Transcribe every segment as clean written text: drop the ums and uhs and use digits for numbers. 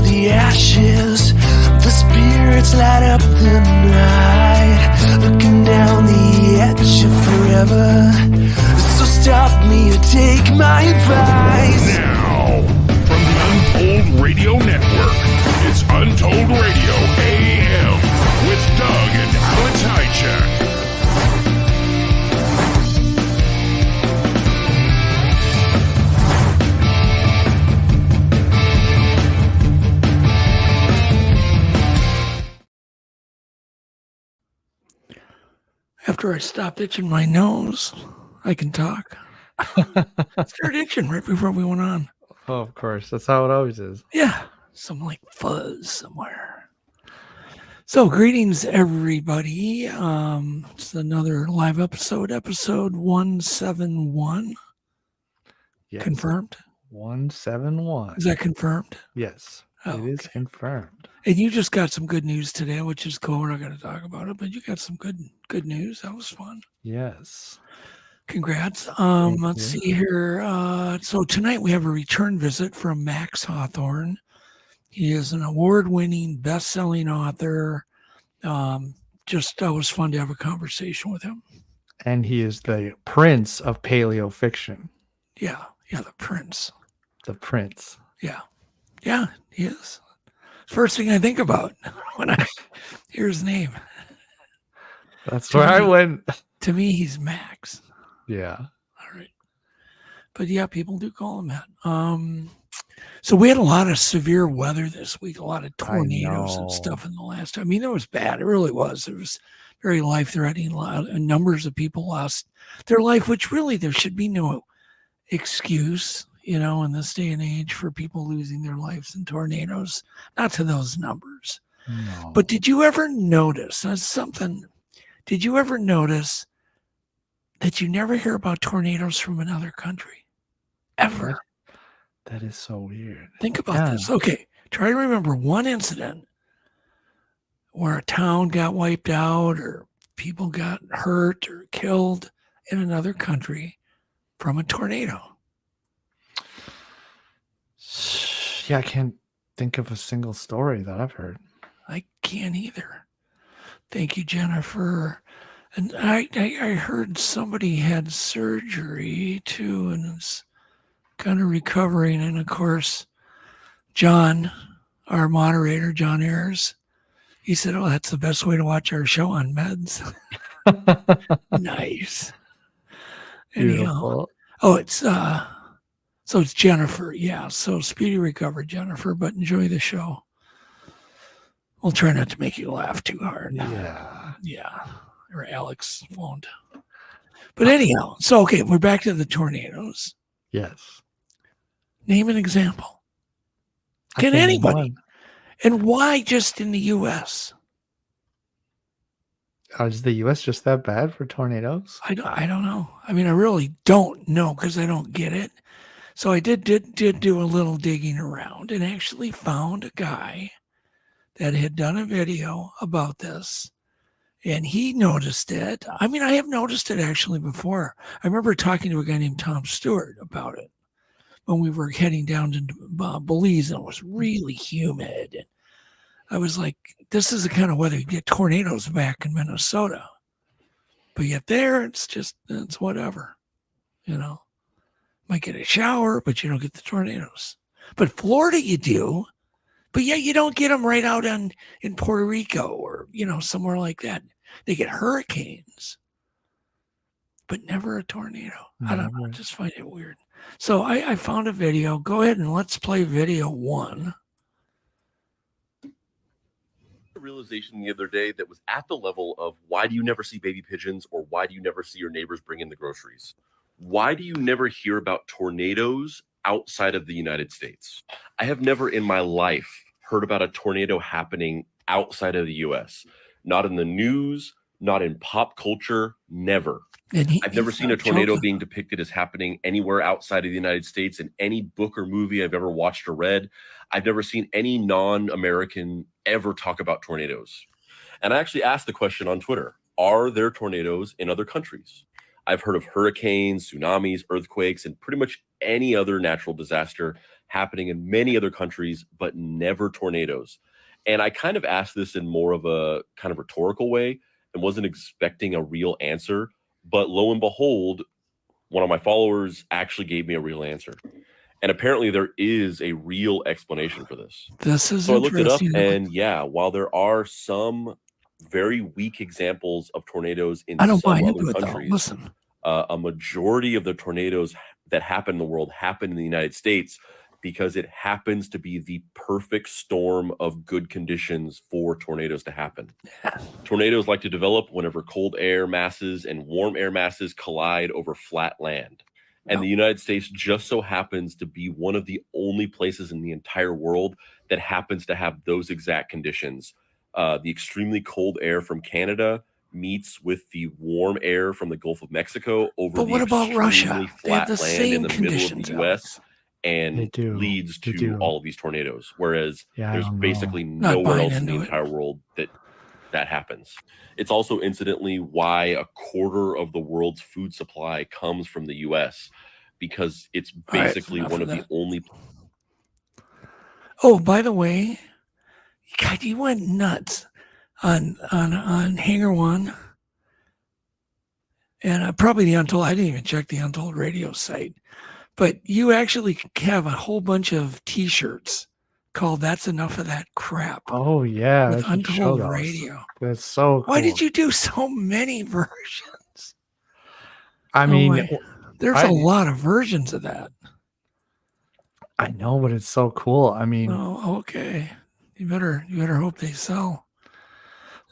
the ashes. The spirits light up the night, looking down the edge of forever. So stop me or take my advice. Now, from the Untold Radio Network, it's Untold Radio AM with Doug and Alex Hychak. After I stopped itching my nose, I can talk. Started itching right before we went on. Oh, of course. That's how it always is. Yeah, some like fuzz somewhere. So, greetings, everybody. It's another live episode 171. Yes. Confirmed? 171. Is that confirmed? Yes, Oh, it is confirmed. And you just got some good news today, which is cool. We're not going to talk about it, but you got some good news. That was fun. Yes. Congrats. Thank Let's you. see here. So tonight we have a return visit from Max Hawthorne. He is an award-winning, best-selling author. Just was fun to have a conversation with him. And he is the prince of paleo-fiction. Yeah, the prince. The prince. Yeah, he is. First thing I think about when I hear his name. That's where I went. To me, he's Max. Yeah. All right. But yeah, people do call him that. So we had a lot of severe weather this week, a lot of tornadoes and stuff in the last time. I mean, it was bad. It really was. It was very life-threatening. Numbers of people lost their life, which really there should be no excuse, in this day and age for people losing their lives in tornadoes. Not to those numbers. No. But did you ever notice did you ever notice that you never hear about tornadoes from another country? Ever. That is so weird. Think about this. Okay, try to remember one incident where a town got wiped out or people got hurt or killed in another country from a tornado. Yeah, I can't think of a single story that I've heard. I can't either. Thank you, Jennifer. And I heard somebody had surgery too and is kind of recovering. And of course, John, our moderator, John Ayers, he said, "Oh, that's the best way to watch our show on meds." Nice. Anyhow, so it's Jennifer. Yeah. So speedy recovery, Jennifer, but enjoy the show. We'll try not to make you laugh too hard. Yeah. Or Alex won't. But anyhow, so okay, we're back to the tornadoes. Yes. Name an example. Can anybody? And why just in the U.S.? Is the U.S. just that bad for tornadoes? I don't know. I mean, I really don't know because I don't get it. So I did do a little digging around and actually found a guy that had done a video about this. And he noticed it. I mean, I have noticed it actually before. I remember talking to a guy named Tom Stewart about it when we were heading down to Belize, and it was really humid. And I was like, this is the kind of weather you get tornadoes back in Minnesota. But yet there, it's whatever, Might get a shower, but you don't get the tornadoes. But Florida, you do. But yeah, you don't get them right out in Puerto Rico or, somewhere like that. They get hurricanes, but never a tornado. I don't know. I just find it weird. So I found a video. Go ahead and let's play video 1. A realization the other day that was at the level of, why do you never see baby pigeons, or why do you never see your neighbors bring in the groceries? Why do you never hear about tornadoes outside of the United States? I have never in my life heard about a tornado happening outside of the US. Not in the news, not in pop culture, never. I've never seen a tornado being depicted as happening anywhere outside of the United States in any book or movie I've ever watched or read. I've never seen any non-American ever talk about tornadoes. And I actually asked the question on Twitter, are there tornadoes in other countries? I've heard of hurricanes, tsunamis, earthquakes, and pretty much any other natural disaster happening in many other countries, but never tornadoes. And I kind of asked this in more of a kind of rhetorical way and wasn't expecting a real answer. But lo and behold, one of my followers actually gave me a real answer. And apparently there is a real explanation for this. This is So I looked it up, interesting. and yeah, while there are some very weak examples of tornadoes in I don't some buy other into it, though. countries, Listen, a majority of the tornadoes that happen in the world happen in the United States because it happens to be the perfect storm of good conditions for tornadoes to happen. Tornadoes like to develop whenever cold air masses and warm air masses collide over flat land. And the United States just so happens to be one of the only places in the entire world that happens to have those exact conditions. The extremely cold air from Canada meets with the warm air from the Gulf of Mexico over but the what about Russia? extremely They have flat the land same in the middle of conditions. the U.S. They and do. leads They to do. all of these tornadoes. Whereas Yeah, I there's don't know. basically Not nowhere buying else in the into it. entire world that happens. It's also incidentally why a quarter of the world's food supply comes from the U.S. because it's All right, basically enough one of of the that. only. Oh, by the way, God, you went nuts on Hanger One, and probably the Untold. I didn't even check the Untold Radio site, but you actually have a whole bunch of T-shirts called "That's Enough of That Crap" Oh yeah, with I should show Untold those. Radio. That's so cool. Why did you do so many versions? I Oh mean, my. There's a lot of versions of that. I know, but it's so cool. I mean, Oh, okay. You better hope they sell.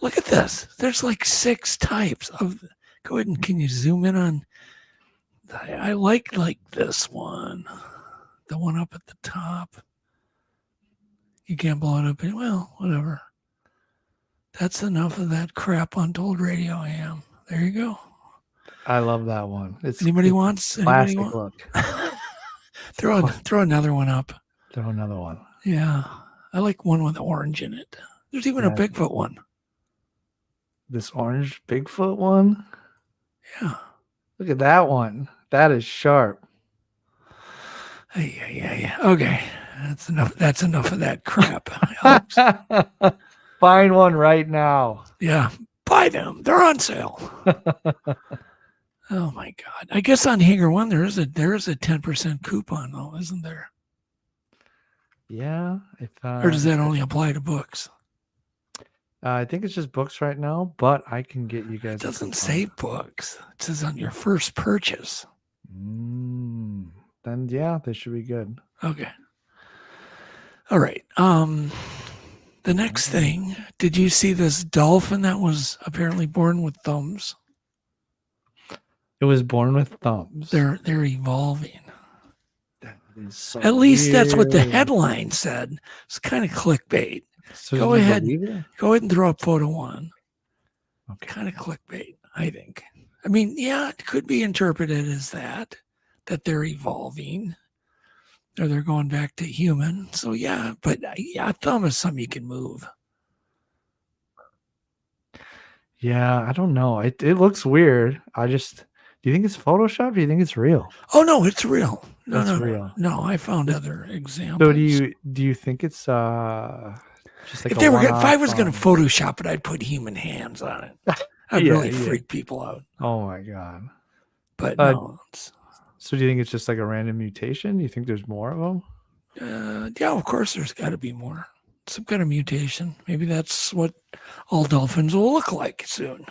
Look at this. There's like 6 types of. Go ahead and can you zoom in on? I like this one, the one up at the top. You can't blow it up. Well, whatever. That's enough of that crap. Untold Radio AM. There you go. I love that one. It's Anybody it's wants? classic Anybody want? look. Throw another one up. Throw another one. Yeah, I like one with orange in it. There's even a Yeah. Bigfoot one. This orange Bigfoot one. Yeah. Look at that one. That is sharp. Yeah. Okay, that's enough. That's enough of that crap. Find one right now. Yeah, buy them. They're on sale. Oh my God! I guess on Hanger One there is a 10% coupon though, isn't there? Yeah. If Or does that only apply to books? I think it's just books right now, but I can get you guys. It doesn't say books. It says on your first purchase. Then yeah, they should be good. Okay. All right. The next thing, did you see this dolphin that was apparently born with thumbs? It was born with thumbs. They're evolving. That is so At least that's what the weird. headline said. It's kind of clickbait. So Go you ahead. believe it? Go ahead and throw up photo 1. Okay. Kind of clickbait, I think. I mean, yeah, it could be interpreted as that they're evolving or they're going back to human. So yeah, but yeah, a thumb is something you can move. Yeah, I don't know. It looks weird. Do you think it's Photoshop? Or do you think it's real? Oh no, it's real. No, It's no, real. no. I found other examples. So do you think it's just like if I was going to to Photoshop it, I'd put human hands on it. I'd really freak people out. Oh my god! But no. So do you think it's just like a random mutation? Do you think there's more of them? Yeah, of course there's got to be more. Some kind of mutation. Maybe that's what all dolphins will look like soon.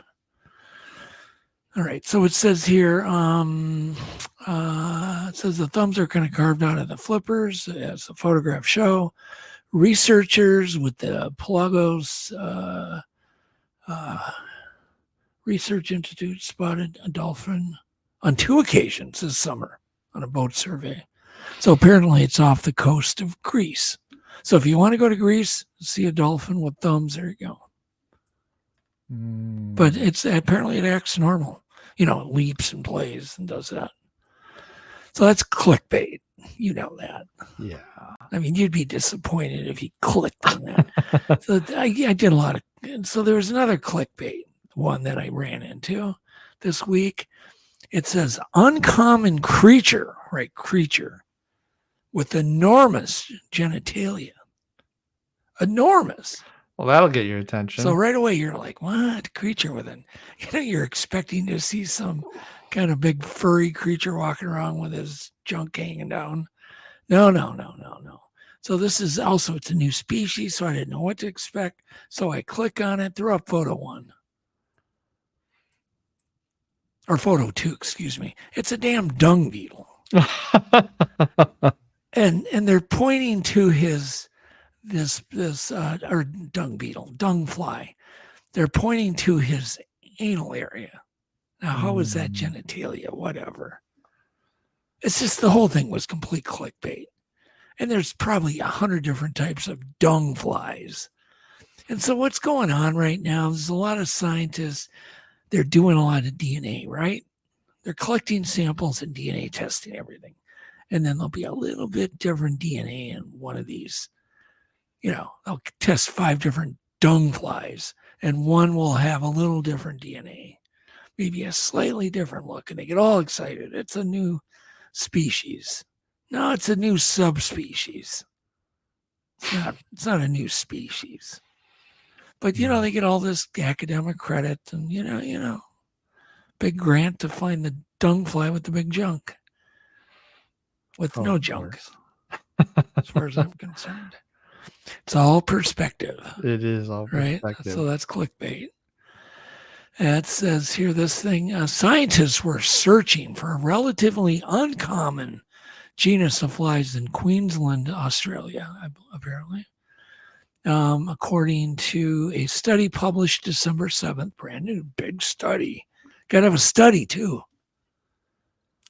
All right, so it says here, it says the thumbs are kind of carved out of the flippers, as the photographs show. Researchers with the Plagos Research Institute spotted a dolphin on 2 occasions this summer on a boat survey. So apparently it's off the coast of Greece. So if you want to go to Greece, see a dolphin with thumbs, there you go. But apparently it acts normal. It leaps and plays and does that. So that's clickbait. You know that. Yeah. I mean, you'd be disappointed if you clicked on that. So I did a lot of. So there was another clickbait one that I ran into this week. It says uncommon creature, right? Creature with enormous genitalia. Enormous. Well, that'll get your attention. So right away you're like, what? Creature with an, you're expecting to see some kind of big furry creature walking around with his junk hanging down. No. So this is also, it's a new species, so I didn't know what to expect. So I click on it, throw up photo 1. Or photo 2, excuse me. It's a damn dung beetle. and they're pointing to his or dung beetle, dung fly. They're pointing to his anal area. Now, how is that genitalia? Whatever. It's just the whole thing was complete clickbait. And there's probably 100 different types of dung flies. And so what's going on right now, there's a lot of scientists, they're doing a lot of DNA, right? They're collecting samples and DNA testing everything. And then there'll be a little bit different DNA in one of these. They'll test 5 different dung flies, and one will have a little different DNA, maybe a slightly different look, and they get all excited. It's a new species. No, it's a new subspecies. It's not a new species. But, they get all this academic credit and, big grant to find the dung fly with the big junk. With no junk, as far as I'm concerned. It's all perspective. It is all perspective. Right? So that's clickbait. And it says here, this thing, scientists were searching for a relatively uncommon genus of flies in Queensland, Australia, apparently. According to a study published December 7th, brand new, big study. Got to have a study, too.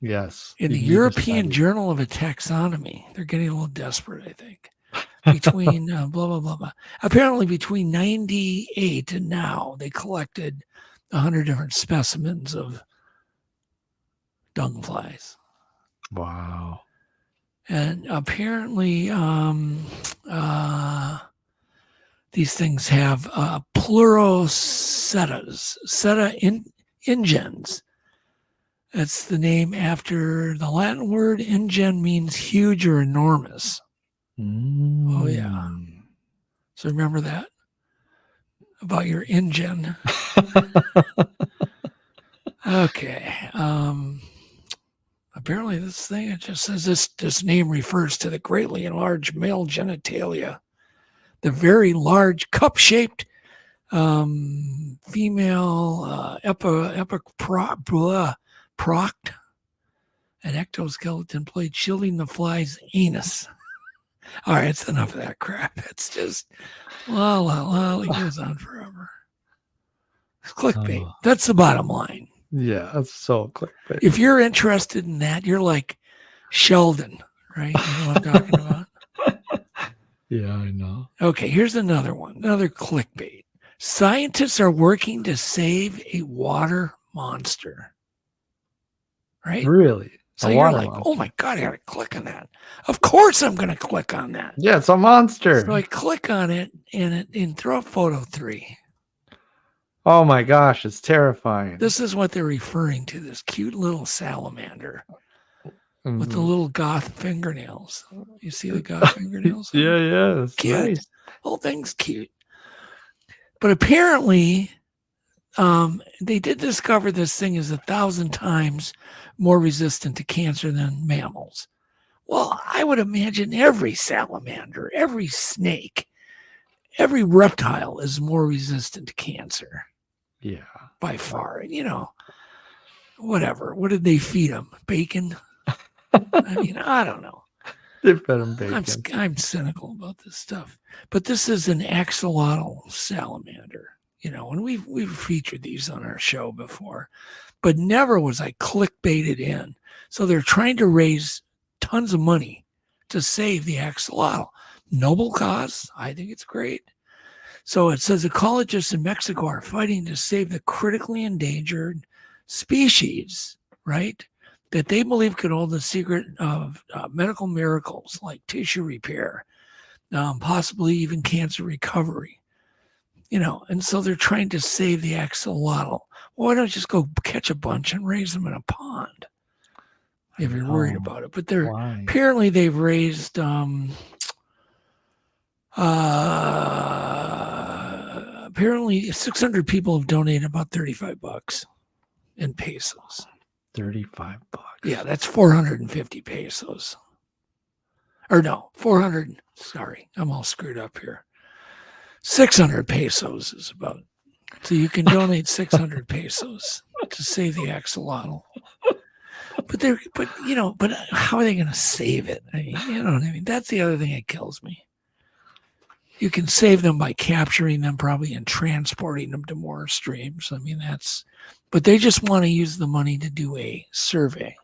Yes. In the European Journal of Taxonomy. They're getting a little desperate, I think. Between blah, blah, blah, blah. Apparently, between 98 and now, they collected 100 different specimens of dung flies. Wow. And apparently, these things have pleurosetas, seta ingens. That's the name after the Latin word. Ingen means huge or enormous. Oh, yeah. So remember that about your ingen. Okay. Apparently this thing, it just says this name refers to the greatly enlarged male genitalia. The very large cup-shaped female proct, an ectoskeleton plate shielding the fly's anus. All right, it's enough of that crap. It's just, it goes on forever. It's clickbait. That's the bottom line. Yeah, that's so clickbait. If you're interested in that, you're like Sheldon, right? You know what I'm talking about? Yeah, I know. Okay, here's another one, another clickbait. Scientists are working to save a water monster. Right? Really? So you're like, oh my God, I got to click on that. Of course I'm going to click on that. Yeah, it's a monster. So I click on it and throw up photo 3. Oh my gosh, it's terrifying. This is what they're referring to, this cute little salamander with the little goth fingernails. You see the goth fingernails? Yeah. Cute. Nice. Whole thing's cute. But apparently, they did discover this thing is 1,000 times more resistant to cancer than mammals. Well, I would imagine every salamander, every snake, every reptile is more resistant to cancer. Yeah. By far. Whatever. What did they feed them? Bacon? I mean, I don't know. They fed them bacon. I'm cynical about this stuff. But this is an axolotl salamander. And we've featured these on our show before, but never was I clickbaited in. So they're trying to raise tons of money to save the axolotl. Noble cause. I think it's great. So it says ecologists in Mexico are fighting to save the critically endangered species, right? That they believe could hold the secret of medical miracles like tissue repair, possibly even cancer recovery. And so they're trying to save the axolotl. Why don't you just go catch a bunch and raise them in a pond? if you're worried know. about it. But they're Why? apparently they've raised apparently 600 people have donated about $35 in pesos. $35. Yeah, that's 450 pesos. Or no, 400. Sorry, I'm all screwed up here. 600 pesos is about. So you can donate 600 pesos to save the axolotl. But how are they going to save it? I mean, you know what I mean? That's the other thing that kills me. You can save them by capturing them probably and transporting them to more streams. I mean, but they just want to use the money to do a survey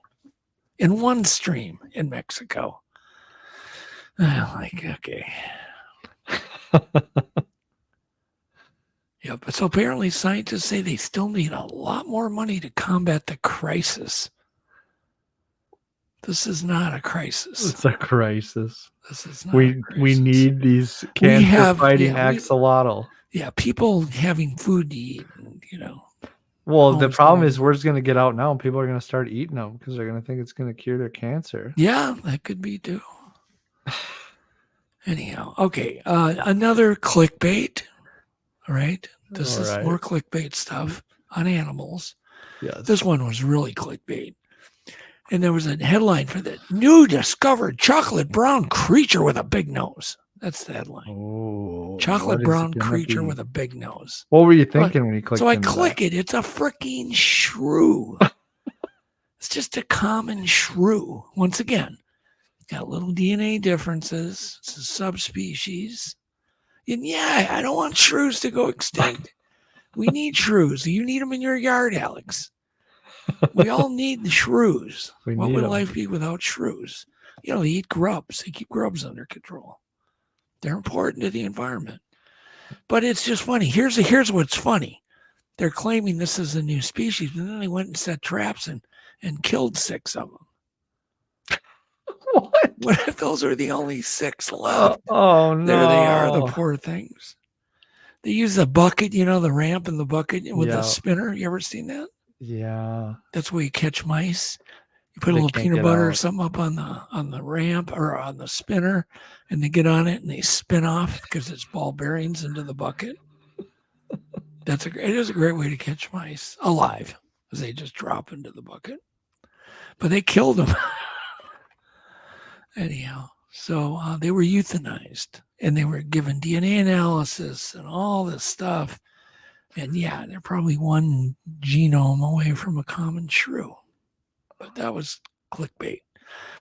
in one stream in Mexico. Okay. Yeah, but so apparently scientists say they still need a lot more money to combat the crisis. This is not a crisis. It's a crisis. This is not a We crisis. need these cancer-fighting axolotl. Yeah, people having food to eat, and, Well, the problem homeschooling. is word's going to get out now, and people are going to start eating them because they're going to think it's going to cure their cancer. Yeah, that could be too. Anyhow, okay. Another clickbait. All right. This All is right. more clickbait stuff on animals. Yes. This one was really clickbait. And there was a headline for the new discovered chocolate brown creature with a big nose. That's the headline. Oh, Chocolate brown creature with a big nose. What were you thinking when you clicked? So I into click it. It's a freaking shrew. It's just a common shrew. Once again, got little DNA differences. It's a subspecies. And yeah, I don't want shrews to go extinct. We need shrews. You need them in your yard, Alex. We all need the shrews. What would life be without shrews? They eat grubs. They keep grubs under control. They're important to the environment. But it's just funny. Here's what's funny. They're claiming this is a new species, and then they went and set traps and killed 6 of them. What if those are the only 6 left? Oh, no. There they are, the poor things. They use the bucket, the ramp and the bucket with the spinner. You ever seen that? Yeah. That's where you catch mice. You put a little peanut butter or something up on the ramp or on the spinner, and they get on it and they spin off because it's ball bearings into the bucket. It is a great way to catch mice alive, because they just drop into the bucket. But they killed them. Anyhow, so they were euthanized, and they were given DNA analysis and all this stuff. And yeah, they're probably one genome away from a common shrew. But that was clickbait.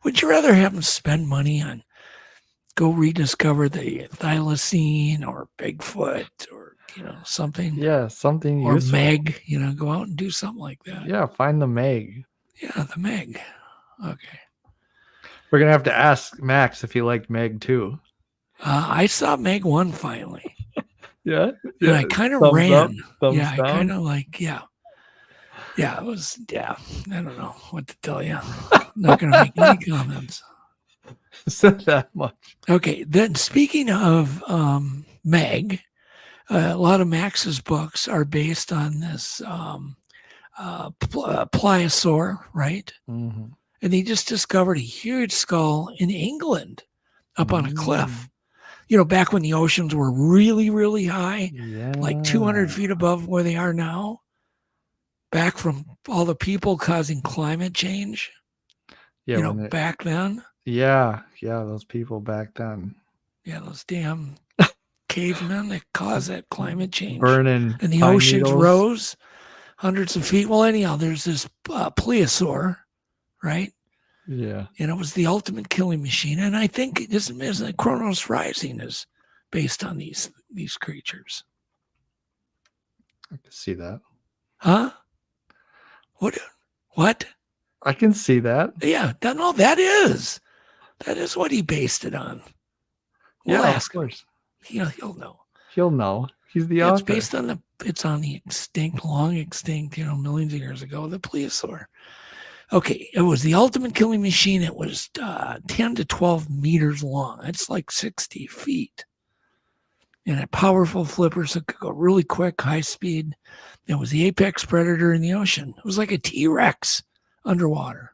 Would you rather have them spend money on go rediscover the thylacine or Bigfoot or something? Yeah, something or useful. Meg. Go out and do something like that. Yeah, find the Meg. Yeah, the Meg. Okay. We're gonna have to ask Max if he liked Meg too. I saw Meg 1 finally. Yeah. And I kind of ran. I kind of Yeah, it was, I don't know what to tell you. I'm not going to make any comments. Said that much. Okay, then speaking of Meg, a lot of Max's books are based on this Pliosaur, right? Mm-hmm. And he just discovered a huge skull in England up on a cliff. Back when the oceans were really, really high, like 200 feet above where they are now, back from all the people causing climate change, back then. Yeah, those people back then. Yeah, those damn cavemen that caused that climate change. Burning. And the oceans rose hundreds of feet. Well, anyhow, there's this Pliosaur, right? Yeah. And it was the ultimate killing machine. And I think this is Kronos Rising is based on these creatures. I can see that. Huh? What? I can see that. Yeah, that is what he based it on. We'll ask of course. him. He'll know. He'll know. He's the author. It's based on it's on the long extinct, millions of years ago, the Pliosaur. Okay, it was the ultimate killing machine. It was 10 to 12 meters long. That's like 60 feet. And had powerful flippers that could go really quick, high speed. It was the apex predator in the ocean. It was like a T-Rex underwater.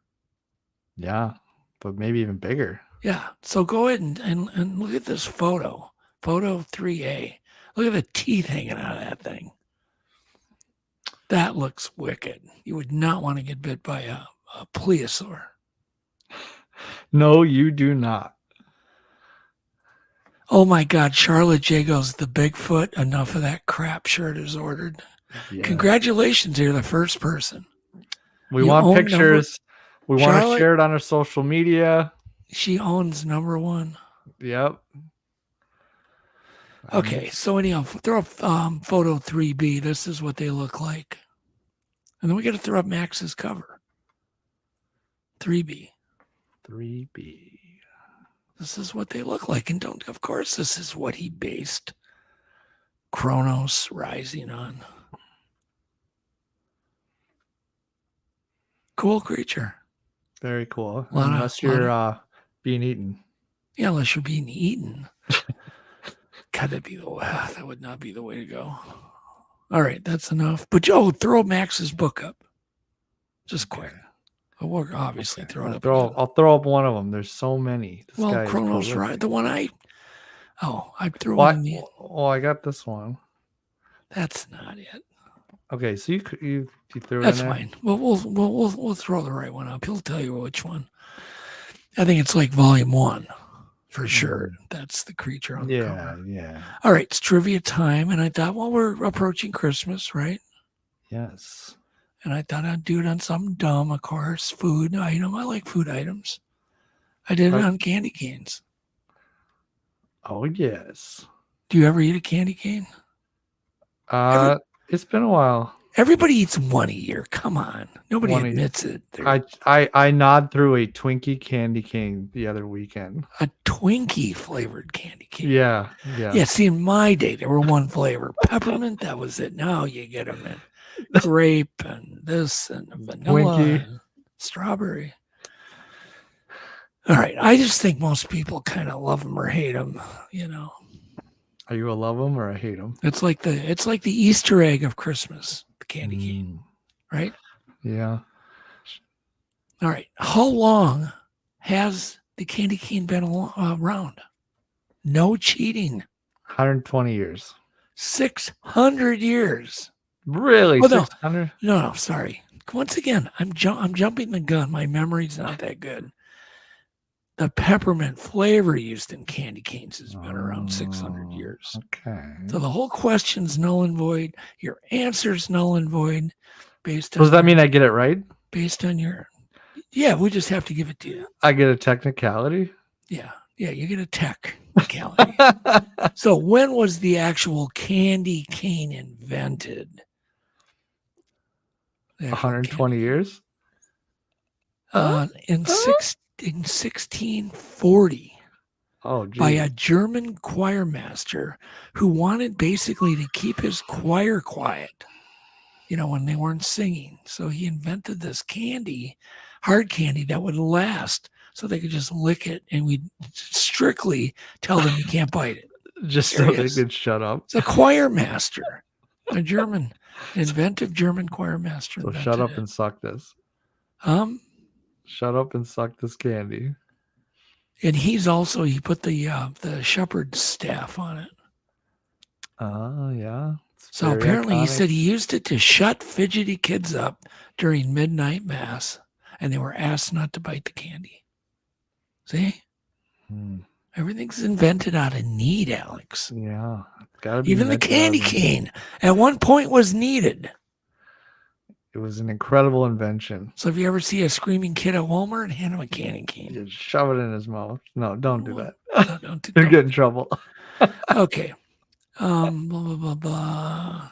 Yeah, but maybe even bigger. Yeah. So go ahead and look at this photo. Photo 3A. Look at the teeth hanging out of that thing. That looks wicked. You would not want to get bit by a pliosaur. No, you do not. Oh my God, Charlotte J goes, the Bigfoot, enough of that crap shirt is ordered. Yeah. Congratulations, you're the first person. We You want own pictures. We want to Charlotte- share it on our social media. She owns number one. Yep. Okay, so anyhow, throw up photo 3B. This is what they look like. And then we got to throw up Max's cover. 3B. 3B. This is what they look like. And of course, this is what he based Kronos Rising on. Cool creature. Very cool. Lot of- Unless you're being eaten. Yeah, unless you're being eaten. God, that would not be the way to go. All right, that's enough. But Joe, throw Max's book up. Just quick. We'll obviously throw it up. I'll throw up one of them. There's so many. This guy Well, is Kronos prolific. Rising, the one I threw Well, in the. I got this one. That's not it. Okay, so you threw it That's in there? fine. We'll throw the right one up. He'll tell you which one. I think it's like volume 1 for sure. That's the creature on the cover. Yeah. All right, it's trivia time, and I thought, well, we're approaching Christmas, right? Yes. And I thought I'd do it on something dumb, of course, food item. I like food items. I did it on candy canes. Oh yes. Do you ever eat a candy cane? It's been a while. Everybody eats one a year. Come on. Nobody One a- admits it. I gnawed through a Twinkie candy cane the other weekend. A Twinkie flavored candy cane. Yeah. Yeah, see, in my day, there were one flavor. Peppermint, that was it. Now you get them in grape and this and vanilla Twinkie. and strawberry. All right. I just think most people kind of love them or hate them, you know. Are you a love them or a hate them? It's like the Easter egg of Christmas, the candy cane, right? Yeah. All right. How long has the candy cane been around? No cheating. 120 years. 600 years. Really? Oh, no. 600? No, sorry. Once again, I'm jumping the gun. My memory's not that good. The peppermint flavor used in candy canes has been around 600 years. Okay. So the whole question's null and void. Your answer's null and void based on. Does that mean I get it right? Based on your. Yeah, we just have to give it to you. I get a technicality? Yeah, you get a technicality. So when was the actual candy cane invented? The actual 120 years? in 1640 Oh, geez. by a German choir master who wanted basically to keep his choir quiet, you know, when they weren't singing. So he invented this candy, hard candy that would last so they could just lick it, and we'd strictly tell them you can't bite it. Just so they Serious. could shut up. It's a choir master, a German, inventive German choir master. So invented shut up it. and suck this. Shut up and suck this candy. And he put the shepherd's staff on it. Oh, yeah. It's So very apparently he iconic. said he used it to shut fidgety kids up during midnight mass, and they were asked not to bite the candy. See? Everything's invented out of need, Alex. Yeah. Gotta be Even the invented candy out of- cane at one point was needed. It was an incredible invention. So if you ever see a screaming kid at Walmart, hand him a candy cane. You shove it in his mouth. No, don't do that. No, don't You'll get in trouble. Okay. Blah, blah, blah, blah.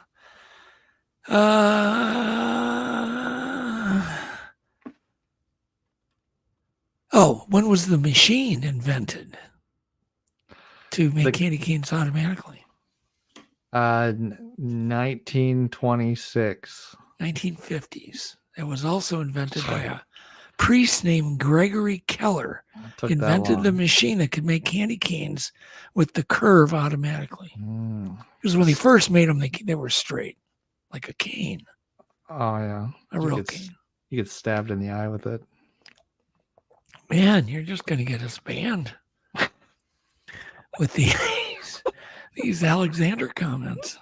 When was the machine invented to make candy canes automatically? 1926. 1950s. It was also invented by a priest named Gregory Keller. Took that Invented the long. machine that could make candy canes with the curve automatically. Mm. Because when they first made them, they were straight, like a cane, Oh, yeah. a You real get- cane. You get stabbed in the eye with it. Man, you're just going to get us banned with these Alexander comments.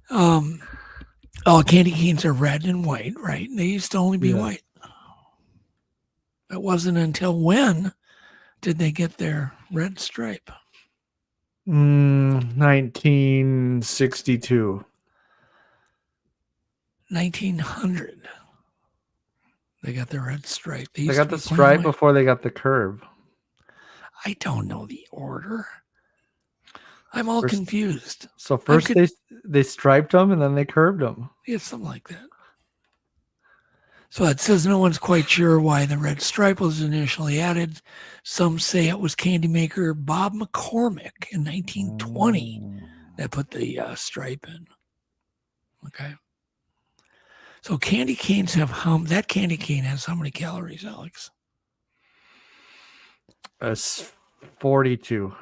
Candy canes are red and white, right? They used to only be white. It wasn't until when did they get their red stripe? 1962. 1900. They got the red stripe. They got the stripe before they got the curve. I don't know the order. I'm all confused. So first they striped them and then they curved them. Yeah, something like that. So it says no one's quite sure why the red stripe was initially added. Some say it was candy maker Bob McCormick in 1920 that put the stripe in. Okay. So candy canes have that candy cane has how many calories, Alex? 42.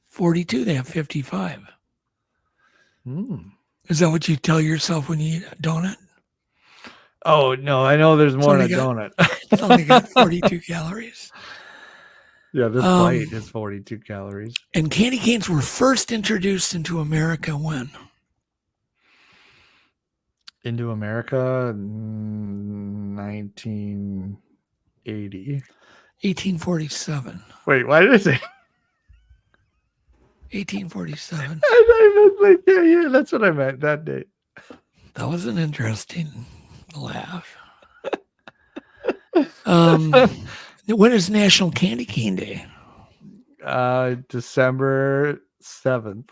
42. They have 55. Mm. Is that what you tell yourself when you eat a donut? Oh, no, I know there's more in a donut. It's only got 42 calories. Yeah, this bite is 42 calories. And candy canes were first introduced into America when? Into America, 1980. 1847. Wait, why did I say? 1847. Yeah, that's what I meant, that date. That was an interesting laugh. When is National Candy Cane Day? December 7th.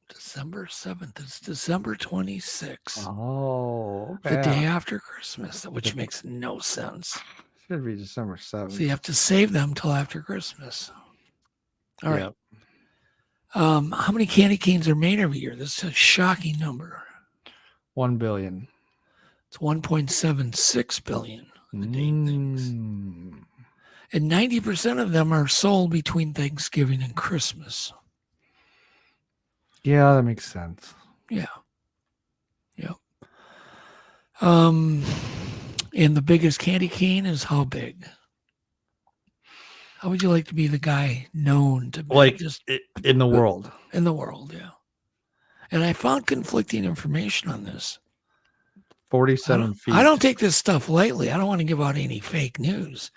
December 7th. It's December 26th. Oh, the day after Christmas, which makes no sense. Should be December 7th. So you have to save them till after Christmas. All right. Yep. How many candy canes are made every year? This is a shocking number. 1 billion. It's 1.76 billion. And 90% of them are sold between Thanksgiving and Christmas. Yeah, that makes sense. Yeah. Yep. And the biggest candy cane is how big? How would you like to be the guy known to be? Like in the world? In the world, yeah. And I found conflicting information on this. 47 feet. I don't take this stuff lightly. I don't want to give out any fake news.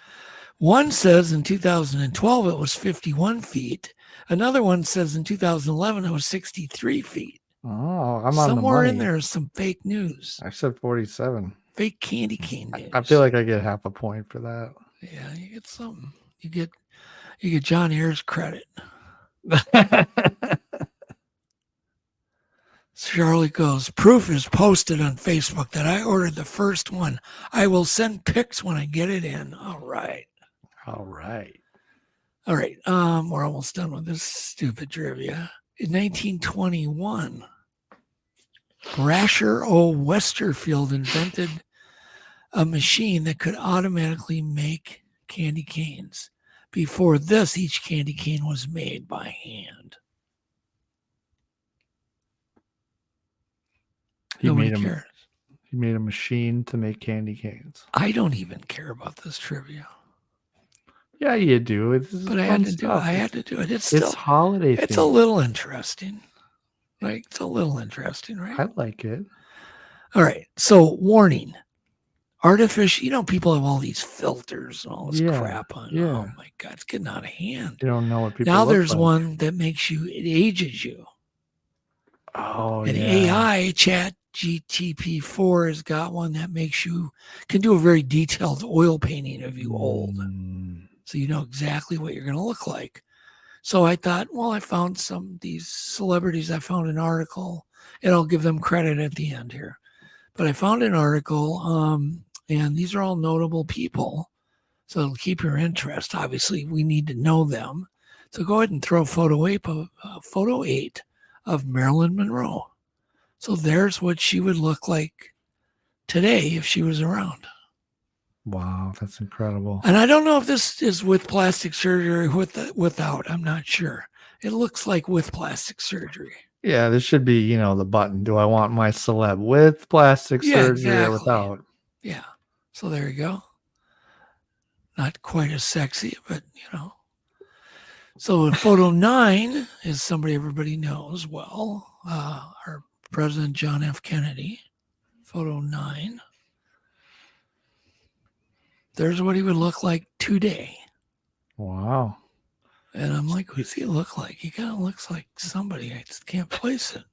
One says in 2012 it was 51 feet. Another one says in 2011 it was 63 feet. Oh, I'm on somewhere the in there is some fake news. I said 47. Fake candy cane news. I feel like I get half a point for that. Yeah, you get something. You get John Ayers credit. Charlie goes, proof is posted on Facebook that I ordered the first one. I will send pics when I get it in. All right. We're almost done with this stupid trivia. In 1921, Rasher O. Westerfield invented a machine that could automatically make candy canes. Before this, each candy cane was made by hand. Nobody cares. He made a machine to make candy canes. I don't even care about this trivia. Yeah, you do. But I had to do it. It's holiday. It's a little interesting. Right? It's a little interesting, right? I like it. All right. So, warning. Artificial, people have all these filters and all this crap on. Yeah. Oh my God, it's getting out of hand. You don't know what people now look there's like. one that it ages you. Oh, and yeah. AI chat GTP4 has got one that can do a very detailed oil painting of you old. So you know exactly what you're going to look like. So I thought, well, I found these celebrities. I found an article, and I'll give them credit at the end here. But I found an article, and these are all notable people. So it'll keep your interest. Obviously, we need to know them. So go ahead and throw photo 8 of Marilyn Monroe. So there's what she would look like today if she was around. Wow, that's incredible. And I don't know if this is with plastic surgery or without. I'm not sure. It looks like with plastic surgery. Yeah, this should be, the button. Do I want my celeb with plastic surgery or without? Yeah. So there you go. Not quite as sexy, but So photo 9 is somebody everybody knows well. Our President John F. Kennedy. Photo 9. There's what he would look like today. Wow. And I'm like, what does he look like? He kind of looks like somebody. I just can't place it.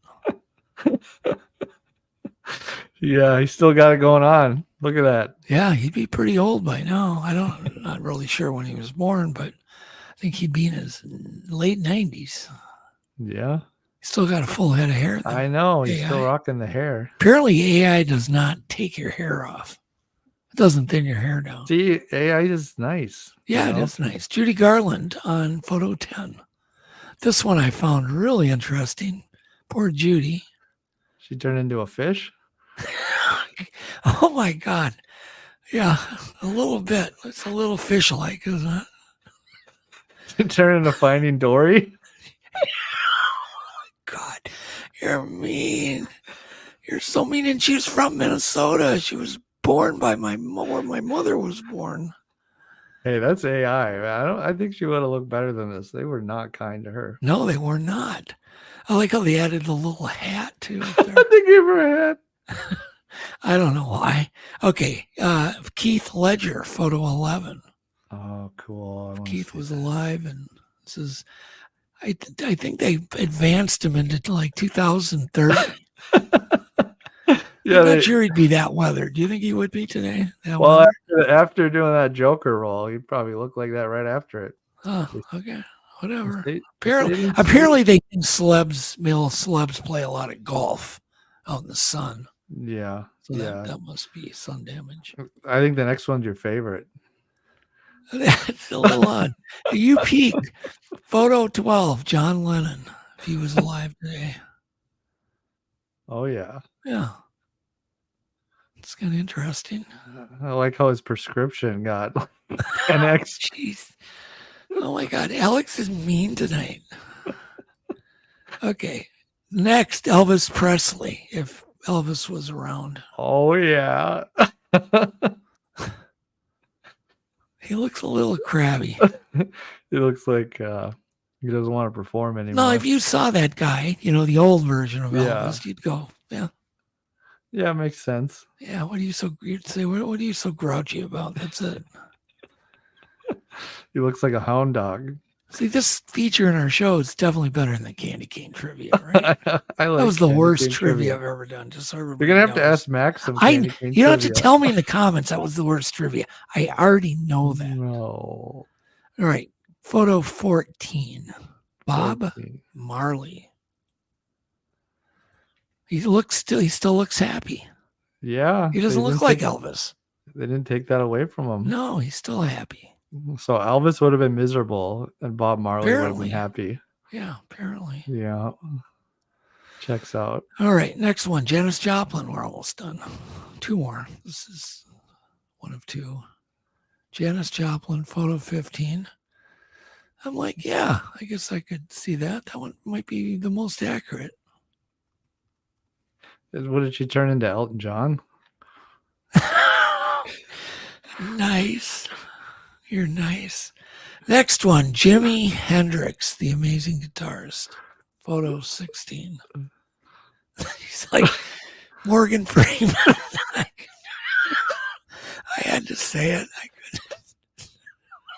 Yeah, he's still got it going on. Look at that. Yeah, he'd be pretty old by now. I'm not really sure when he was born, but I think he'd be in his late 90s. Yeah. He's still got a full head of hair, though. I know. He's AI. still rocking the hair. Apparently, AI does not take your hair off. It doesn't thin your hair down. See, AI is nice. Yeah, it is nice. Judy Garland on photo 10. This one I found really interesting. Poor Judy. She turned into a fish? Oh my God. Yeah, a little bit. It's a little fish-like, isn't it? She turned into Finding Dory? God, you're mean. You're so mean. And she was from Minnesota. She was born by where my mother was born. Hey, that's AI. I think she would have looked better than this. They were not kind to her. No, they were not. I like how they added the little hat too. They gave her a hat. I don't know why. Okay, Keith Ledger, photo 11. Oh, cool. Keith was alive, and this is. I think they advanced him into like 2030. Yeah, I'm not sure he'd be that weathered. Do you think he would be today? Well, after doing that Joker role, he'd probably look like that right after it. Oh, okay. Whatever. Apparently, they think male celebs play a lot of golf out in the sun. Yeah. So that must be sun damage. I think the next one's your favorite. That's a little odd. You peaked. Photo 12, John Lennon, if he was alive today. Oh, yeah. Yeah. It's kind of interesting. I like how his prescription got an X. Jeez. Oh my God. Alex is mean tonight. Okay. Next, Elvis Presley, if Elvis was around. Oh, yeah. He looks a little crabby. He looks like he doesn't want to perform anymore. No, if you saw that guy, the old version of Elvis, you'd go, yeah. Yeah, makes sense. Yeah, you'd say, what are you so grouchy about? That's it. He looks like a hound dog. See, this feature in our show is definitely better than the candy cane trivia, right? I like that was the worst cane trivia I've ever done. Just so everybody You're gonna have knows. to ask Max some. You don't have to trivia. tell me in the comments that was the worst trivia. I already know that. No. All right, photo 14, Bob 14. Marley. He still looks happy. Yeah. He doesn't look like Elvis. They didn't take that away from him. No, he's still happy. So Elvis would have been miserable, and Bob Marley would have been happy. Yeah, apparently. Yeah. Checks out. All right, next one, Janis Joplin. We're almost done. 2 more. This is one of 2. Janis Joplin, photo 15. I'm like, yeah, I guess I could see that. That one might be the most accurate. What did she turn into, Elton John? Nice. You're nice. Next one, Jimi Hendrix, the amazing guitarist. Photo 16. He's like Morgan Freeman. I had to say it.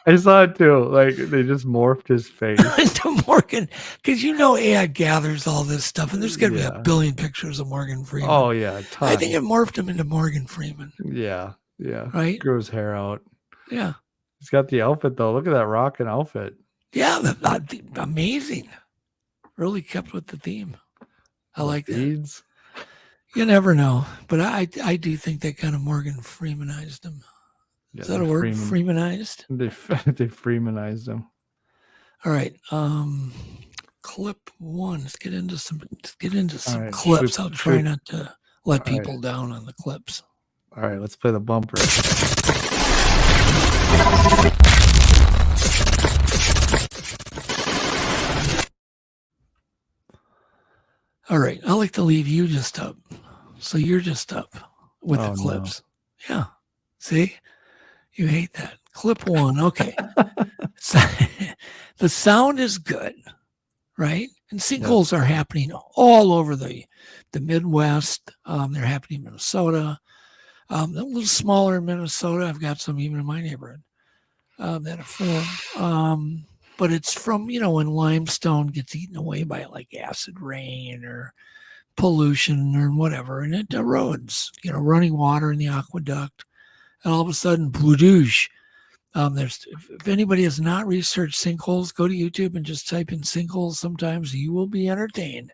I saw it too. Like they just morphed his face into Morgan, because AI gathers all this stuff, and there's going to be a billion pictures of Morgan Freeman. Oh yeah, I think it morphed him into Morgan Freeman. Yeah. Right. Grew his hair out. Yeah. He's got the outfit though. Look at that rocking outfit. Yeah, amazing. Really kept with the theme. I like beads. That. You never know, but I do think they kind of Morgan Freemanized him. Yeah, Is that a word? Freemanized? They Freemanized him. All right. Clip 1. Let's get into some right, clips. I'll try not to let people down on the clips. All right, let's play the bumper. All right. I like to leave you just up. So you're just up with the clips. No. Yeah. See? You hate that. Clip 1. Okay. So, the sound is good, right? And sinkholes are happening all over the Midwest. They're happening in Minnesota. A little smaller in Minnesota. I've got some even in my neighborhood that have formed. But it's from, when limestone gets eaten away by like acid rain or pollution or whatever, and it erodes, running water in the aqueduct. And all of a sudden, bloodoosh. If anybody has not researched sinkholes, go to YouTube and just type in sinkholes. Sometimes you will be entertained.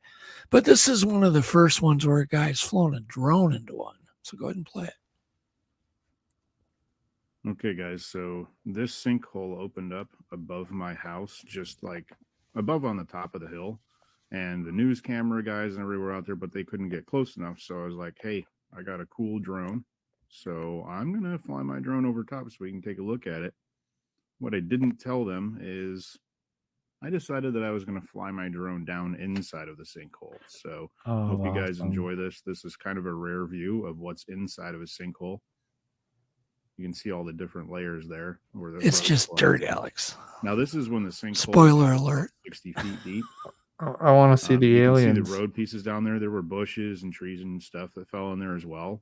But this is one of the first ones where a guy's flown a drone into one. So go ahead and play it. Okay, guys, so this sinkhole opened up above my house, just like above on the top of the hill. And the news camera guys and everywhere out there, but they couldn't get close enough. So I was like, hey, I got a cool drone. So I'm going to fly my drone over top so we can take a look at it. What I didn't tell them is I decided that I was going to fly my drone down inside of the sinkhole. So I hope you guys enjoy this. This is kind of a rare view of what's inside of a sinkhole. You can see all the different layers there. It's just dirt, Alex. Now, this is when the sinkhole Spoiler alert. 60 feet deep. I want to see the aliens. You can see the road pieces down there. There were bushes and trees and stuff that fell in there as well.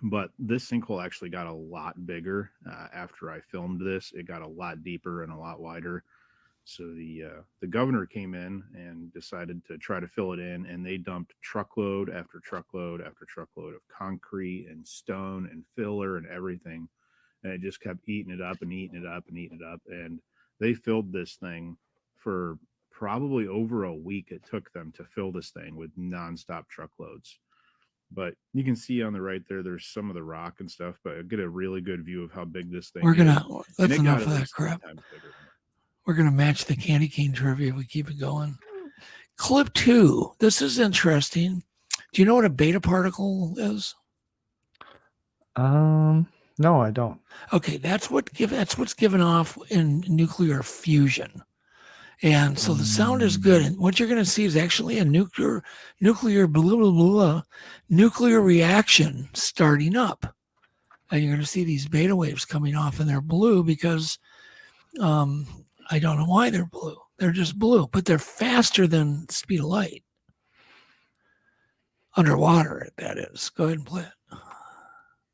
But this sinkhole actually got a lot bigger after I filmed this. It got a lot deeper and a lot wider. So the governor came in and decided to try to fill it in, and they dumped truckload after truckload after truckload of concrete and stone and filler and everything. And it just kept eating it up and eating it up and eating it up. And they filled this thing for probably over a week. It took them to fill this thing with nonstop truckloads. But you can see on the right there, there's some of the rock and stuff, but I get a really good view of how big this thing is. That's enough of that crap. We're going to match the candy cane trivia if we keep it going. Clip 2. This is interesting. Do you know what a beta particle is? No, I don't. Okay, that's what's given off in nuclear fusion. And so the sound is good. And what you're going to see is actually a nuclear reaction starting up. And you're going to see these beta waves coming off, and they're blue because I don't know why they're blue. They're just blue, but they're faster than the speed of light. Underwater, that is. Go ahead and play it.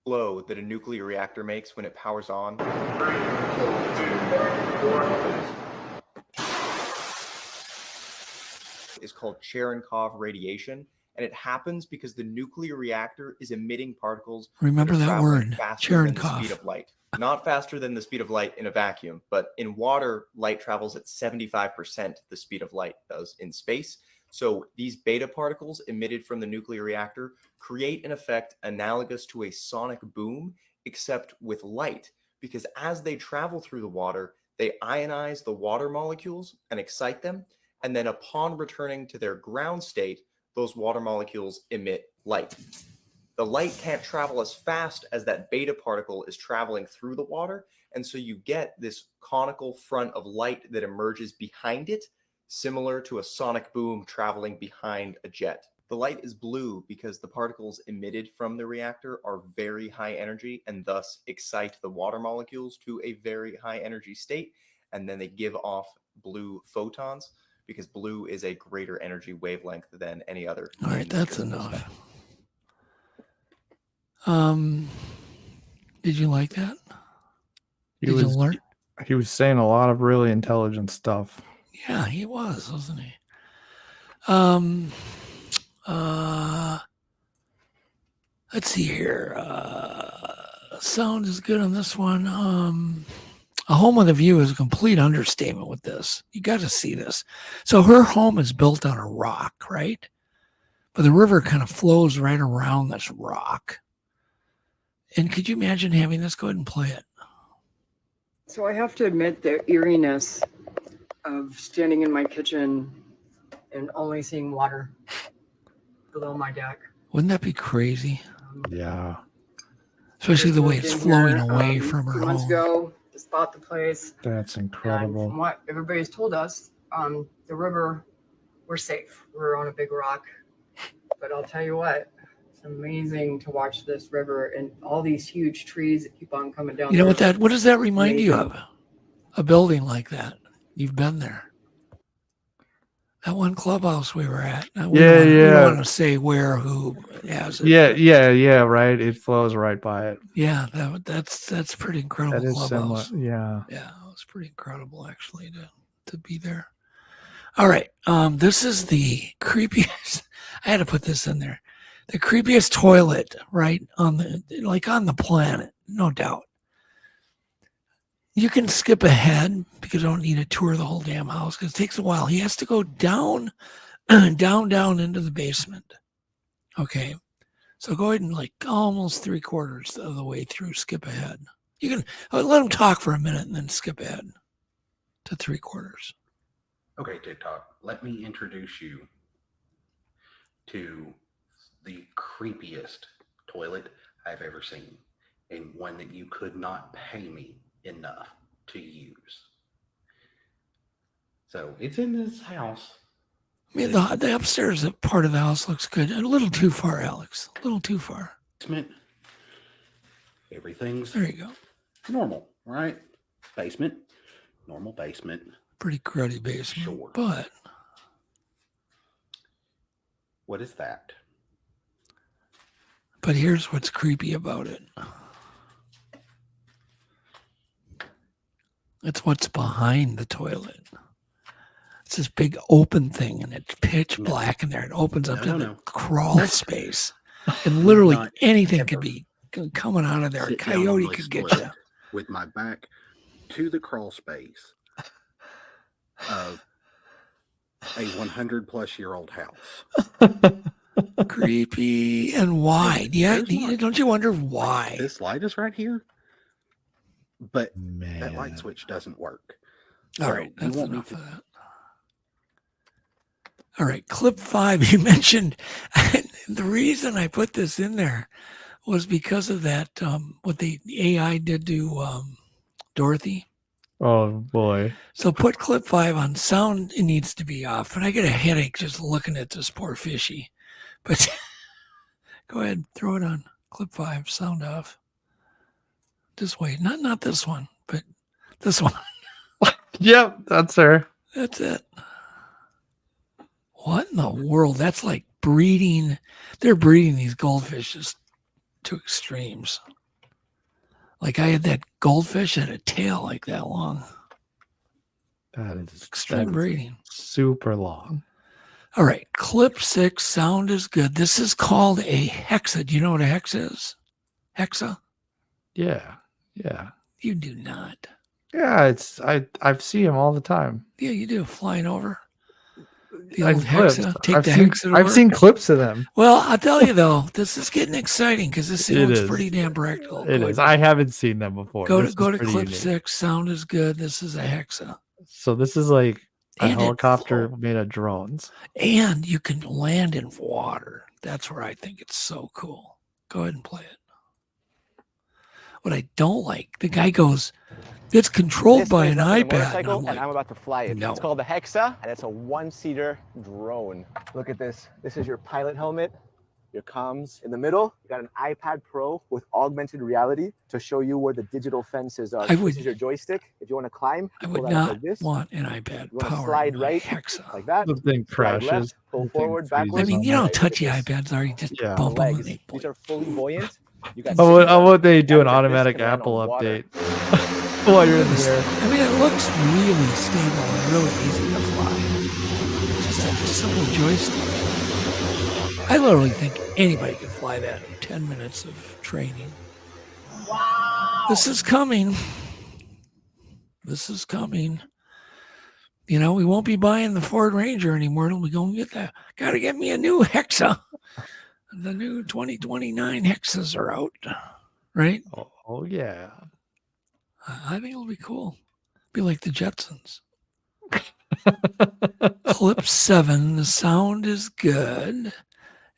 Glow that a nuclear reactor makes when it powers on is called Cherenkov radiation, and it happens because the nuclear reactor is emitting particles. Remember that word, Cherenkov. The speed of light. Not faster than the speed of light in a vacuum, but in water, light travels at 75% the speed of light does in space. So these beta particles emitted from the nuclear reactor create an effect analogous to a sonic boom, except with light, because as they travel through the water, they ionize the water molecules and excite them. And then upon returning to their ground state, those water molecules emit light. The light can't travel as fast as that beta particle is traveling through the water. And so you get this conical front of light that emerges behind it, similar to a sonic boom traveling behind a jet. The light is blue because the particles emitted from the reactor are very high energy and thus excite the water molecules to a very high energy state. And then they give off blue photons because blue is a greater energy wavelength than any other. All right, that's enough. Did you like that? Did you learn? He was saying a lot of really intelligent stuff. Yeah, he was, wasn't he? Let's see here. Sound is good on this one. A home with a view is a complete understatement with this. You got to see this. So her home is built on a rock, right? But the river kind of flows right around this rock. And could you imagine having this? Go ahead and play it. So I have to admit the eeriness of standing in my kitchen and only seeing water below my deck. Wouldn't that be crazy? Yeah. Especially the way it's flowing away from her months home. ago to spot the place. That's And incredible. from what everybody's told us, the river, we're safe. We're on a big rock. But I'll tell you what, It's amazing to watch this river and all these huge trees that keep on coming down. You know the river. what does that remind you Amazing. of? A building like that. You've been there. That one clubhouse we were at. We don't want to say where, who has it. Yeah, right. It flows right by it. Yeah, that's pretty incredible. That is similar. Clubhouse. Yeah. Yeah, it was pretty incredible actually to be there. All right. This is the creepiest. I had to put this in there. The creepiest toilet, right? On the planet, no doubt. You can skip ahead because you don't need to tour the whole damn house because it takes a while. He has to go down into the basement. Okay. So go ahead and almost 3/4 of the way through, skip ahead. You can let him talk for a minute and then skip ahead to 3/4. Okay, TikTok, let me introduce you to the creepiest toilet I've ever seen, and one that you could not pay me enough to use. So it's in this house. I mean, the upstairs part of the house looks good. A little too far, Alex. A little too far. Basement. Everything's There you go. normal, right? Basement. Normal basement. Pretty cruddy basement. Sure. But what is that? But here's what's creepy about it. It's what's behind the toilet. It's this big open thing, and it's pitch black in there. It opens up to the crawl space. And literally anything could be coming out of there. A coyote could get you. With my back to the crawl space of a 100-plus-year-old house. Creepy. And why? Don't you wonder why? This light is right here, but that light switch doesn't work. All right, that's enough of that. All right, clip 5 you mentioned. The reason I put this in there was because of that, what the AI did to Dorothy. Oh, boy. So put clip 5 on sound. It needs to be off. And I get a headache just looking at this poor fishy. But go ahead, throw it on. Clip 5, sound off. This way. Not this one, but this one. Yep, that's her. That's it. What in the world? That's like breeding. They're breeding these goldfish just to extremes. Like I had that goldfish had a tail like that long. That is extreme breeding. Super long. All right. Clip 6, sound is good. This is called a hexa. Do you know what a hexa is? Hexa? Yeah. Yeah. You do not. Yeah, I've seen them all the time. Yeah, you do. Flying over. The I've old hexa. Take the hexa to I've work. seen clips of them. Well, I'll tell you though, this is getting exciting because this looks pretty damn practical. It is. I haven't seen them before. Go to clip 6. Sound is good. This is a hexa. So this is like a helicopter made of drones. And you can land in water. That's where I think it's so cool. Go ahead and play it. What I don't like, the guy goes, it's controlled by an iPad. And I'm about to fly it. No. It's called the Hexa, and it's a one-seater drone. Look at this. This is your pilot helmet, your comms. In the middle, you got an iPad Pro with augmented reality to show you where the digital fences are. This is your joystick. If you want to climb, I would not want an iPad powered slide right, Hexa. like that. The thing crashes. Left, pull forward, backwards. I mean, you don't touch the iPads, are you? Just bump them and they These are fully buoyant. How would they do an automatic Apple update while you're in the air? I mean, it looks really stable and really easy to fly. Just a simple joystick. I literally think anybody could fly that in 10 minutes of training. Wow. This is coming. This is coming. You know, we won't be buying the Ford Ranger anymore. We'll be going to get that. Got to get me a new Hexa. The new 2029 Hexas are out, right? Oh yeah. I think it'll be cool. Be like the Jetsons. Clip 7, the sound is good.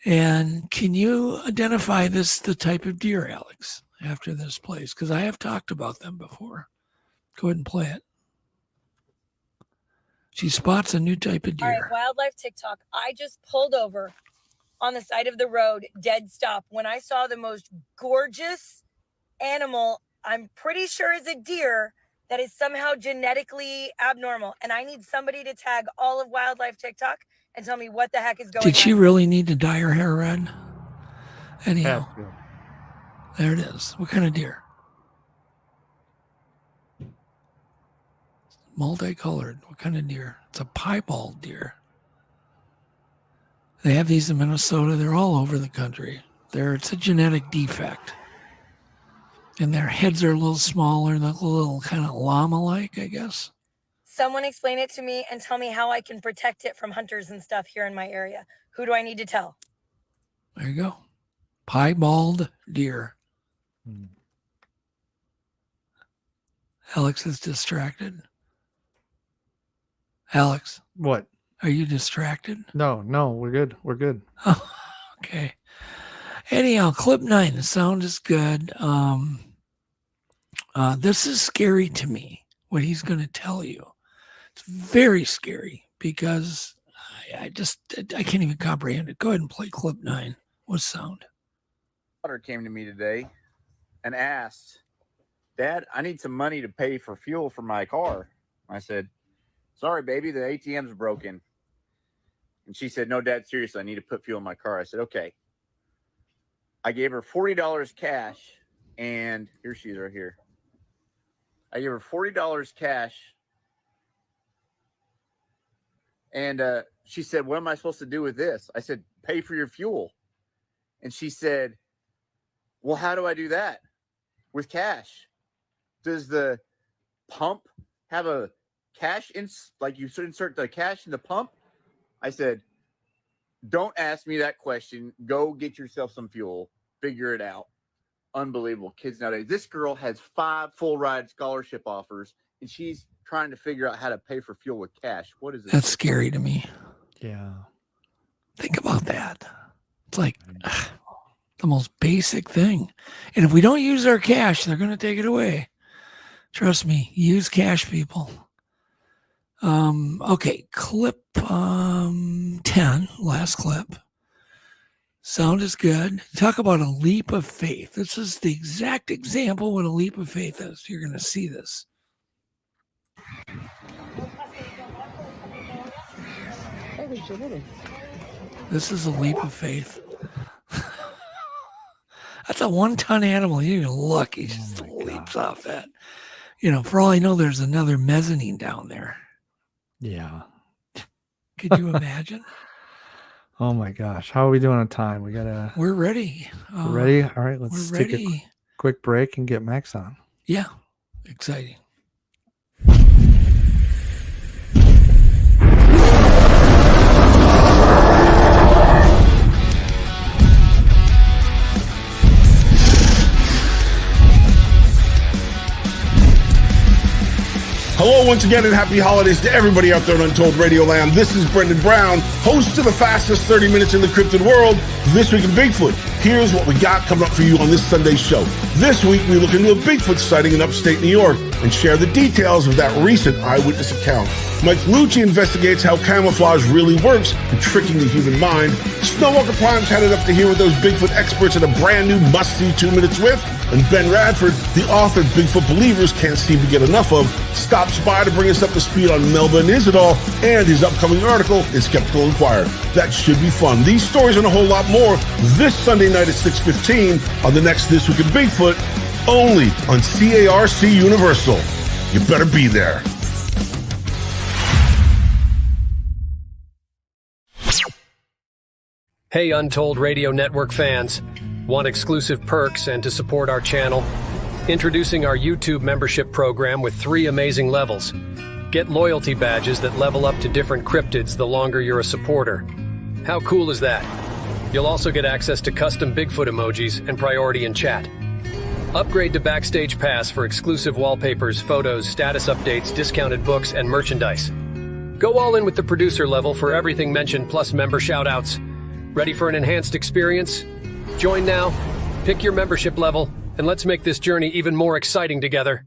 And can you identify the type of deer, Alex, after this place? Because I have talked about them before. Go ahead and play it. She spots a new type of deer. All right, wildlife TikTok. I just pulled over on the side of the road, dead stop, when I saw the most gorgeous animal, I'm pretty sure is a deer, that is somehow genetically abnormal. And I need somebody to tag all of wildlife TikTok and tell me what the heck is going on. Did she really need to dye her hair red? Anyhow, Yeah. there it is. What kind of deer? Multicolored. What kind of deer? It's a piebald deer. They have these in Minnesota. They're all over the country. It's a genetic defect. And their heads are a little smaller, and a little kind of llama-like, I guess. Someone explain it to me and tell me how I can protect it from hunters and stuff here in my area. Who do I need to tell? There you go. Piebald deer. Alex is distracted. Alex. What? Are you distracted? No, we're good. We're good. Oh, okay. Anyhow, clip 9, the sound is good. This is scary to me, what he's going to tell you. It's very scary because I can't even comprehend it. Go ahead and play clip 9. What sound? Daughter came to me today and asked, Dad, I need some money to pay for fuel for my car. I said, sorry, baby, the ATM's broken. And she said, no, Dad, seriously, I need to put fuel in my car. I said, okay. I gave her $40 cash, and here she is right here. I gave her $40 cash, and she said, what am I supposed to do with this? I said, pay for your fuel. And she said, well, how do I do that? With cash. Does the pump have a cash, like you insert the cash in the pump? I said, don't ask me that question. Go get yourself some fuel. Figure it out. Unbelievable. Kids nowadays. This girl has 5 full ride scholarship offers, and she's trying to figure out how to pay for fuel with cash. What is this? That's scary to me. Yeah. Think about that. It's like the most basic thing. And if we don't use our cash, they're going to take it away. Trust me. Use cash, people. Okay, clip 10, last clip. Sound is good. Talk about a leap of faith. This is the exact example what a leap of faith is. You're going to see this. This is a leap of faith. That's a 1-ton animal. You even look, he just leaps off that. For all I know, there's another mezzanine down there. Yeah. Could you imagine? Oh my gosh. How are we doing on time? We're ready. We're ready? All right, let's take a quick break and get Max on. Yeah. Exciting. Hello once again and happy holidays to everybody out there in Untold Radio Land. This is Brendan Brown, host of the fastest 30 minutes in the cryptid world, This Week in Bigfoot. Here's what we got coming up for you on this Sunday show. This week we look into a Bigfoot sighting in upstate New York and share the details of that recent eyewitness account. Mike Lucci investigates how camouflage really works in tricking the human mind. Snowwalker Prime's headed up to hear what those Bigfoot experts in a brand new must-see 2 minutes with. And Ben Radford, the author Bigfoot Believers Can't Seem to Get Enough Of, stops by to bring us up to speed on Melba and Isidol and his upcoming article in Skeptical Inquirer. That should be fun. These stories and a whole lot more this Sunday night at 6:15 on the next This Week in Bigfoot, only on CARC Universal. You better be there. Hey, Untold Radio Network fans. Want exclusive perks and to support our channel? Introducing our YouTube membership program with 3 amazing levels. Get loyalty badges that level up to different cryptids the longer you're a supporter. How cool is that? You'll also get access to custom Bigfoot emojis and priority in chat. Upgrade to Backstage Pass for exclusive wallpapers, photos, status updates, discounted books, and merchandise. Go all in with the producer level for everything mentioned plus member shoutouts. Ready for an enhanced experience? Join now, pick your membership level, and let's make this journey even more exciting together.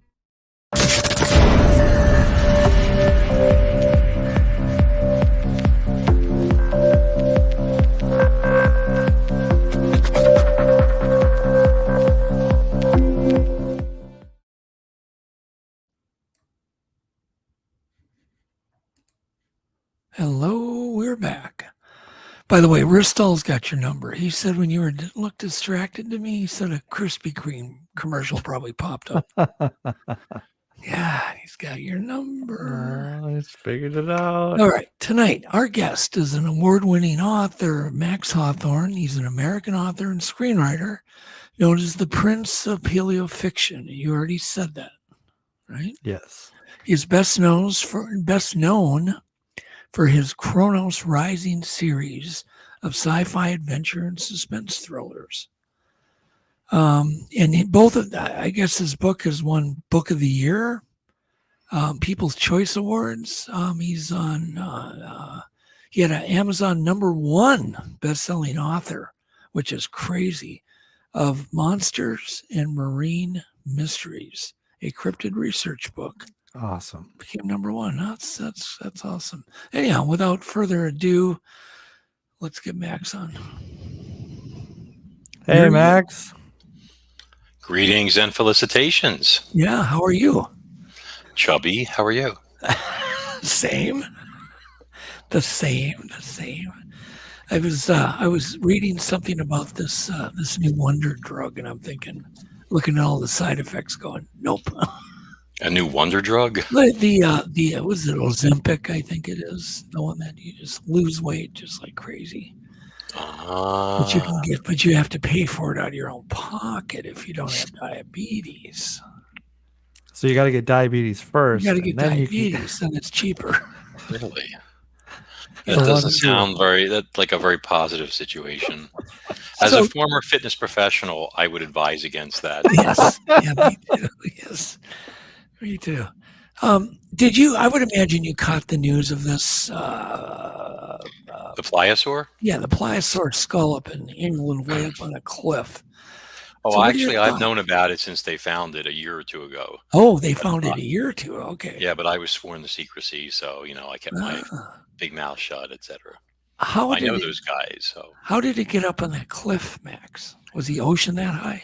By the way, Ristall's got your number. He said when you looked distracted to me, he said a Krispy Kreme commercial probably popped up. Yeah, he's got your number. Oh, he's figured it out. All right. Tonight, our guest is an award-winning author, Max Hawthorne. He's an American author and screenwriter known as the Prince of Paleo-fiction. You already said that, right? Yes. He's best known for his Kronos Rising series of sci-fi adventure and suspense thrillers. I guess his book has won Book of the Year, People's Choice Awards. He's on, he had an Amazon #1 best-selling author, which is crazy, of Monsters and Marine Mysteries, a cryptid research book. Awesome. Became #1. That's awesome. Anyhow, without further ado, let's get Max on. Hey, Max. Greetings and felicitations. Yeah, how are you? Chubby, how are you? Same. The same. I was reading something about this new wonder drug, and I'm looking at all the side effects, going, nope. A new wonder drug? The was it Ozempic? I think it is the one that you just lose weight just like crazy. But you can get, but you have to pay for it out of your own pocket if you don't have diabetes. So you got to get diabetes first. You got to get diabetes, and it's cheaper. Really? That doesn't sound like a very positive situation. As a former fitness professional, I would advise against that. Yes. Yeah, me too. Yes. Me too. Did you? I would imagine you caught the news of this. The pliosaur? Yeah, the pliosaur skull up in England, way up on a cliff. Oh, So actually, I've known about it since they found it a year or two ago. Oh, they found it a year or two. Okay. Yeah, but I was sworn to secrecy, so I kept my big mouth shut, etc. I know those guys. So how did it get up on that cliff, Max? Was the ocean that high?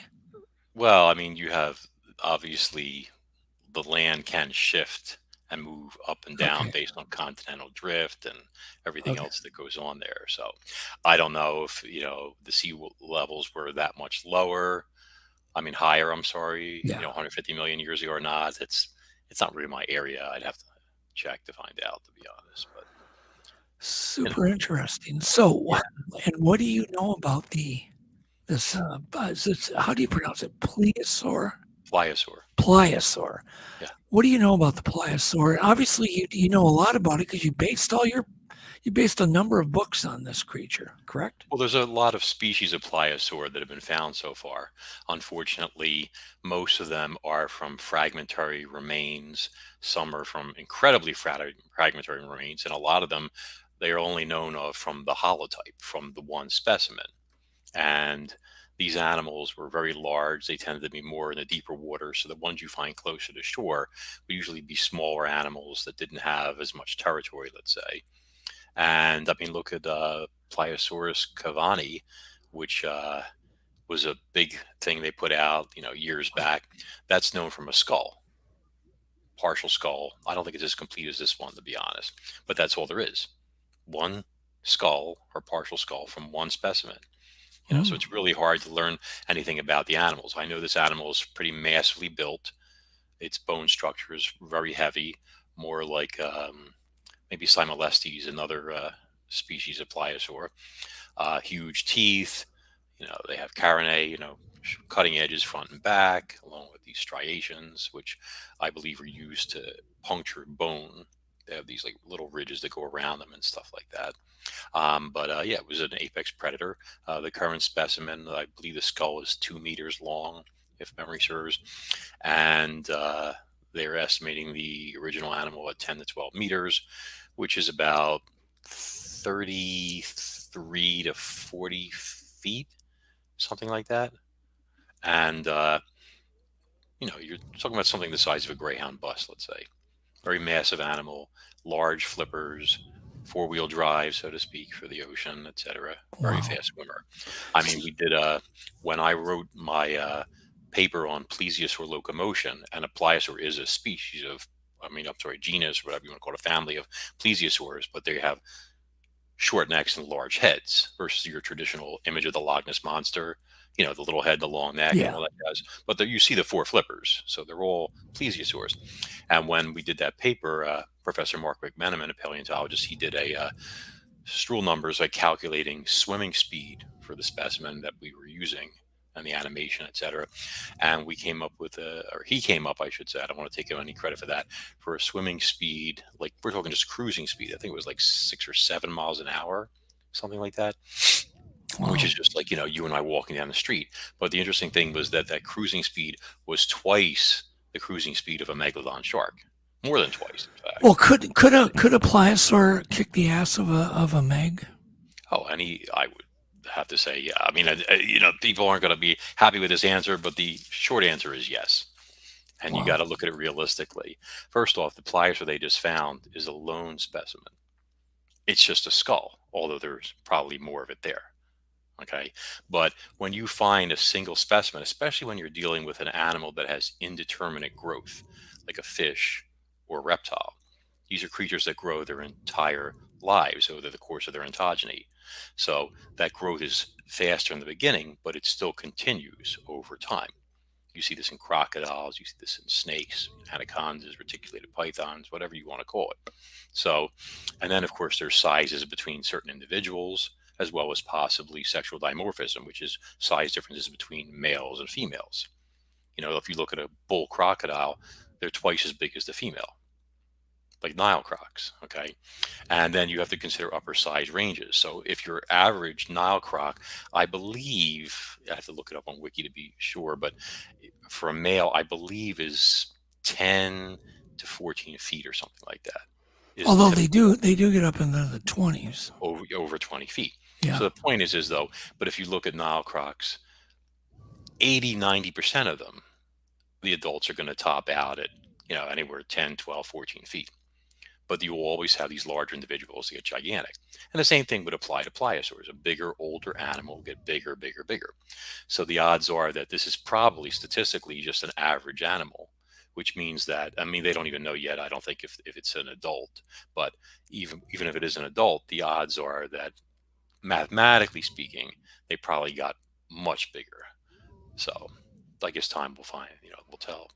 well, I mean, you have obviously the land can shift and move up and down based on continental drift and everything else that goes on there. So I don't know if, the sea levels were that much lower. I mean, higher, I'm sorry, 150 million years ago or not. It's not really my area. I'd have to check to find out, to be honest. But super interesting. So, and what do you know about this? How do you pronounce it? Pliosaur. Pliosaur. Yeah. What do you know about the pliosaur? Obviously, you know a lot about it because you based a number of books on this creature, correct? Well, there's a lot of species of pliosaur that have been found so far. Unfortunately, most of them are from fragmentary remains. Some are from incredibly fragmentary remains, and a lot of them, they are only known of from the holotype, from the one specimen. And these animals were very large. They tended to be more in the deeper water. So the ones you find closer to shore would usually be smaller animals that didn't have as much territory, let's say. And I mean, look at Pliosaurus cavani, which was a big thing they put out, years back. That's known from a skull, partial skull. I don't think it's as complete as this one, to be honest. But that's all there is. One skull or partial skull from one specimen. So it's really hard to learn anything about the animals. I know this animal is pretty massively built. Its bone structure is very heavy, more like maybe Simolestes, another species of pliosaur. Huge teeth. They have carinae, cutting edges front and back, along with these striations, which I believe are used to puncture bone. They have these like little ridges that go around them and stuff like that. It was an apex predator. The current specimen, I believe the skull is 2 meters long, if memory serves. And they're estimating the original animal at 10 to 12 meters, which is about 33 to 40 feet, something like that. And, you're talking about something the size of a Greyhound bus, let's say. Very massive animal, large flippers, 4-wheel drive, so to speak, for the ocean, etc. Very fast swimmer. I mean, we did when I wrote my paper on plesiosaur locomotion, and a pliosaur is a species of, genus, or whatever you want to call it, a family of plesiosaurs, but they have short necks and large heads versus your traditional image of the Loch Ness monster, you know, the little head, the long neck, and Yeah. all that jazz. But you see the four flippers, so they're all plesiosaurs. And when we did that paper, Professor Mark McMenamin, a paleontologist, he did a stool numbers like calculating swimming speed for the specimen that we were using and the animation, etc. And we came up with or he came up, I should say, I don't want to take him any credit for that, for a swimming speed, like we're talking just cruising speed. I think it was like 6 or 7 miles an hour, something like that. Wow. Which is just like, you know, you and I walking down the street. But the interesting thing was that cruising speed was twice the cruising speed of a megalodon shark, more than twice, in fact. Well, could a pliosaur kick the ass of a meg? Oh, I would have to say, yeah. I mean, you know, people aren't going to be happy with this answer, but the short answer is yes. And you got to look at it realistically. First off, the pliosaur they just found is a lone specimen. It's just a skull, although there's probably more of it there. Okay. But when you find a single specimen, especially when you're dealing with an animal that has indeterminate growth, like a fish or a reptile, these are creatures that grow their entire lives over the course of their ontogeny. So that growth is faster in the beginning, but it still continues over time. You see this in crocodiles, you see this in snakes, anacondas, reticulated pythons, whatever you want to call it. So, and then of course there's sizes between certain individuals, as well as possibly sexual dimorphism, which is size differences between males and females. You know, if you look at a bull crocodile, they're twice as big as the female, like Nile crocs, okay? And then you have to consider upper size ranges. So if your average Nile croc, I believe, I have to look it up on Wiki to be sure, but for a male, I believe is 10 to 14 feet or something like that. Although they do get up into the 20s. Over 20 feet. Yeah. So the point is though, but if you look at Nile crocs, 80-90% of them, the adults are going to top out at, you know, anywhere 10, 12, 14 feet. But you will always have these larger individuals that get gigantic. And the same thing would apply to pliosaurs. A bigger, older animal will get bigger, bigger, bigger. So the odds are that this is probably statistically just an average animal, which means that, I mean, they don't even know yet, I don't think, if it's an adult. But even if it is an adult, the odds are that, mathematically speaking, they probably got much bigger. So I guess time will find, you know, will tell.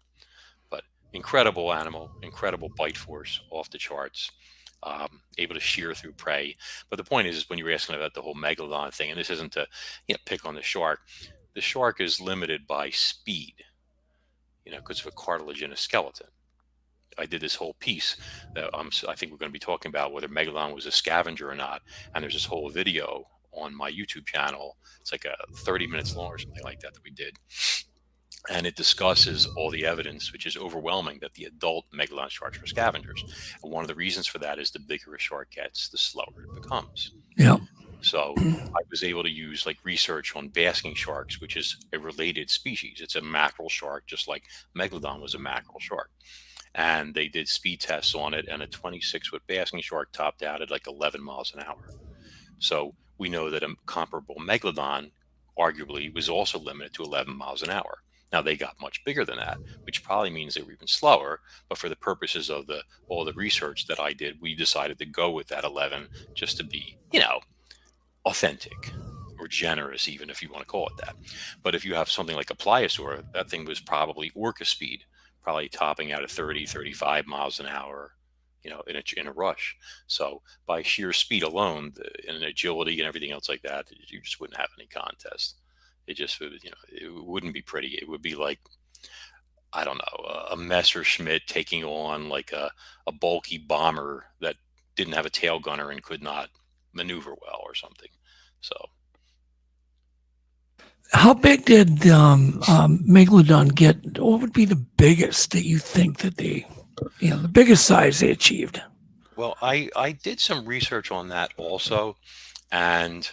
But incredible animal, incredible bite force, off the charts, able to shear through prey. But the point is when you were asking about the whole megalodon thing, and this isn't to, you know, pick on the shark is limited by speed, you know, because of a cartilaginous skeleton. I did this whole piece that I think we're going to be talking about whether Megalodon was a scavenger or not. And there's this whole video on my YouTube channel. It's like 30 minutes long or something like that we did. And it discusses all the evidence, which is overwhelming, that the adult Megalodon sharks were scavengers. And one of the reasons for that is the bigger a shark gets, the slower it becomes. Yeah. So I was able to use like research on basking sharks, which is a related species. It's a mackerel shark, just like Megalodon was a mackerel shark. And they did speed tests on it, and a 26-foot basking shark topped out at like 11 miles an hour. So we know that a comparable Megalodon arguably was also limited to 11 miles an hour. Now they got much bigger than that, which probably means they were even slower. But for the purposes of all the research that I did, we decided to go with that 11 just to be, you know, authentic or generous, even if you want to call it that. But if you have something like a pliosaur, that thing was probably Orca speed, probably topping out at 30, 35 miles an hour, you know, in a rush. So by sheer speed alone, and agility and everything else like that, you just wouldn't have any contest. It just, you know, it wouldn't be pretty. It would be like, I don't know, a Messerschmitt taking on like a bulky bomber that didn't have a tail gunner and could not maneuver well or something. So. How big did Megalodon get? What would be the biggest that you think that they, you know, the biggest size they achieved? Well, I did some research on that also, and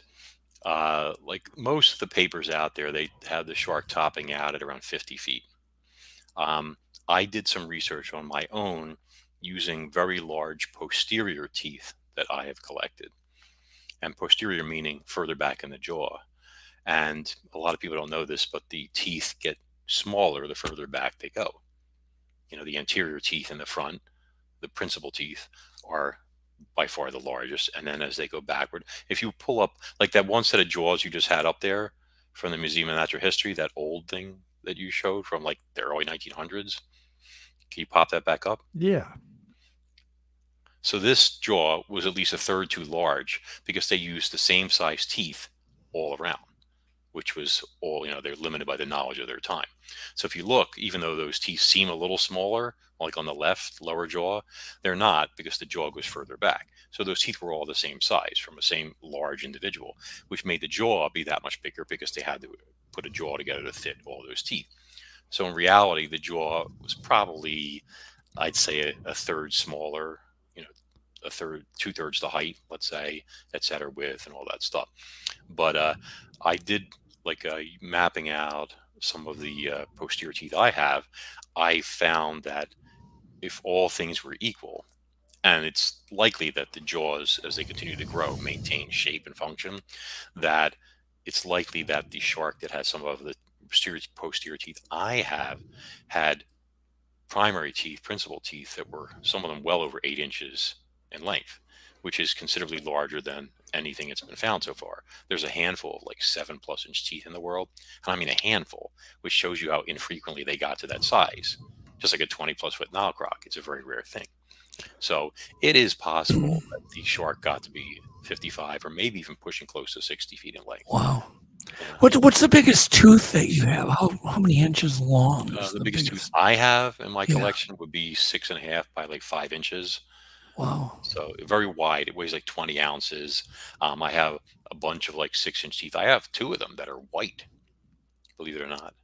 like most of the papers out there, they have the shark topping out at around 50 feet. I did some research on my own using very large posterior teeth that I have collected, and posterior meaning further back in the jaw. And a lot of people don't know this, but the teeth get smaller the further back they go. You know, the anterior teeth in the front, the principal teeth, are by far the largest. And then as they go backward, if you pull up like that one set of jaws you just had up there from the Museum of Natural History, that old thing that you showed from like the early 1900s, can you pop that back up? Yeah. So this jaw was at least a third too large because they used the same size teeth all around, which was all, they're limited by the knowledge of their time. So if you look, even though those teeth seem a little smaller, like on the left lower jaw, they're not, because the jaw goes further back. So those teeth were all the same size from the same large individual, which made the jaw be that much bigger because they had to put a jaw together to fit all those teeth. So in reality, the jaw was probably, I'd say, a third smaller, a third, 2/3 the height, let's say, et cetera, width and all that stuff. But I did like mapping out some of the posterior teeth I have. I found that if all things were equal, and it's likely that the jaws, as they continue to grow, maintain shape and function, that it's likely that the shark that has some of the posterior teeth I have had primary teeth, principal teeth, that were some of them well over 8 inches in length, which is considerably larger than anything that's been found so far. There's a handful of like 7+ inch teeth in the world. And I mean a handful, which shows you how infrequently they got to that size. Just like a 20+ foot Nile croc. It's a very rare thing. So it is possible that the shark got to be 55 or maybe even pushing close to 60 feet in length. Wow. What's the biggest tooth that you have? How many inches long? The biggest tooth I have in my collection would be 6.5 by like 5 inches. Wow. So very wide. It weighs like 20 ounces. I have a bunch of like 6-inch teeth. I have 2 of them that are white, believe it or not.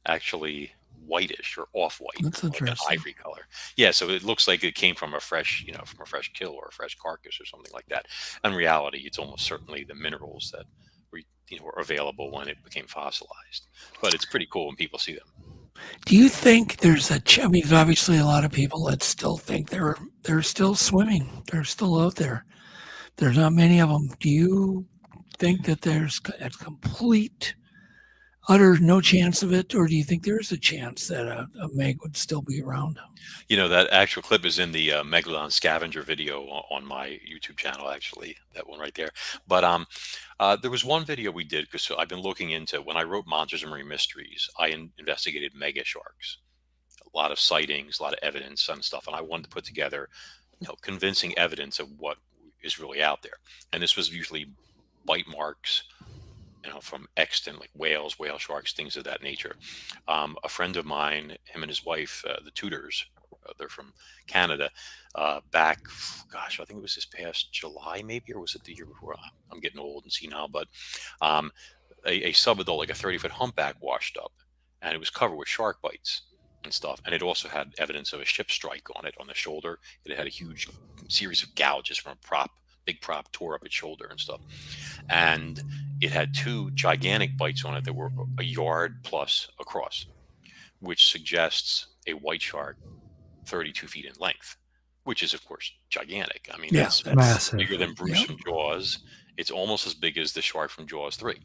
Actually whitish or off-white. That's like an interesting. ivory color. Yeah, so it looks like it came from a fresh, from a fresh kill or a fresh carcass or something like that. In reality, it's almost certainly the minerals that were available when it became fossilized. But it's pretty cool when people see them. Do you think there's there's obviously a lot of people that still think they're still swimming. They're still out there. There's not many of them. Do you think that there's a complete, utter no chance of it? Or do you think there's a chance that a Meg would still be around? That actual clip is in the Megalodon scavenger video on my YouTube channel, actually, that one right there. But there was one video we did, because I've been looking into, when I wrote Monsters and Marine Mysteries, I investigated mega sharks, a lot of sightings, a lot of evidence and stuff. And I wanted to put together, convincing evidence of what is really out there. And this was usually bite marks, from extant, like whales, whale sharks, things of that nature. A friend of mine, him and his wife, the Tudors, they're from Canada, back, gosh, I think it was this past July, maybe, or was it the year before? I'm getting old and senile, but a subadult, like a 30-foot humpback, washed up, and it was covered with shark bites and stuff. And it also had evidence of a ship strike on it, on the shoulder. It had a huge series of gouges from a big prop tore up its shoulder and stuff. And it had 2 gigantic bites on it that were a yard plus across, which suggests a white shark 32 feet in length, which is, of course, gigantic. I mean, that's massive. bigger than Bruce from Jaws. It's almost as big as the shark from Jaws 3.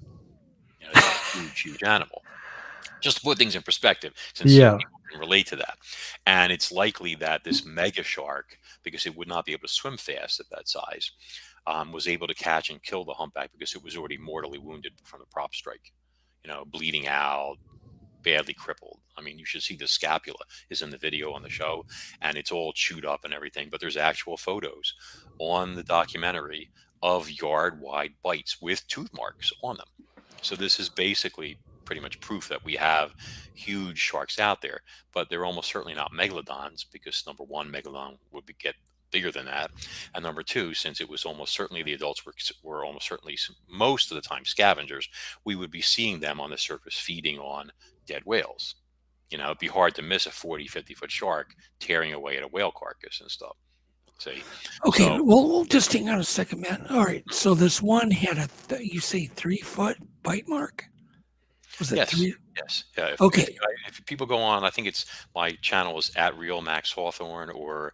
It's a huge, huge animal. Just to put things in perspective, since people can relate to that. And it's likely that this mega shark, because it would not be able to swim fast at that size, was able to catch and kill the humpback because it was already mortally wounded from the prop strike, bleeding out, badly crippled. I mean, you should see the scapula is in the video on the show, and it's all chewed up and everything, but there's actual photos on the documentary of yard-wide bites with tooth marks on them. So this is basically pretty much proof that we have huge sharks out there, but they're almost certainly not megalodons, because number one, megalodon would get bigger than that, and number two, since it was almost certainly the adults were almost certainly most of the time scavengers, we would be seeing them on the surface feeding on dead whales. It'd be hard to miss a 40-50 foot shark tearing away at a whale carcass and stuff. See? Okay, well, we'll just hang on a second, man. All right, so this one had you say 3-foot bite mark? Was it yes, 3? Yes. Yeah. Okay. If people go on, I think it's my channel is at Real Max Hawthorne, or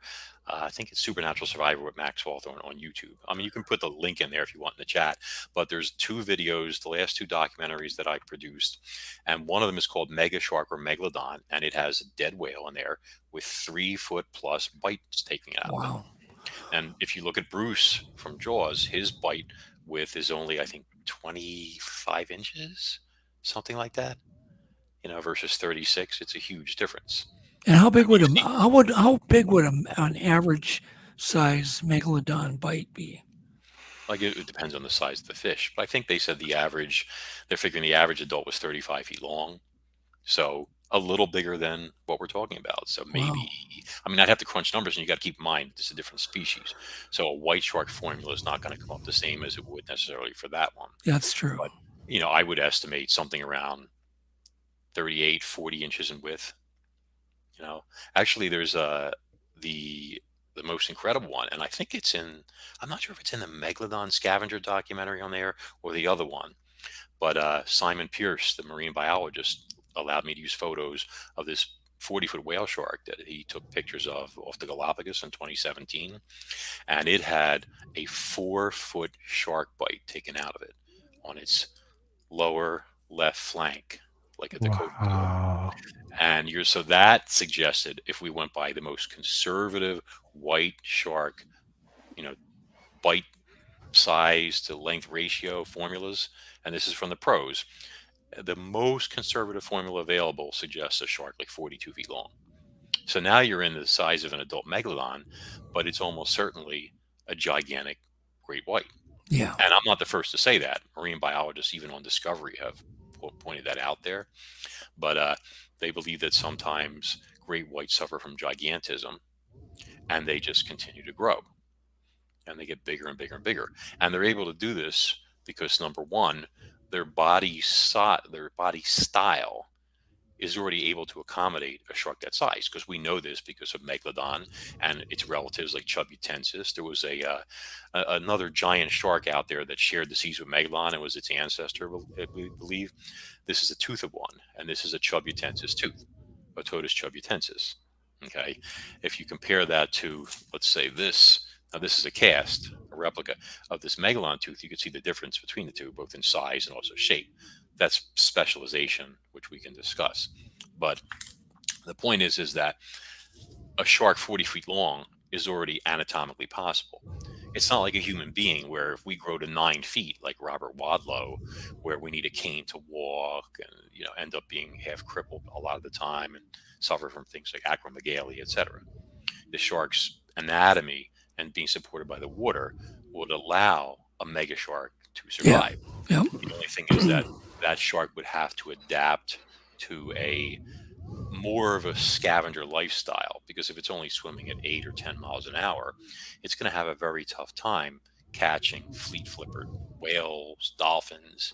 I think it's Supernatural Survivor with Max Hawthorne on YouTube. I mean, you can put the link in there if you want in the chat, but there's 2 videos, the last 2 documentaries that I produced, and one of them is called Mega Shark or Megalodon, and it has a dead whale in there with 3-foot plus bites taking it out. Wow. And if you look at Bruce from Jaws, his bite width is only, I think, 25 inches, something like that, versus 36. It's a huge difference. And how big would an average size megalodon bite be? Like it depends on the size of the fish, but I think they said they're figuring the average adult was 35 feet long. So a little bigger than what we're talking about. So maybe, I'd have to crunch numbers, and you got to keep in mind this is a different species. So a white shark formula is not going to come up the same as it would necessarily for that one. That's true. But, I would estimate something around 38, 40 inches in width. Actually, there's the most incredible one, and I think I'm not sure if it's in the Megalodon scavenger documentary on there or the other one, but Simon Pierce, the marine biologist, allowed me to use photos of this 40-foot whale shark that he took pictures of off the Galapagos in 2017, and it had a 4-foot shark bite taken out of it on its lower left flank, like at the coat. And so that suggested, if we went by the most conservative white shark, bite size to length ratio formulas, and this is from the pros, the most conservative formula available suggests a shark like 42 feet long. So now you're in the size of an adult megalodon, but it's almost certainly a gigantic great white. Yeah. And I'm not the first to say that. Marine biologists, even on Discovery, have pointed that out there. But they believe that sometimes great whites suffer from gigantism, and they just continue to grow. And they get bigger and bigger and bigger. And they're able to do this because, number one, their body style is already able to accommodate a shark that size, because we know this because of Megalodon and its relatives like Chubutensis. There was another giant shark out there that shared the seas with Megalodon and was its ancestor, we believe. This is a tooth of one, and this is a Chubutensis tooth, Ototus chubutensis. Okay, if you compare that to, let's say, this. Now, this is a cast, a replica of this Megalodon tooth. You can see the difference between the two, both in size and also shape. That's specialization, which we can discuss. But the point is that a shark 40 feet long is already anatomically possible. It's not like a human being where if we grow to 9 feet, like Robert Wadlow, where we need a cane to walk and end up being half crippled a lot of the time and suffer from things like acromegaly, etc. The shark's anatomy and being supported by the water would allow a mega shark to survive. Yeah. The only thing is that shark would have to adapt to a more of a scavenger lifestyle, because if it's only swimming at 8 or 10 miles an hour, it's going to have a very tough time catching fleet-flippered whales, dolphins.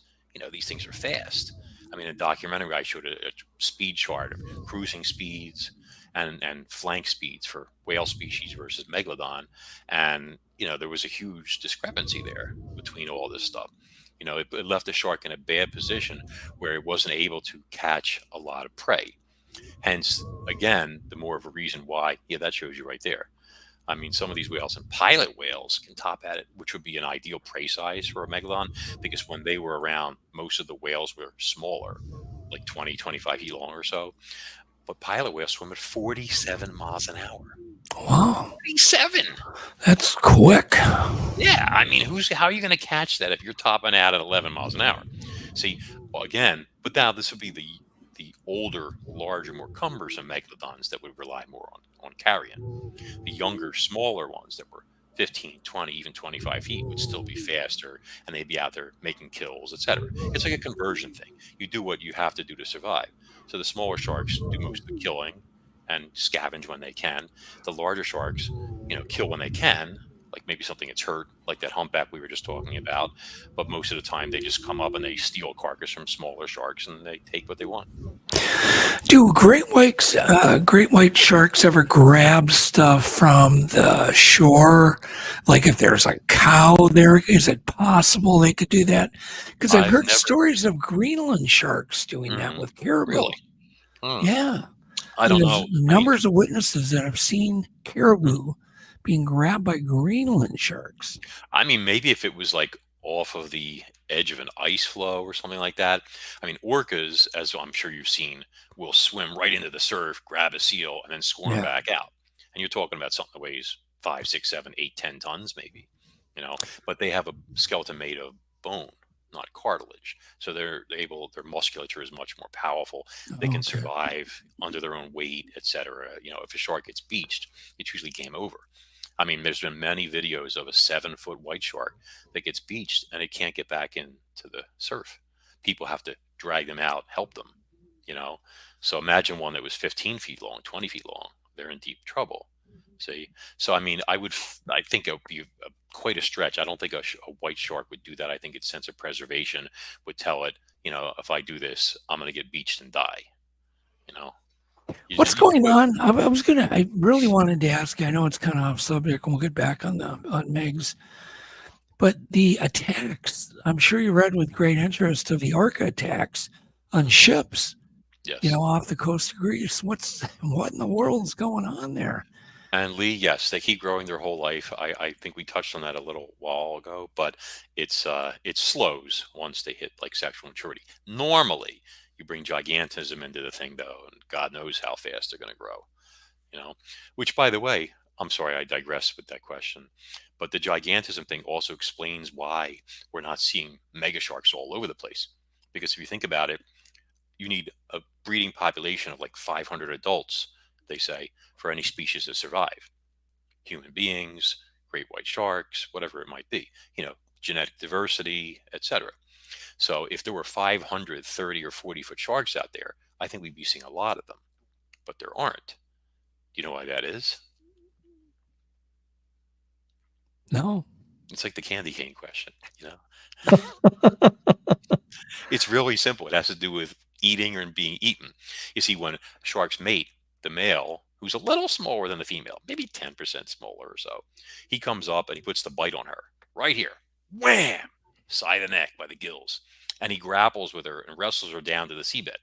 These things are fast. In a documentary, I showed a speed chart of cruising speeds and flank speeds for whale species versus Megalodon. And, there was a huge discrepancy there between all this stuff. It left the shark in a bad position where it wasn't able to catch a lot of prey. Hence, again, the more of a reason why, that shows you right there. Some of these whales and pilot whales can top at it, which would be an ideal prey size for a Megalodon, because when they were around, most of the whales were smaller, like 20, 25 feet long or so. But pilot whales swim at 47 miles an hour. Wow. 47. That's quick. Yeah. How are you going to catch that if you're topping out at 11 miles an hour? See, again, but now this would be the older, larger, more cumbersome Megalodons that would rely more on carrion. The younger, smaller ones that were 15, 20, even 25 feet would still be faster, and they'd be out there making kills, etc. It's like a conversion thing. You do what you have to do to survive. So the smaller sharks do most of the killing and scavenge when they can. The larger sharks, kill when they can, like maybe something that's hurt, like that humpback we were just talking about. But most of the time, they just come up and they steal a carcass from smaller sharks and they take what they want. Do great white sharks ever grab stuff from the shore? Like if there's a cow there, is it possible they could do that? Because I've heard stories of Greenland sharks doing that with caribou. Really? Yeah. I don't know. Numbers of witnesses that have seen caribou being grabbed by Greenland sharks. Maybe if it was like off of the edge of an ice flow or something like that. Orcas, as I'm sure you've seen, will swim right into the surf, grab a seal, and then swarm back out. And you're talking about something that weighs 5, 6, 7, 8, 10 tons maybe, but they have a skeleton made of bone, not cartilage. So their musculature is much more powerful. They can survive under their own weight, etc. If a shark gets beached, it's usually game over. I mean, there's been many videos of a 7-foot white shark that gets beached and it can't get back into the surf. People have to drag them out, help them, So imagine one that was 15 feet long, 20 feet long. They're in deep trouble. See? So, I mean, I think it would be quite a stretch. I don't think a white shark would do that. I think its sense of preservation would tell it, if I do this, I'm going to get beached and die, What's going on? I really wanted to ask, I know it's kind of off subject and we'll get back on Megs, but the attacks, I'm sure you read with great interest of the Orca attacks on ships, off the coast of Greece. What in the world is going on there? And Lee, yes, they keep growing their whole life. I think we touched on that a little while ago, but it slows once they hit like sexual maturity. Normally, you bring gigantism into the thing, though, and God knows how fast they're going to grow, which, by the way, I'm sorry, I digress with that question, but the gigantism thing also explains why we're not seeing mega sharks all over the place. Because if you think about it, you need a breeding population of like 500 adults, they say, for any species to survive. Human beings, great white sharks, whatever it might be, genetic diversity, etc. So if there were 500 30 or 40-foot sharks out there, I think we'd be seeing a lot of them, but there aren't. Do you know why that is? No. It's like the candy cane question, It's really simple. It has to do with eating or being eaten. You see, when sharks mate, the male, who's a little smaller than the female, maybe 10% smaller or so, he comes up and he puts the bite on her right here. Wham! Side of the neck by the gills. And he grapples with her and wrestles her down to the seabed,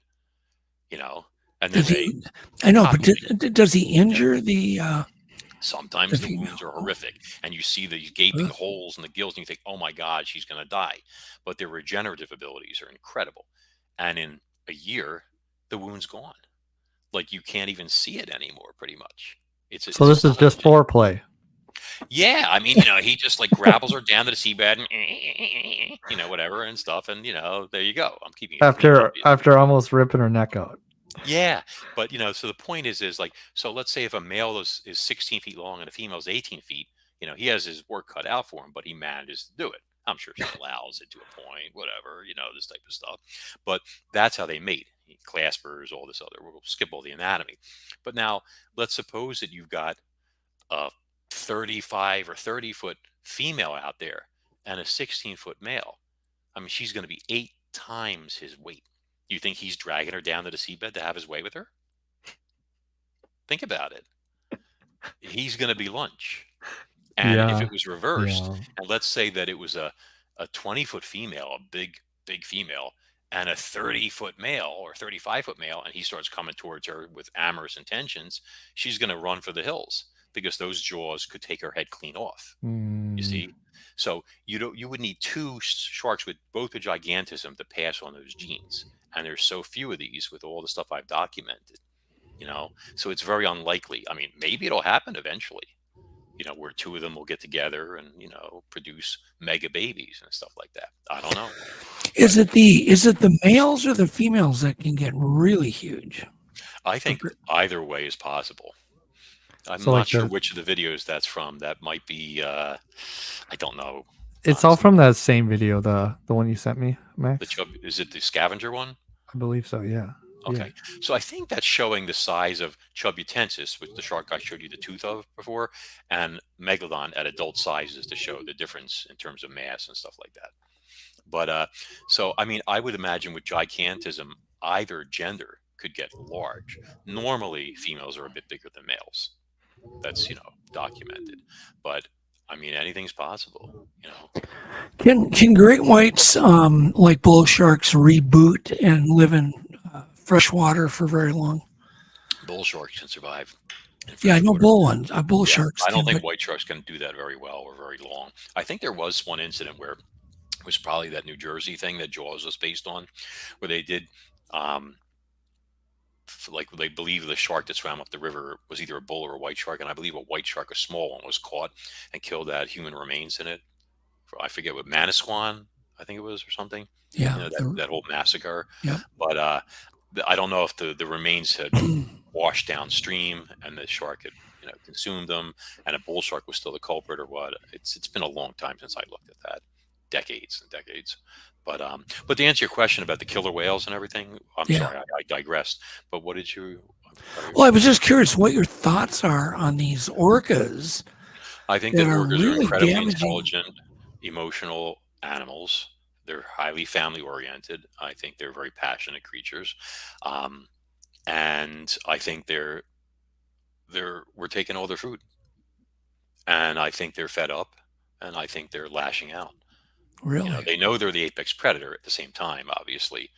And then but does he injure the... Sometimes the wounds are horrific, and you see these gaping holes in the gills, and you think, oh my God, she's going to die. But their regenerative abilities are incredible. And in a year, the wound's gone. Like, you can't even see it anymore, pretty much. So this is just foreplay. Yeah, I mean, he just like grapples her down to the seabed and, whatever and stuff. And, there you go. I'm keeping it after almost ripping her neck out. Yeah, but so the point is like, so let's say if a male is 16 feet long and a female is 18 feet, he has his work cut out for him, but he manages to do it. I'm sure she allows it to a point, whatever, this type of stuff. But that's how they mate. Claspers, all this other. We'll skip all the anatomy. But now let's suppose that you've got a 35 or 30-foot female out there and a 16-foot male. I mean, she's going to be 8 times his weight. Do you think he's dragging her down to the seabed to have his way with her? Think about it. He's going to be lunch. And if it was reversed, and let's say that it was a 20-foot female, a big female, and a 30-foot male or 35-foot male, and he starts coming towards her with amorous intentions, she's going to run for the hills because those jaws could take her head clean off. You see? So you would need 2 sharks with both the gigantism to pass on those genes. And there's so few of these with all the stuff I've documented, so it's very unlikely. I mean, maybe it'll happen eventually, where 2 of them will get together and, produce mega babies and stuff like that. I don't know. Is it the males or the females that can get really huge? I think either way is possible. I'm not sure which of the videos that's from. That might be, I don't know. It's all from that same video, the one you sent me, Max. Is it the scavenger one? I believe so, yeah. Okay. Yeah. So I think that's showing the size of Chubutensis, which the shark I showed you the tooth of before, and Megalodon at adult sizes to show the difference in terms of mass and stuff like that. But so, I mean, I would imagine with gigantism, either gender could get large. Normally, females are a bit bigger than males. That's, documented. But I mean, anything's possible, Can great whites, like bull sharks, reboot and live in fresh water for very long? Bull sharks can survive. Yeah, I know bull sharks. I don't think white sharks can do that very well or very long. I think there was one incident where it was probably that New Jersey thing that Jaws was based on, where they did like they believe the shark that swam up the river was either a bull or a white shark, and I believe a white shark, a small one, was caught and killed, that had human remains in it. I forget what, Manasquan, I think it was, or something. Yeah. You know, that whole massacre. Yep. But I don't know if the remains had washed downstream and the shark had, you know, consumed them, and a bull shark was still the culprit or what. It's been a long time since I looked at that, decades and decades. But to answer your question about the killer whales and everything, I'm sorry, I digressed. But what did you? Well, I was just curious what your thoughts are on these orcas. I think that orcas really are incredibly damaging. intelligent, emotional animals. They're highly family oriented. I think they're very passionate creatures, and I think we're taking all their food, and I think they're fed up, and I think they're lashing out. Really? You know, they know they're the apex predator. At the same time, obviously,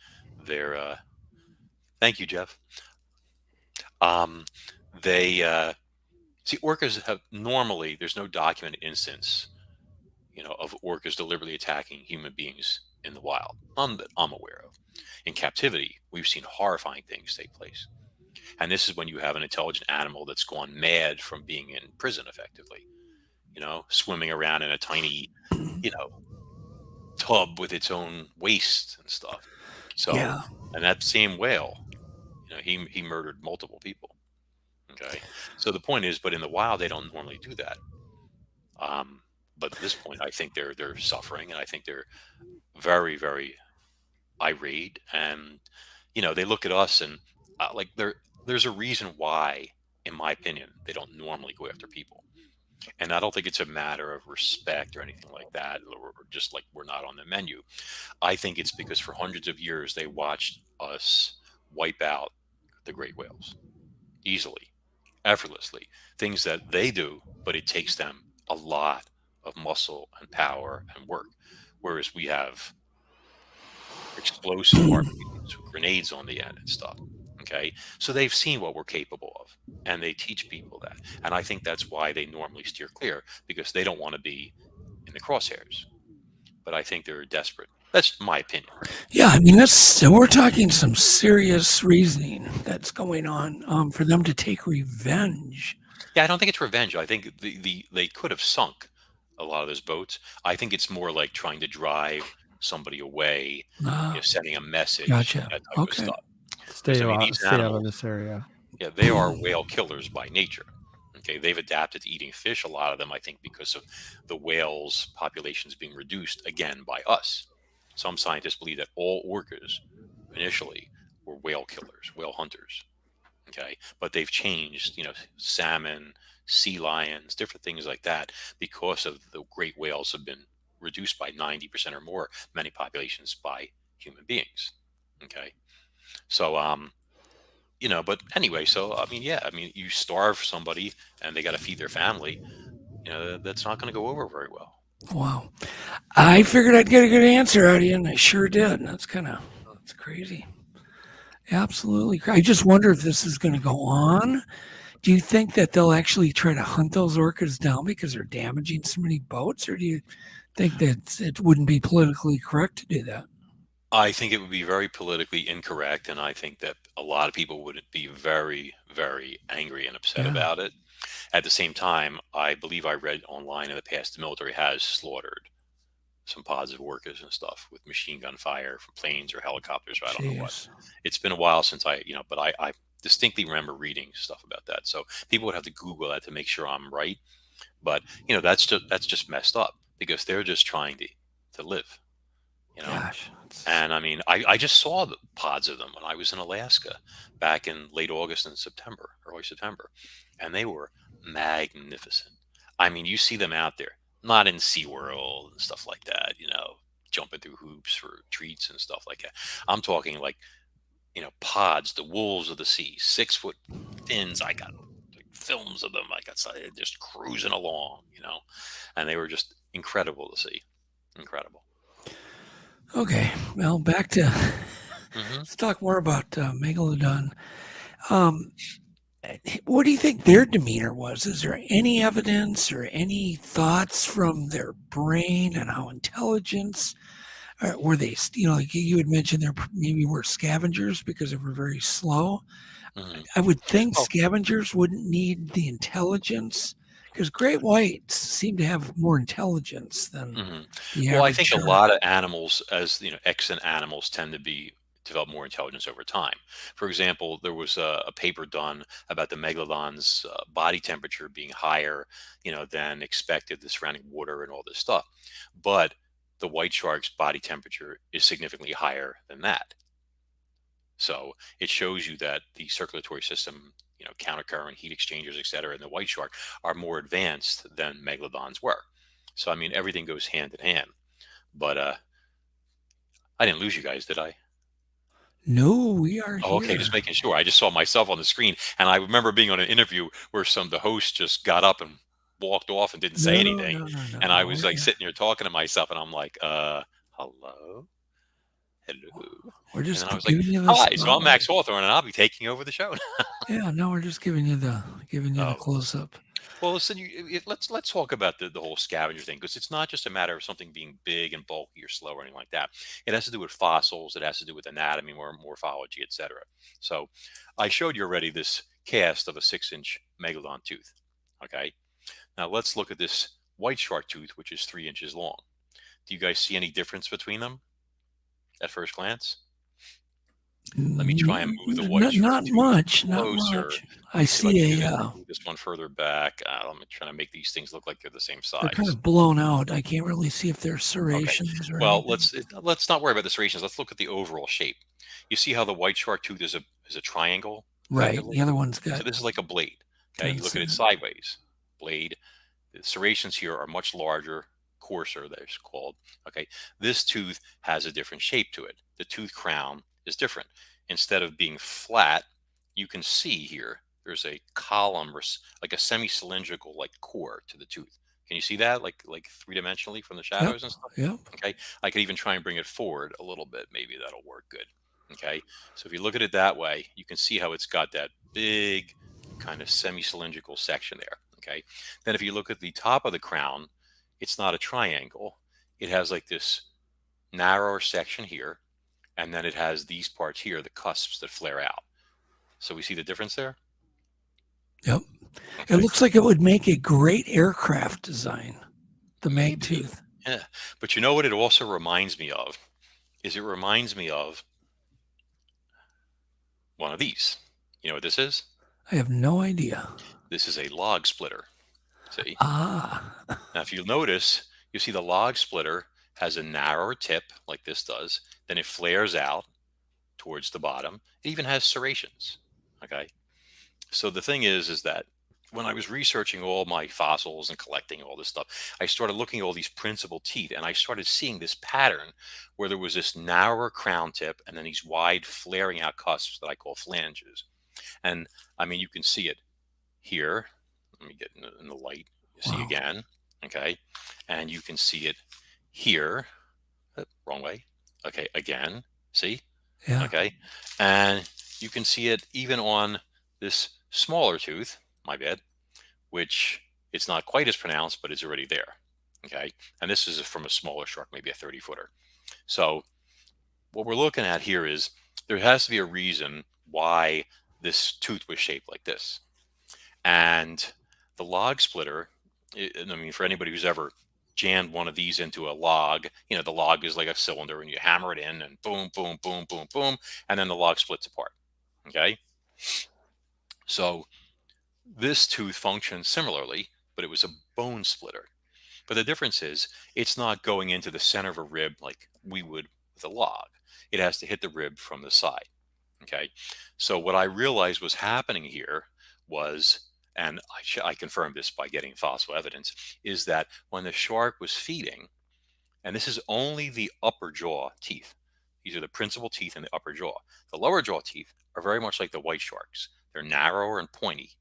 they're. Thank you, Jeff. They see, orcas have normally, there's no documented instance, you know, of orcas deliberately attacking human beings in the wild. That I'm aware of. In captivity, we've seen horrifying things take place, and this is when you have an intelligent animal that's gone mad from being in prison, effectively. You know, swimming around in a tiny, you know, tub with its own waste and stuff. So, and that same whale, you know, he murdered multiple people. Okay, so the point is, but in the wild they don't normally do that. But at this point, I think they're suffering, and I think they're very, very irate, and you know, they look at us and like there's a reason why, in my opinion, they don't normally go after people. And I don't think it's a matter of respect or anything like that, or just like we're not on the menu. I think it's because for hundreds of years they watched us wipe out the great whales easily, effortlessly. Things that they do, but it takes them a lot of muscle and power and work. Whereas we have explosive RPGs with grenades on the end and stuff. Okay, so they've seen what we're capable of, and they teach people that. And I think that's why they normally steer clear, because they don't want to be in the crosshairs. But I think they're desperate. That's my opinion. Yeah, I mean, we're talking some serious reasoning that's going on for them to take revenge. Yeah, I don't think it's revenge. I think they could have sunk a lot of those boats. I think it's more like trying to drive somebody away, you know, sending a message. Gotcha. That type of stuff. Stay I mean, out, these stay out of animals, this area. yeah, they are whale killers by nature. Okay, they've adapted to eating fish, a lot of them, I think, because of the whales' populations being reduced again by us. Some scientists believe that all orcas initially were whale killers, whale hunters. Okay, but they've changed, you know, salmon, sea lions, different things like that, because of the great whales have been reduced by 90% or more, many populations, by human beings. Okay, so you know, but anyway, so I mean, yeah, I mean, you starve somebody and they got to feed their family, you know, that's not going to go over very well. Wow. I figured I'd get a good answer out of you, and I sure did. That's crazy. Absolutely crazy. I just wonder if this is going to go on. Do you think that they'll actually try to hunt those orcas down because they're damaging so many boats, or do you think that it wouldn't be politically correct to do that? I think it would be very politically incorrect, and I think that a lot of people would be very, very angry and upset about it. At the same time, I believe I read online in the past the military has slaughtered some pods of orcas and stuff with machine gun fire from planes or helicopters, or I don't know what. It's been a while since I, you know, but I distinctly remember reading stuff about that. So people would have to Google that to make sure I'm right. But, you know, that's just messed up, because they're just trying to live, you know. Gosh. And I mean, I just saw the pods of them when I was in Alaska back in late August and September, early September, and they were magnificent. I mean, you see them out there, not in SeaWorld and stuff like that, you know, jumping through hoops for treats and stuff like that. I'm talking like, you know, pods, the wolves of the sea, 6-foot fins. I got like films of them. I got just cruising along, you know, and they were just incredible to see. Incredible. Okay, well, back to let's talk more about Megalodon. What do you think their demeanor was? Is there any evidence or any thoughts from their brain and how intelligence? Were they, like you had mentioned, maybe were scavengers because they were very slow. I would think scavengers wouldn't need the intelligence, because great whites seem to have more intelligence than the Well, I average think a shark. lot of animals, as extant animals, tend to develop more intelligence over time. For example, there was a paper done about the megalodon's body temperature being higher, than expected, the surrounding water and all this stuff. But the white shark's body temperature is significantly higher than that. So it shows you that the circulatory system, countercurrent, heat exchangers, et cetera, in the white shark are more advanced than megalodons were. So, I mean, everything goes hand in hand. But I didn't lose you guys, did I? No, we are Oh, here. okay, just making sure. I just saw myself on the screen, and I remember being on an interview where the host just got up and walked off and didn't say anything, and I was like sitting here talking to myself, and I'm like, hello. We're just and then I was giving like, you the hi, so I'm spotlight. Max Hawthorne, and I'll be taking over the show. Yeah, no, we're just giving you the close up. Well, listen, let's talk about the whole scavenger thing, because it's not just a matter of something being big and bulky or slow or anything like that. It has to do with fossils. It has to do with anatomy, morphology, etc. So I showed you already this cast of a 6-inch megalodon tooth. Okay. Now let's look at this white shark tooth, which is 3 inches long. Do you guys see any difference between them at first glance? Let me try and move the white shark Not tooth much. closer. I see Move this one further back. Let me try to make these things look like they're the same size. they're kind of blown out. I can't really see if they're serrations or Well, anything. let's not worry about the serrations. Let's look at the overall shape. You see how the white shark tooth is a triangle? Right. effectively? The other one's got. So this is like a blade. Okay, you look at it sideways. Blade. The serrations here are much larger, coarser, they're called. Okay, this tooth has a different shape to it. The tooth crown is different. Instead of being flat, you can see here there's a column, or like a semi-cylindrical like core to the tooth. Can you see that, like 3-dimensionally from the shadows and stuff? Yep. Okay, I could even try and bring it forward a little bit. Maybe that'll work good. Okay, so if you look at it that way, you can see how it's got that big kind of semi-cylindrical section there. Okay, then if you look at the top of the crown, it's not a triangle. It has like this narrower section here, and then it has these parts here, the cusps that flare out. So we see the difference there? Yep. Okay. It looks like it would make a great aircraft design, the mag tooth. Yeah. But you know what it also reminds me of? It reminds me of one of these. You know what this is? I have no idea. This is a log splitter. See? Ah. Now, if you'll notice, you see the log splitter has a narrower tip like this does. Then it flares out towards the bottom. It even has serrations. Okay. So the thing is that when I was researching all my fossils and collecting all this stuff, I started looking at all these principal teeth, and I started seeing this pattern where there was this narrower crown tip and then these wide flaring out cusps that I call flanges. And I mean, you can see it here. Let me get in the light. You see again. Okay. And you can see it here. Wrong way. Okay. Again. See? Yeah. Okay. And you can see it even on this smaller tooth, my bad, which it's not quite as pronounced, but it's already there. Okay. And this is from a smaller shark, maybe a 30-footer. So what we're looking at here is there has to be a reason why this tooth was shaped like this. And the log splitter, I mean, for anybody who's ever jammed one of these into a log, the log is like a cylinder and you hammer it in and boom, boom, boom, boom, boom, and then the log splits apart. Okay. So this tooth functions similarly, but it was a bone splitter. But the difference is it's not going into the center of a rib like we would with a log. It has to hit the rib from the side. Okay. So what I realized was happening here was, and I confirmed this by getting fossil evidence, is that when the shark was feeding, and this is only the upper jaw teeth. These are the principal teeth in the upper jaw. The lower jaw teeth are very much like the white sharks. They're narrower and pointy.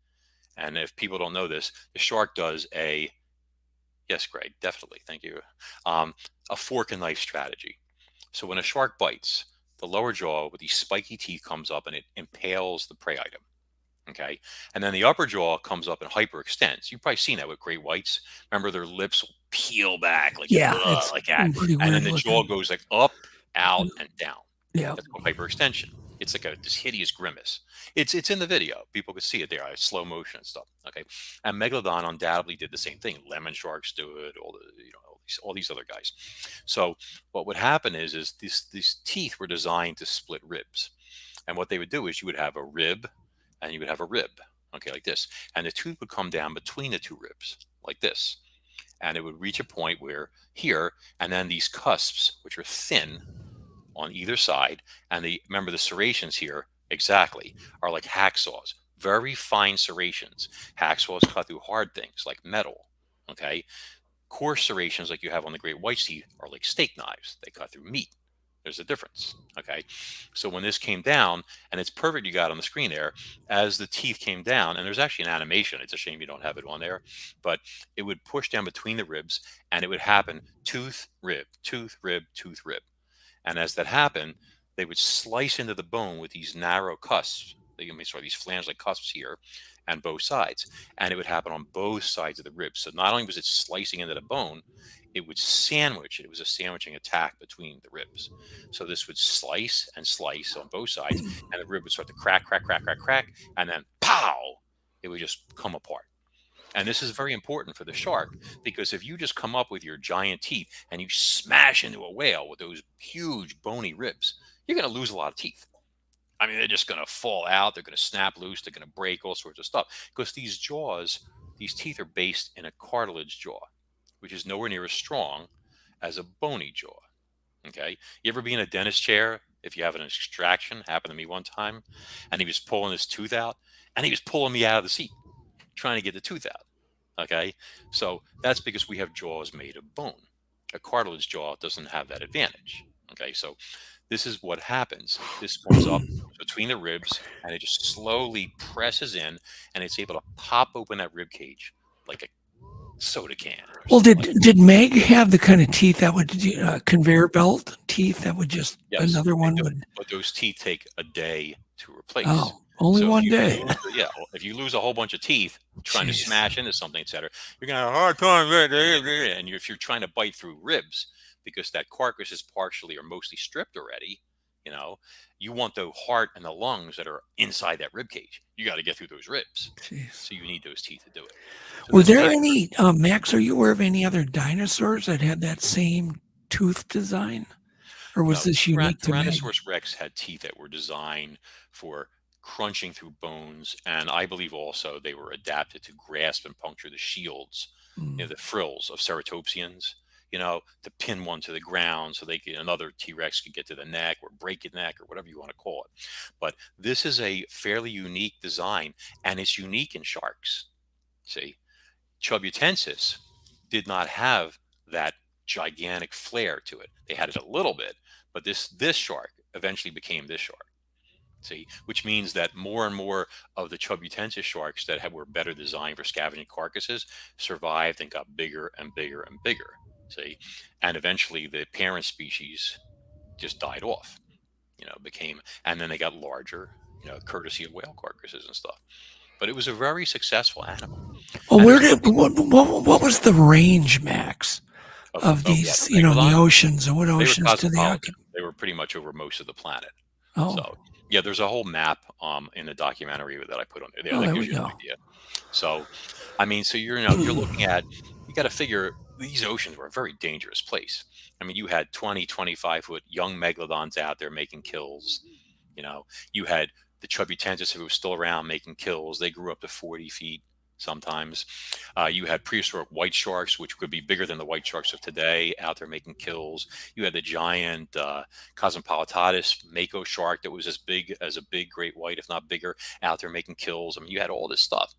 And if people don't know this, the shark does yes, Greg, definitely, thank you, a fork and knife strategy. So when a shark bites, the lower jaw with these spiky teeth comes up and it impales the prey item. Okay. And then the upper jaw comes up and hyperextends. You've probably seen that with great whites. Remember, their lips peel back like Yeah, it's like that, pretty and weird then the jaw looking. goes like up, out, and down. Yeah. That's called hyperextension. It's like this hideous grimace. It's in the video. People could see it there, slow motion and stuff. Okay, and Megalodon undoubtedly did the same thing. Lemon sharks do it. All these other guys. So what would happen is these teeth were designed to split ribs, and what they would do is you would have a rib, and you would have a rib. Okay, like this, and the tooth would come down between the two ribs like this, and it would reach a point where here, and then these cusps, which are thin on either side, and remember the serrations here exactly are like hacksaws, very fine serrations. Hacksaws cut through hard things like metal. Okay, coarse serrations like you have on the great white teeth are like steak knives. They cut through meat. There's a difference. Okay, so when this came down, and it's perfect, you got on the screen there, as the teeth came down, and there's actually an animation. It's a shame you don't have it on there, but it would push down between the ribs, and it would happen tooth, rib, tooth, rib, tooth, rib. And as that happened, they would slice into the bone with these narrow cusps. These flange-like cusps here, and both sides. And it would happen on both sides of the ribs. So not only was it slicing into the bone, it would sandwich it. It was a sandwiching attack between the ribs. So this would slice and slice on both sides, and the rib would start to crack, crack, crack, crack, crack, and then pow, it would just come apart. And this is very important for the shark, because if you just come up with your giant teeth and you smash into a whale with those huge bony ribs, you're going to lose a lot of teeth. I mean, they're just going to fall out. They're going to snap loose. They're going to break, all sorts of stuff. Because these jaws, these teeth are based in a cartilage jaw, which is nowhere near as strong as a bony jaw. Okay? You ever be in a dentist chair if you have an extraction? Happened to me one time. And he was pulling his tooth out, and he was pulling me out of the seat, trying to get the tooth out. Okay, so that's because we have jaws made of bone. A cartilage jaw doesn't have that advantage. Okay, so this is what happens. This comes up between the ribs, and it just slowly presses in, and it's able to pop open that rib cage like a soda can. Well, did Meg have the kind of teeth that would conveyor belt teeth that would just another one would? But those teeth take a day to replace. Oh, only one day. If you lose a whole bunch of teeth trying to smash into something, etc., you're gonna have a hard time. And if you're trying to bite through ribs, because that carcass is partially or mostly stripped already, you want the heart and the lungs that are inside that rib cage. You got to get through those ribs. Jeez. So you need those teeth to do it. So Were there any, Max, are you aware of any other dinosaurs that had that same tooth design? Or was this unique to Meg? Tyrannosaurus Rex had teeth that were designed for crunching through bones, and I believe also they were adapted to grasp and puncture the shields, the frills of ceratopsians, to pin one to the ground so another T-Rex could get to the neck or break its neck or whatever you want to call it. But this is a fairly unique design, and it's unique in sharks. See, Chubutensis did not have that gigantic flair to it. They had it a little bit, but this shark eventually became this shark. See, which means that more and more of the Chubutensis sharks that were better designed for scavenging carcasses survived and got bigger and bigger and bigger. See, and eventually the parent species just died off, and then they got larger, courtesy of whale carcasses and stuff. But it was a very successful animal. Well, what was the range, Max, of these, in the oceans, and what oceans do they occupy? They were pretty much over most of the planet. Oh. So, yeah, there's a whole map in the documentary that I put on there. There that we gives you go. an idea. So, I mean, so you're looking at, you got to figure these oceans were a very dangerous place. I mean, you had 20, 25-foot young megalodons out there making kills. You had the Chubutensis, who was still around, making kills. They grew up to 40 feet sometimes. You had prehistoric white sharks, which could be bigger than the white sharks of today, out there making kills. You had the giant Cosmopolitatus mako shark that was as big as a big great white, if not bigger, out there making kills. I mean, you had all this stuff.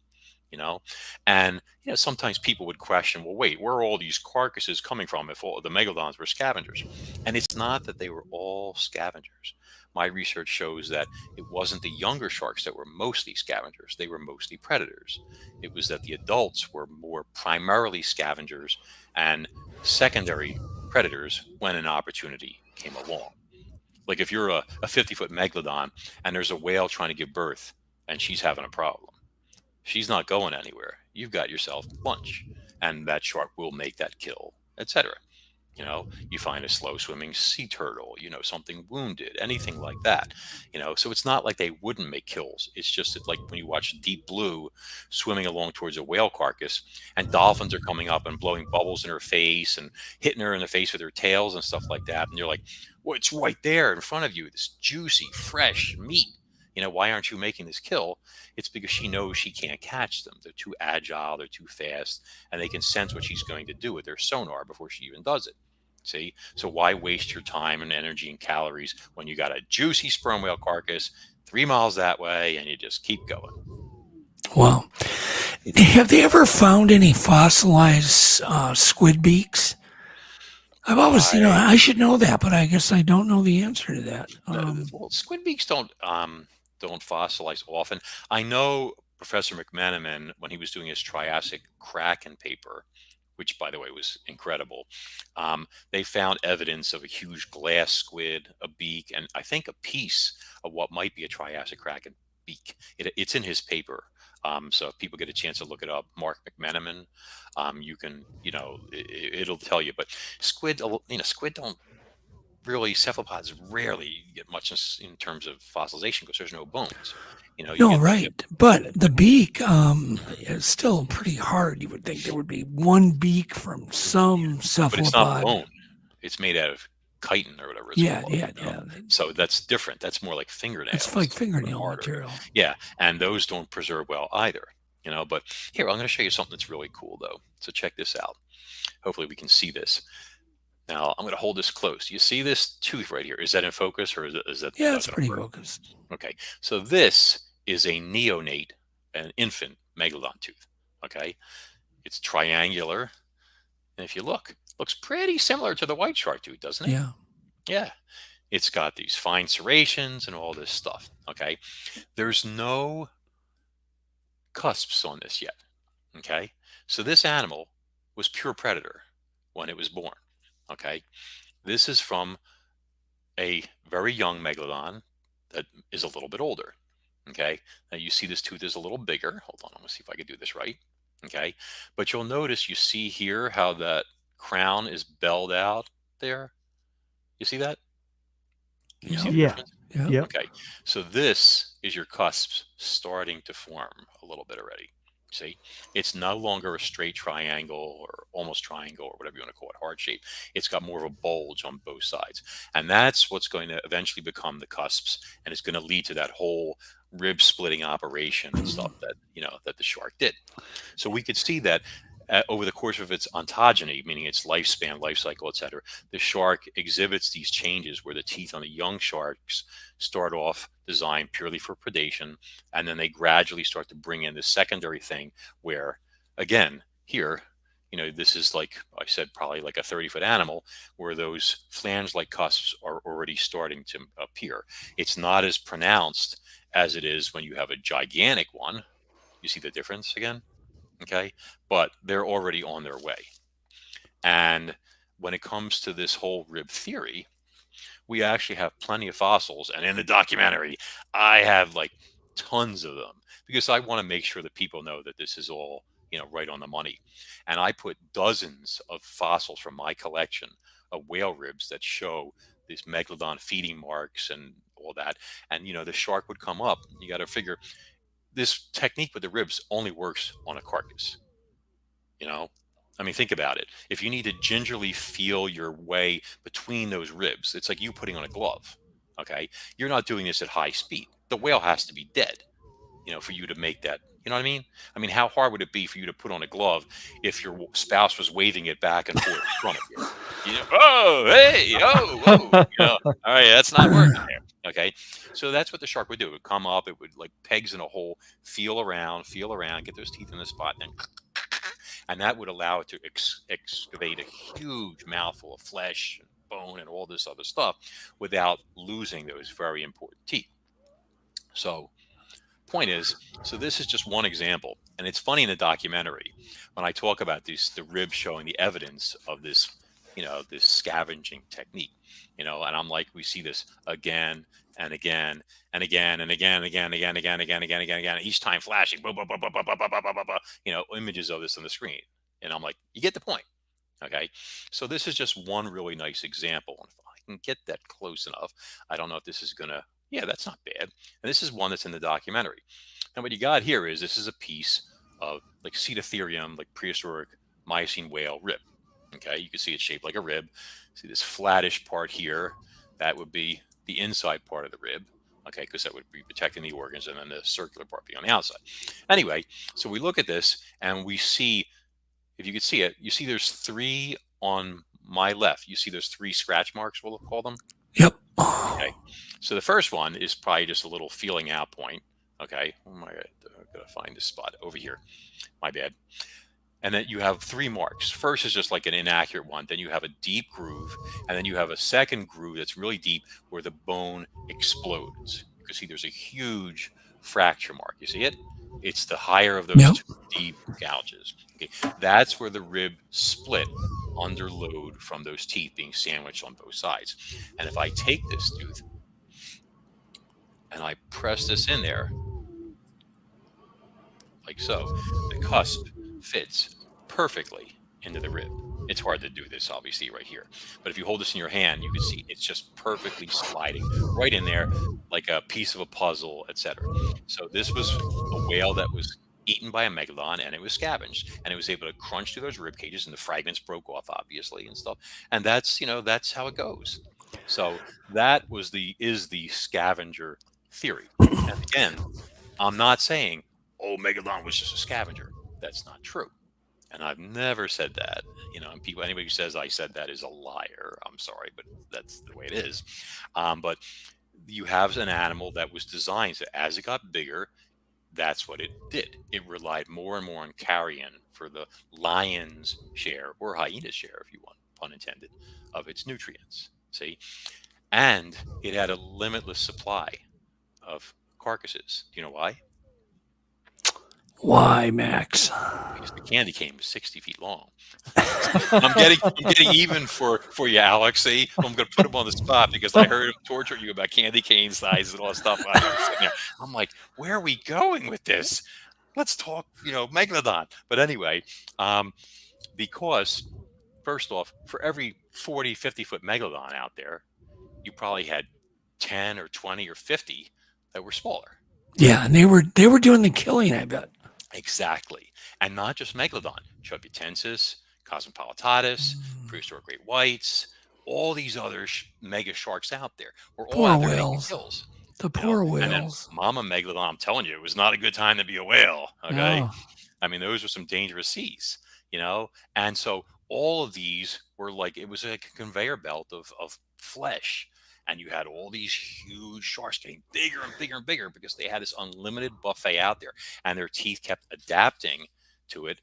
And sometimes people would question, well, wait, where are all these carcasses coming from if all the megalodons were scavengers? And it's not that they were all scavengers. My research shows that it wasn't the younger sharks that were mostly scavengers. They were mostly predators. It was that the adults were more primarily scavengers and secondary predators when an opportunity came along. Like if you're a 50-foot megalodon and there's a whale trying to give birth and she's having a problem, she's not going anywhere. You've got yourself lunch. and that shark will make that kill, etc. You know, you find a slow swimming sea turtle, you know, something wounded, anything like that. You know, so it's not like they wouldn't make kills. It's just that, like when you watch Deep Blue swimming along towards a whale carcass, and dolphins are coming up and blowing bubbles in her face and hitting her in the face with their tails and stuff like that. And you're like, well, it's right there in front of you, this juicy, fresh meat. You know, why aren't you making this kill? It's because she knows she can't catch them. They're too agile, they're too fast, and they can sense what she's going to do with their sonar before she even does it. See? So why waste your time and energy and calories when you got a juicy sperm whale carcass 3 miles that way and you just keep going? Well, have they ever found any fossilized squid beaks? I've always, I should know that, but I guess I don't know the answer to that. Well, squid beaks don't fossilize often. I know Professor McMenamin, when he was doing his Triassic Kraken paper, which, by the way, was incredible, they found evidence of a huge glass squid, a beak, and I think a piece of what might be a Triassic Kraken beak. It's in his paper. So if people get a chance to look it up, Mark McMenamin, you can, it'll tell you. But squid don't really, cephalopods rarely get much in terms of fossilization because there's no bones. No, right. But the beak is still pretty hard. You would think there would be one beak from some cephalopod. But it's not bone. It's made out of chitin or whatever it's called. Yeah. So that's different. That's more like fingernails. It's like fingernail material. Yeah, and those don't preserve well either. But here, I'm going to show you something that's really cool, though. So check this out. Hopefully we can see this. Now, I'm going to hold this close. You see this tooth right here? Is that in focus or is that? Yeah, it's pretty focused. Okay. So this is a neonate, an infant megalodon tooth. Okay. It's triangular. And if you look, it looks pretty similar to the white shark tooth, doesn't it? Yeah. Yeah. It's got these fine serrations and all this stuff. Okay. There's no cusps on this yet. Okay. So this animal was pure predator when it was born. Okay, this is from a very young megalodon that is a little bit older. Okay, now you see this tooth is a little bigger. Hold on, I'm gonna see if I can do this right. Okay, but you'll notice you see here how that crown is belled out there. You see that? Can you see the difference? Yeah. Okay, so this is your cusps starting to form a little bit already. See, it's no longer a straight triangle or almost triangle or whatever you want to call it, heart shape. It's got more of a bulge on both sides. And that's what's going to eventually become the cusps. And it's going to lead to that whole rib splitting operation and stuff that, that the shark did. So we could see that over the course of its ontogeny, meaning its lifespan, life cycle, etc., the shark exhibits these changes where the teeth on the young sharks start off designed purely for predation, and then they gradually start to bring in the secondary thing where, again, here, this is like I said, probably like a 30-foot animal where those flange-like cusps are already starting to appear. It's not as pronounced as it is when you have a gigantic one. You see the difference again? Okay, but they're already on their way. And when it comes to this whole rib theory, we actually have plenty of fossils. And in the documentary, I have like tons of them because I want to make sure that people know that this is all, right on the money. And I put dozens of fossils from my collection of whale ribs that show these megalodon feeding marks and all that. And, the shark would come up. You got to figure this technique with the ribs only works on a carcass. I mean, think about it. If you need to gingerly feel your way between those ribs, it's like you putting on a glove. Okay. You're not doing this at high speed. The whale has to be dead, for you to make that. You know what I mean? I mean, how hard would it be for you to put on a glove if your spouse was waving it back and forth in front of you? Oh, hey, oh, whoa. All right, that's not working there. Okay, so that's what the shark would do. It would come up, it would like pegs in a hole, feel around, get those teeth in the spot, and that would allow it to excavate a huge mouthful of flesh, and bone, and all this other stuff without losing those very important teeth. So point is, so this is just one example, and it's funny in the documentary when I talk about the ribs showing the evidence of this, this scavenging technique, and I'm like, we see this again and again and again and again and again and again and again and again and again and again, each time flashing, images of this on the screen. And I'm like, you get the point. Okay. So this is just one really nice example. And if I can get that close enough, I don't know if this is going to, yeah, that's not bad. And this is one that's in the documentary. And what you got here is this is a piece of like Cetatherium, like prehistoric Miocene whale rib. Okay. You can see it's shaped like a rib. See this flattish part here. That would be the inside part of the rib. Okay, because that would be protecting the organs, and then the circular part be on the outside. Anyway, so we look at this and we see, if you could see it, you see there's 3 on my left. You see there's 3 scratch marks, we'll call them. Yep. Okay, so the first one is probably just a little feeling out point. Okay, oh my God, I'm gonna find this spot over here. My bad. And then you have 3 marks. First is just like an inaccurate one. Then you have a deep groove. And then you have a second groove that's really deep where the bone explodes. You can see there's a huge fracture mark. You see it? It's the higher of those 2 deep gouges. Okay. That's where the rib split under load from those teeth being sandwiched on both sides. And if I take this tooth and I press this in there, like so, the cusp fits perfectly into the rib. It's hard to do this, obviously, right here. But if you hold this in your hand, you can see it's just perfectly sliding right in there like a piece of a puzzle, etc. So this was a whale that was eaten by a megalodon, and it was scavenged, and it was able to crunch through those rib cages, and the fragments broke off, obviously, and stuff. And that's, you know, that's how it goes. So that is the scavenger theory. And again, I'm not saying, oh, Megalodon was just a scavenger. That's not true. And I've never said that. You know, and anybody who says I said that is a liar. I'm sorry, but that's the way it is. But you have an animal that was designed so as it got bigger, that's what it did. It relied more and more on carrion for the lion's share, or hyena's share, if you want, pun intended, of its nutrients. See? And it had a limitless supply of carcasses. Do you know why? Why, Max? Because the candy cane was 60 feet long. I'm getting even for you, Alex. See, I'm going to put him on the spot because I heard him torture you about candy cane size and all that stuff. I'm like, where are we going with this? Let's talk, you know, Megalodon. But anyway, because first off, for every 40, 50-foot Megalodon out there, you probably had 10 or 20 or 50 that were smaller. Yeah, and they were doing the killing, I bet. Exactly. And not just Megalodon, Chubutensis, Cosmopolitatus, prehistoric great whites, all these other mega sharks out there. We're all out there making kills. The poor whales. And then Mama Megalodon, I'm telling you, it was not a good time to be a whale. Okay. No. I mean, those were some dangerous seas, you know? And so all of these were like, it was like a conveyor belt of flesh. And you had all these huge sharks getting bigger and bigger and bigger because they had this unlimited buffet out there, and their teeth kept adapting to it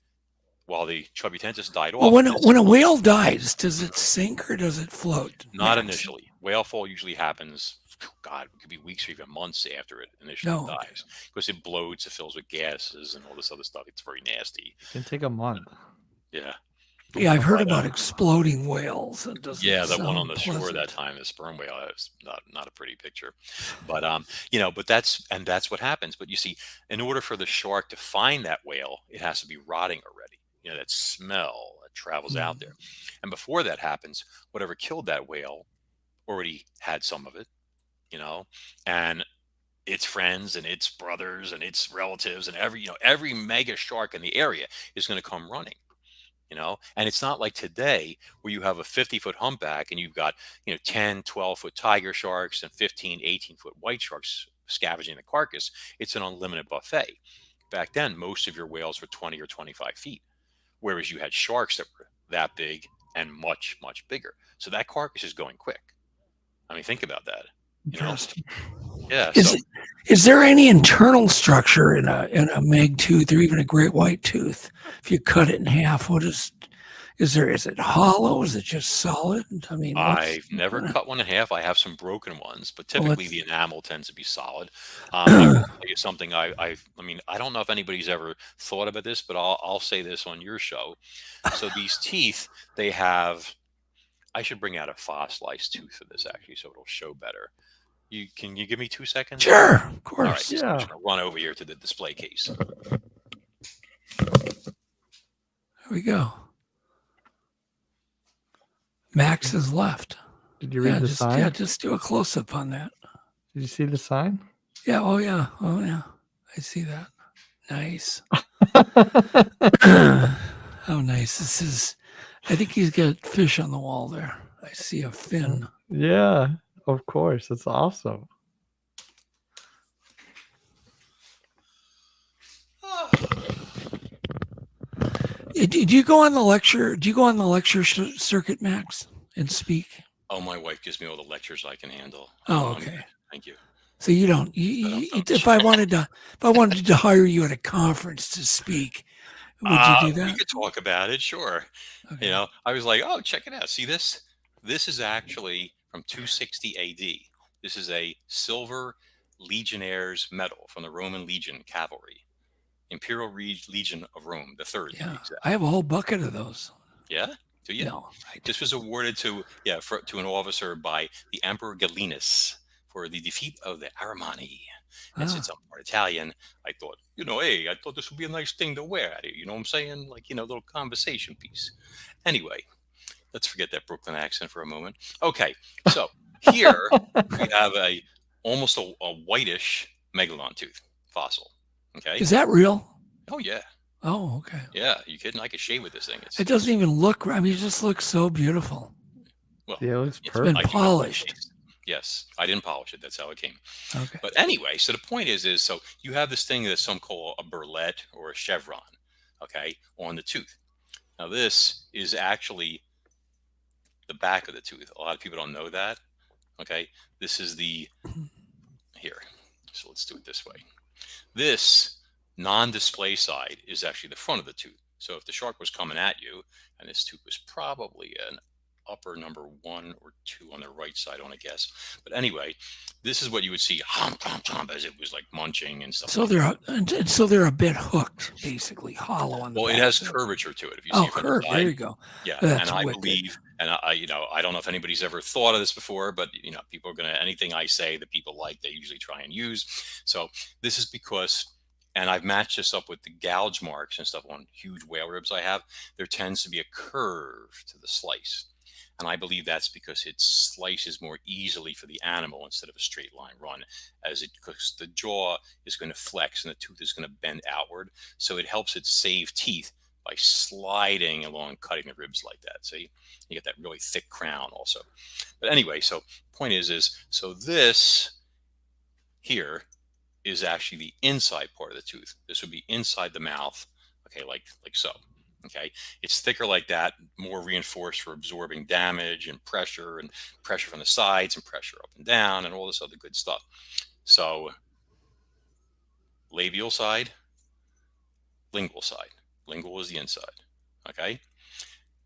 while the Chubutensis died off. Well, when a whale dies, does it sink or does it float? Not initially. Whale fall usually happens, God, it could be weeks or even months after it initially dies, because it bloats, it fills with gases and all this other stuff. It's very nasty. It can take a month. Yeah. Yeah, I've heard about exploding whales. Yeah, the one on the shore that time, the sperm whale, is not a pretty picture. But you know, but that's what happens. But you see, in order for the shark to find that whale, it has to be rotting already. You know, that smell that travels out there. And before that happens, whatever killed that whale already had some of it, you know, and its friends and its brothers and its relatives and every mega shark in the area is going to come running. You know, and it's not like today where you have a 50-foot humpback and you've got, 10, 12-foot tiger sharks and 15, 18-foot white sharks scavenging the carcass. It's an unlimited buffet. Back then, most of your whales were 20 or 25 feet, whereas you had sharks that were that big and much, much bigger. So that carcass is going quick. I mean, think about that. Interesting. Yeah. Is there any internal structure in a meg tooth or even a great white tooth? If you cut it in half, is it hollow? Is it just solid? I mean, I've never cut one in half. I have some broken ones, but typically the enamel tends to be solid. I'll tell you something. I mean, I don't know if anybody's ever thought about this, but I'll say this on your show. So these teeth, they have. I should bring out a fossilized tooth for this actually, so it'll show better. Can you give me 2 seconds? Sure, of course. All right, so I'm just gonna run over here to the display case. we go. Max is left. Did you read the sign? Yeah, just do a close up on that. Did you see the sign? Yeah. Oh yeah. I see that. Nice. How nice this is. I think he's got fish on the wall there. I see a fin. Yeah, of course. It's awesome. Did you go on the lecture? Do you go on the lecture circuit, Max, and speak? Oh, my wife gives me all the lectures I can handle. Oh, okay. Thank you. So you don't. If I wanted to hire you at a conference to speak, would you do that? We could talk about it, sure. Okay. You know, I was like, oh, check it out. See this? This is actually from 260 AD. This is a silver Legionnaires medal from the Roman Legion cavalry, Imperial Legion of Rome, the third. Yeah, I have a whole bucket of those. Yeah, do you? No. This was awarded to an officer by the Emperor Gallienus for the defeat of the Alemanni. And since I'm part Italian, I thought, hey, I thought this would be a nice thing to wear. You know what I'm saying? Like, a little conversation piece. Anyway, let's forget that Brooklyn accent for a moment. Okay, so here we have almost a whitish megalodon tooth fossil. Okay, is that real? Oh yeah. Oh, okay. Yeah, you kidding? I could shave with this thing. It doesn't even look. I mean, it just looks so beautiful. Well, yeah, it looks It's perfect. been polished. Yes, I didn't polish it. That's how it came. Okay. But anyway, so the point is so you have this thing that some call a burlette or a chevron, okay, on the tooth. Now this is actually the back of the tooth. A lot of people don't know that. Okay, this is here. So let's do it this way. This non-display side is actually the front of the tooth. So if the shark was coming at you, and this tooth was probably an upper number 1 or 2 on the right side, I want to guess. But anyway, this is what you would see as it was like munching and stuff. So they're a bit hooked, basically hollow on the back. It has curvature to it. If you see it from the side. There you go. Yeah, That's and I wicked. believe, and I don't know if anybody's ever thought of this before, but people are gonna anything I say that people like, they usually try and use. So this is because. And I've matched this up with the gouge marks and stuff on huge whale ribs I have. There tends to be a curve to the slice. And I believe that's because it slices more easily for the animal instead of a straight line run, because the jaw is going to flex and the tooth is going to bend outward. So it helps it save teeth by sliding along, cutting the ribs like that. So you get that really thick crown also. But anyway, so point is so this here is actually the inside part of the tooth. This would be inside the mouth, okay, like so. Okay, it's thicker like that, more reinforced for absorbing damage and pressure from the sides and pressure up and down and all this other good stuff. So labial side, lingual side. Lingual is the inside. Okay,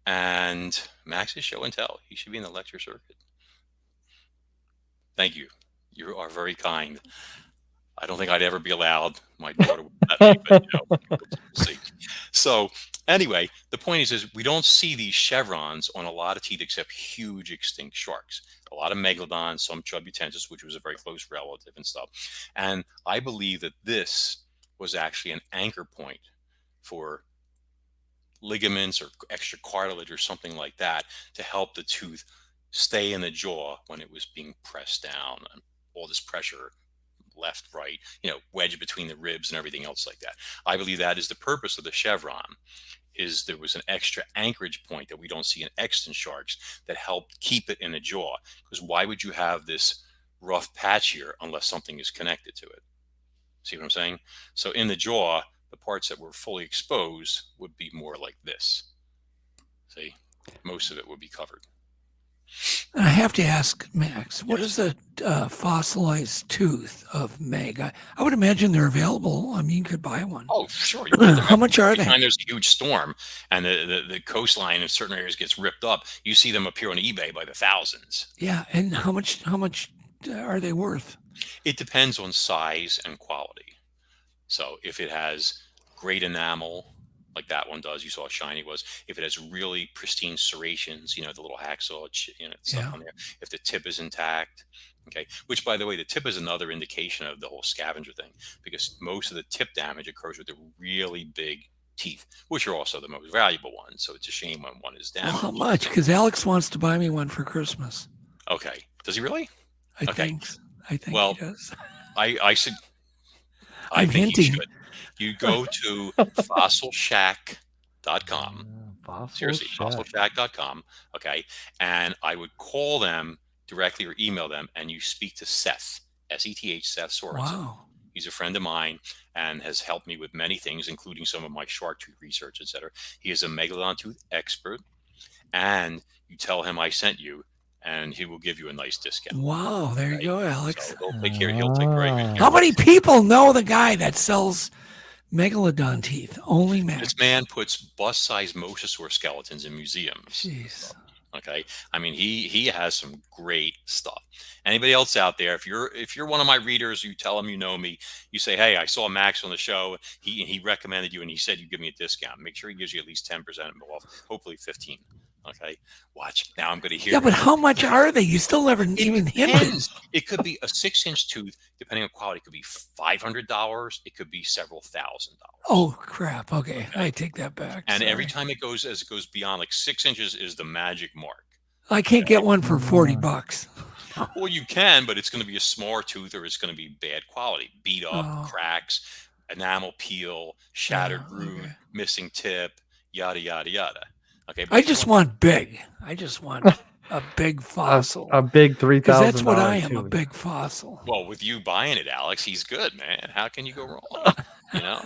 and Max is show and tell. He should be in the lecture circuit. Thank you. You are very kind. I don't think I'd ever be allowed. My daughter would let me, but we'll see. So anyway, the point is we don't see these chevrons on a lot of teeth except huge extinct sharks. A lot of megalodons, some Chubutensis, which was a very close relative and stuff. And I believe that this was actually an anchor point for ligaments or extra cartilage or something like that to help the tooth stay in the jaw when it was being pressed down and all this pressure left, right, wedge between the ribs and everything else like that. I believe that is the purpose of the chevron, is there was an extra anchorage point that we don't see in extant sharks that helped keep it in the jaw. Because why would you have this rough patch here unless something is connected to it? See what I'm saying? So in the jaw, the parts that were fully exposed would be more like this. See, most of it would be covered. I have to ask Max, what is the fossilized tooth of Meg? I would imagine they're available. I mean, you could buy one. Oh, sure. How much are they? Anytime there's a huge storm and the coastline in certain areas gets ripped up, you see them appear on eBay by the thousands. Yeah, and how much are they worth? It depends on size and quality. So if it has great enamel, like that one does, you saw how shiny it was. If it has really pristine serrations, the little hacksaw, stuff on there. If the tip is intact, okay. Which, by the way, the tip is another indication of the whole scavenger thing, because most of the tip damage occurs with the really big teeth, which are also the most valuable ones. So it's a shame when one is Well, damaged. how much? Because Alex wants to buy me one for Christmas. Okay. Does he really? I think well, he does. I said, I'm think hinting. you should. You go to fossilshack.com. Seriously, fossilshack.com. Okay. And I would call them directly or email them, and you speak to Seth, S-E-T-H, Seth Sorensen. Wow. He's a friend of mine and has helped me with many things, including some of my shark tooth research, etc. He is a megalodon tooth expert, and you tell him I sent you, and he will give you a nice discount. Wow, there you go, Alex. So he'll take very good care. How many people know the guy that sells megalodon teeth? Only Max. This man puts bust-sized mosasaur skeletons in museums. Jeez. Okay, I mean he has some great stuff. Anybody else out there? If you're one of my readers, you tell him you know me. You say, hey, I saw Max on the show. He recommended you, and he said you give me a discount. Make sure he gives you at least 10% off. Hopefully 15. Okay, watch. Now I'm going to hear. Yeah, but how much are they? You still never even hinted. It could be a 6-inch tooth, depending on quality. It could be $500. It could be several $1,000s. Oh crap! Okay, I take that back. And Sorry. every time it goes beyond like 6 inches is the magic mark. I can't get one for $40. Well, you can, but it's going to be a small tooth, or it's going to be bad quality, beat up, cracks, enamel peel, shattered root, missing tip, yada yada yada. Okay. I just want big. I just want a big fossil. A big $3,000. That's what I am, a big fossil. Well, with you buying it, Alex, he's good, man. How can you go wrong? You know,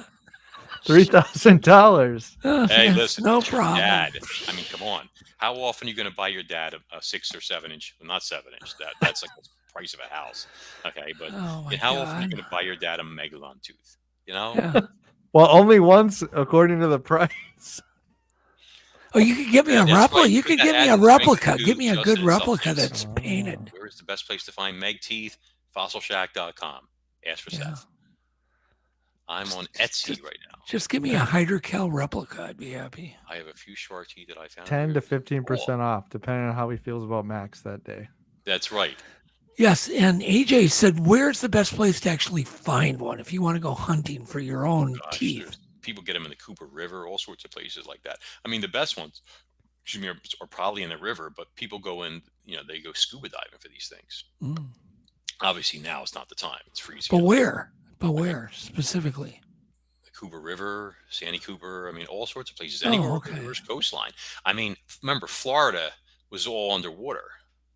$3,000. Hey, listen, no it's your problem. dad. I mean, come on. How often are you going to buy your dad a 6 or 7 inch? Well, not 7 inch. That's like the price of a house. Okay, but how often are you going to buy your dad a megalodon tooth? You know. Yeah. Well, only once, according to the price. Oh, you could give me a replica. Right. You could Put give that me ad a in the drink replica. to Give me a just good in replica substance. that's painted. Where is the best place to find Meg teeth? Fossilshack.com. Ask for Seth. I'm on Etsy right now. Just give me a hydrocal replica. I'd be happy. I have a few shark teeth that I found. 10 to 15% off, depending on how he feels about Max that day. That's right. Yes, and AJ said, where's the best place to actually find one if you want to go hunting for your own teeth? People get them in the Cooper River, all sorts of places like that. I mean, the best ones, are probably in the river, but people go in, they go scuba diving for these things. Mm. Obviously, now it's not the time. It's freezing. But where? Where specifically? The Cooper River, Sandy Cooper. I mean, all sorts of places. Anywhere on the river's coastline. I mean, remember, Florida was all underwater.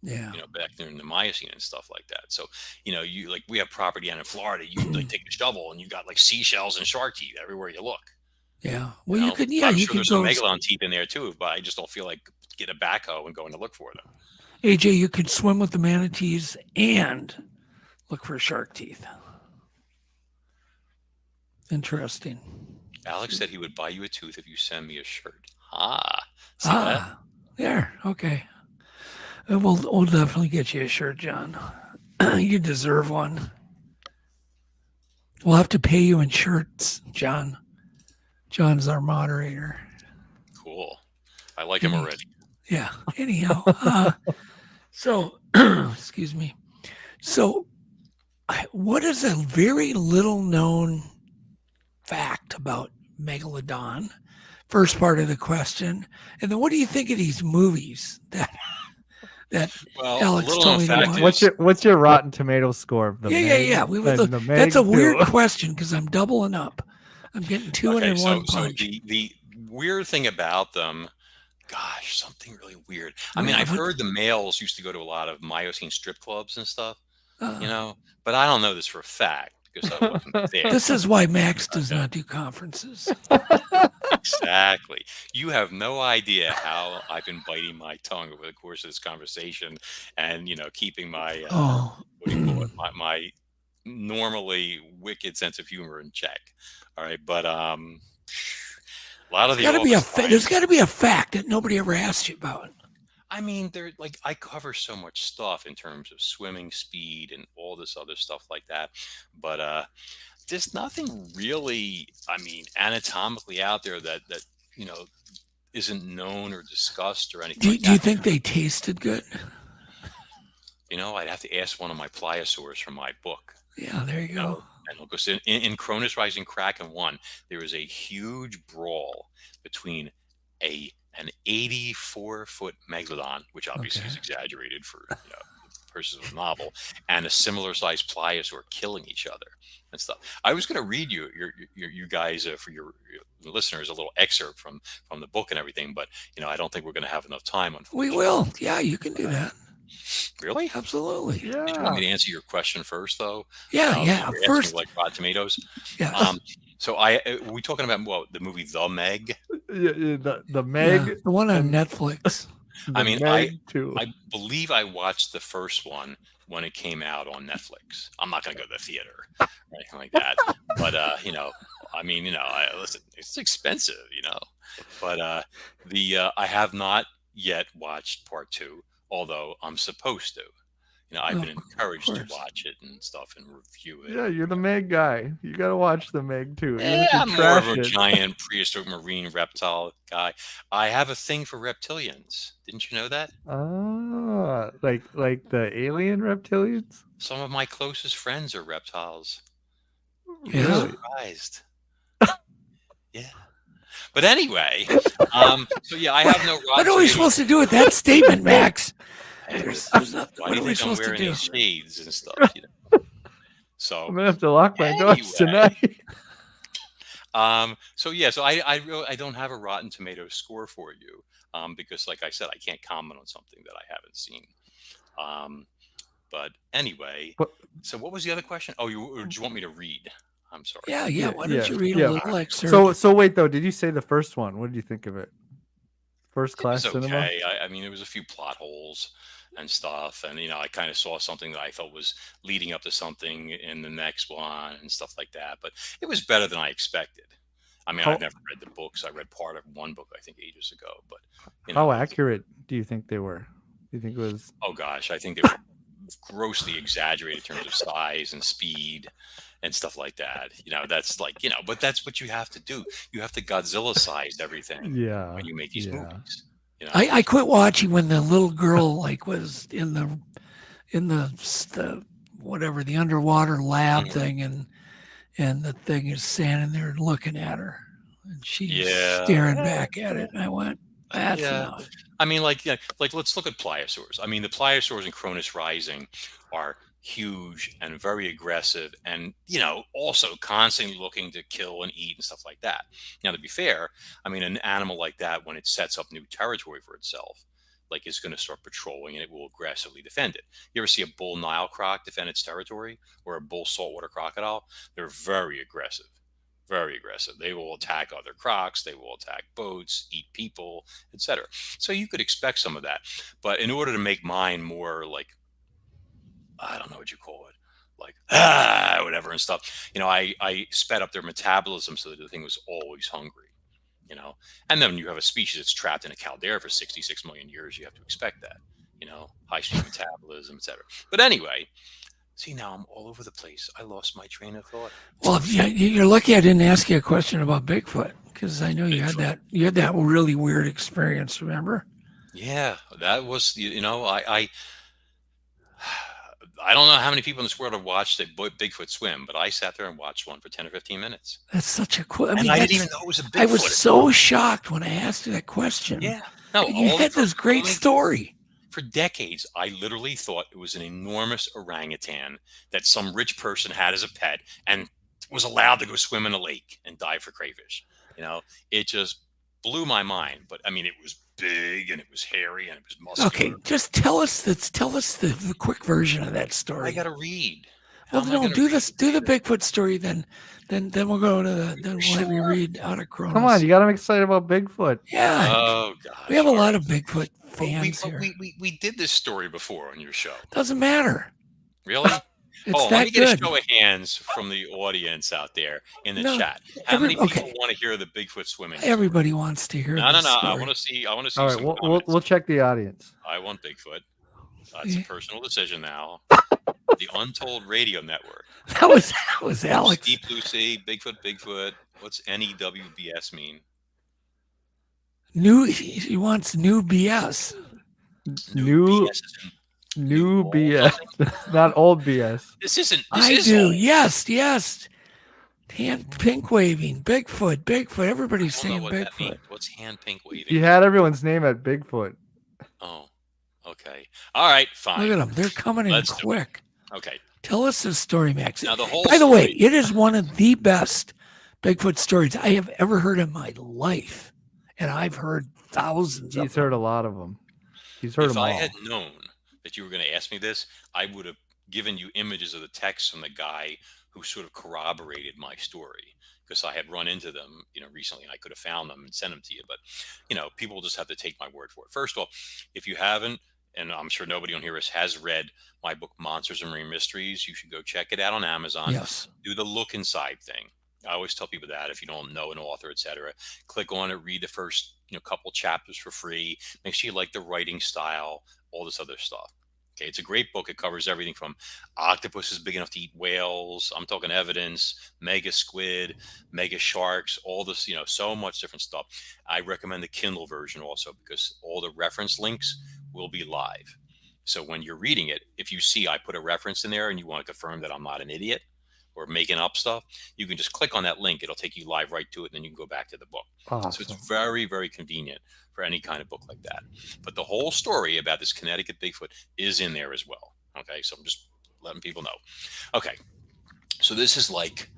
Yeah. Back there in the Miocene and stuff like that. So, we have property down in Florida. You take a shovel and you got like seashells and shark teeth everywhere you look. Yeah. Well, you could. I'm you sure could there's go. some megalodon teeth in there too, but I just don't feel like get a backhoe and going to look for them. AJ, you could swim with the manatees and look for shark teeth. Interesting. Alex said he would buy you a tooth if you send me a shirt. See that? There. Okay. We'll definitely get you a shirt, John. You deserve one. We'll have to pay you in shirts, John. John's our moderator. Cool. I like him already. Yeah. Anyhow, so excuse me. So, what is a very little known fact about Megalodon? First part of the question, and then what do you think of these movies that Alex told me to watch? What's your Rotten Tomato score of the Yeah. That's a weird question because I'm doubling up. I'm getting two in one punch. So the weird thing about them, gosh, something really weird. I mean, I've heard the males used to go to a lot of Miocene strip clubs and stuff, but I don't know this for a fact because I wasn't there. This is why Max does not do conferences. Exactly. You have no idea how I've been biting my tongue over the course of this conversation and, keeping my, my normally wicked sense of humor in check. All right. But, a lot of there's got to be a fact that nobody ever asked you about. I mean, I cover so much stuff in terms of swimming speed and all this other stuff like that. But, there's nothing really, anatomically out there that isn't known or discussed or anything. Do you think they tasted good? I'd have to ask one of my pliosaurs from my book. Yeah, there you go. And because in Kronos Rising Kraken 1, there was a huge brawl between an 84-foot Megalodon, which obviously is exaggerated for the purposes of the novel, and a similar sized Pliosaur killing each other and stuff. I was going to read you guys for your listeners a little excerpt from the book and everything, but I don't think we're going to have enough time. We will. Yeah, you can do that. Really? Absolutely. Yeah. Did you want me to answer your question first, though? Yeah. First, like Rotten Tomatoes. Yeah. So we talking about the movie The Meg? The Meg, the one on Netflix. I mean, Meg too. I believe I watched the first one when it came out on Netflix. I'm not going to go to the theater or anything like that. But listen, it's expensive, But I have not yet watched part 2, although I'm supposed to. I've been encouraged to watch it and stuff and review it. Yeah, you're the Meg guy. You got to watch the Meg too. Yeah, I'm more of a giant prehistoric marine reptile guy. I have a thing for reptilians. Didn't you know that? Like the alien reptilians? Some of my closest friends are reptiles. Yeah. You're surprised. Yeah. But anyway, so yeah, I have no. What are we supposed to do with that statement, Max? There's nothing. Why do you think I'm wearing these shades and stuff? So I'm gonna have to lock my doors tonight. So I don't have a Rotten Tomatoes score for you, because, like I said, I can't comment on something that I haven't seen. But anyway, so what was the other question? Oh, do you want me to read? I'm sorry. Yeah. Why don't you read a little excerpt? So wait though, did you say the first one? What did you think of it? First class cinema. Okay. I mean, there was a few plot holes and stuff, and I kind of saw something that I thought was leading up to something in the next one and stuff like that. But it was better than I expected. I mean, I've never read the books. I read part of one book, I think, ages ago. But how accurate do you think they were? Do you think it was? Oh gosh, I think they were grossly exaggerated in terms of size and speed and stuff like that. That's like, but that's what you have to do. You have to Godzilla-size everything. Yeah. When you make these movies. I quit watching when the little girl was in the whatever, the underwater lab thing, and the thing is standing there looking at her, and she's staring back at it. And I went, that's enough. I mean, like let's look at pliosaurs. I mean, the pliosaurs in Kronos Rising are huge and very aggressive, and also constantly looking to kill and eat and stuff like that. Now, to be fair, I mean, an animal like that, when it sets up new territory for itself, like, it's going to start patrolling and it will aggressively defend it. You ever see a bull Nile croc defend its territory, or a bull saltwater crocodile? They're very aggressive. Very aggressive. They will attack other crocs. They will attack boats, eat people, etc. So you could expect some of that. But in order to make mine more like, I don't know what you call it, like whatever and stuff, I sped up their metabolism so that the thing was always hungry, And then when you have a species that's trapped in a caldera for 66 million years, you have to expect that, high speed metabolism, etc. But anyway. See, now I'm all over the place. I lost my train of thought. Well, you're lucky I didn't ask you a question about Bigfoot, because I know you had that really weird experience. Remember? Yeah, that was I don't know how many people in this world have watched a Bigfoot swim, but I sat there and watched one for 10 or 15 minutes. That's such a cool. I didn't even know it was a Bigfoot. I was so shocked when I asked you that question. Yeah, no, you had this great story. For decades, I literally thought it was an enormous orangutan that some rich person had as a pet and was allowed to go swim in a lake and dive for crayfish. It just blew my mind. But I mean, it was big and it was hairy and it was muscular. Okay, just tell us the quick version of that story. I got to read. Well, no, do the Bigfoot story, then we'll go to then we'll have you read out of Kronos. Come on, you got them excited about Bigfoot. Yeah. Oh God. We have a lot of Bigfoot fans here. We did this story before on your show. Doesn't matter. Really? It's let me get good. a show of hands from the audience out there in the chat. How many people want to hear the Bigfoot swimming? Everybody wants to hear. No. Story. I want to see. All right, some we'll check the audience. I want Bigfoot. That's a personal decision now. The Untold Radio Network. That was Alex. Deep Blue Sea, Bigfoot. What's NEWBS mean? He wants new BS. New. BS is in New BS, not old BS. This isn't. I do. Yes. Hand pink waving. Bigfoot. Everybody's saying Bigfoot. What's hand pink waving? You had everyone's name at Bigfoot. Oh, okay. All right, fine. Look at them. They're coming in quick. Okay. Tell us this story, Max. Now, the whole By the way, it is one of the best Bigfoot stories I have ever heard in my life. And I've heard thousands of them. He's heard a lot of them. He's heard them all. If I had known that you were going to ask me this, I would have given you images of the text from the guy who sort of corroborated my story, because I had run into them, recently, and I could have found them and sent them to you. But, people just have to take my word for it. First of all, if you haven't, and I'm sure nobody on here has read my book, Monsters and Marine Mysteries, you should go check it out on Amazon. Yes. Do the look inside thing. I always tell people that if you don't know an author, etc., click on it, read the first couple chapters for free. Make sure you like the writing style, all this other stuff. Okay, it's a great book. It covers everything from octopuses big enough to eat whales. I'm talking evidence, mega squid, mega sharks, all this, so much different stuff. I recommend the Kindle version also, because all the reference links will be live. So when you're reading it, if you see I put a reference in there and you want to confirm that I'm not an idiot or making up stuff, you can just click on that link. It'll take you live right to it, and then you can go back to the book. Awesome. So it's very, very convenient for any kind of book like that. But the whole story about this Connecticut Bigfoot is in there as well. Okay, so I'm just letting people know. Okay, so this is like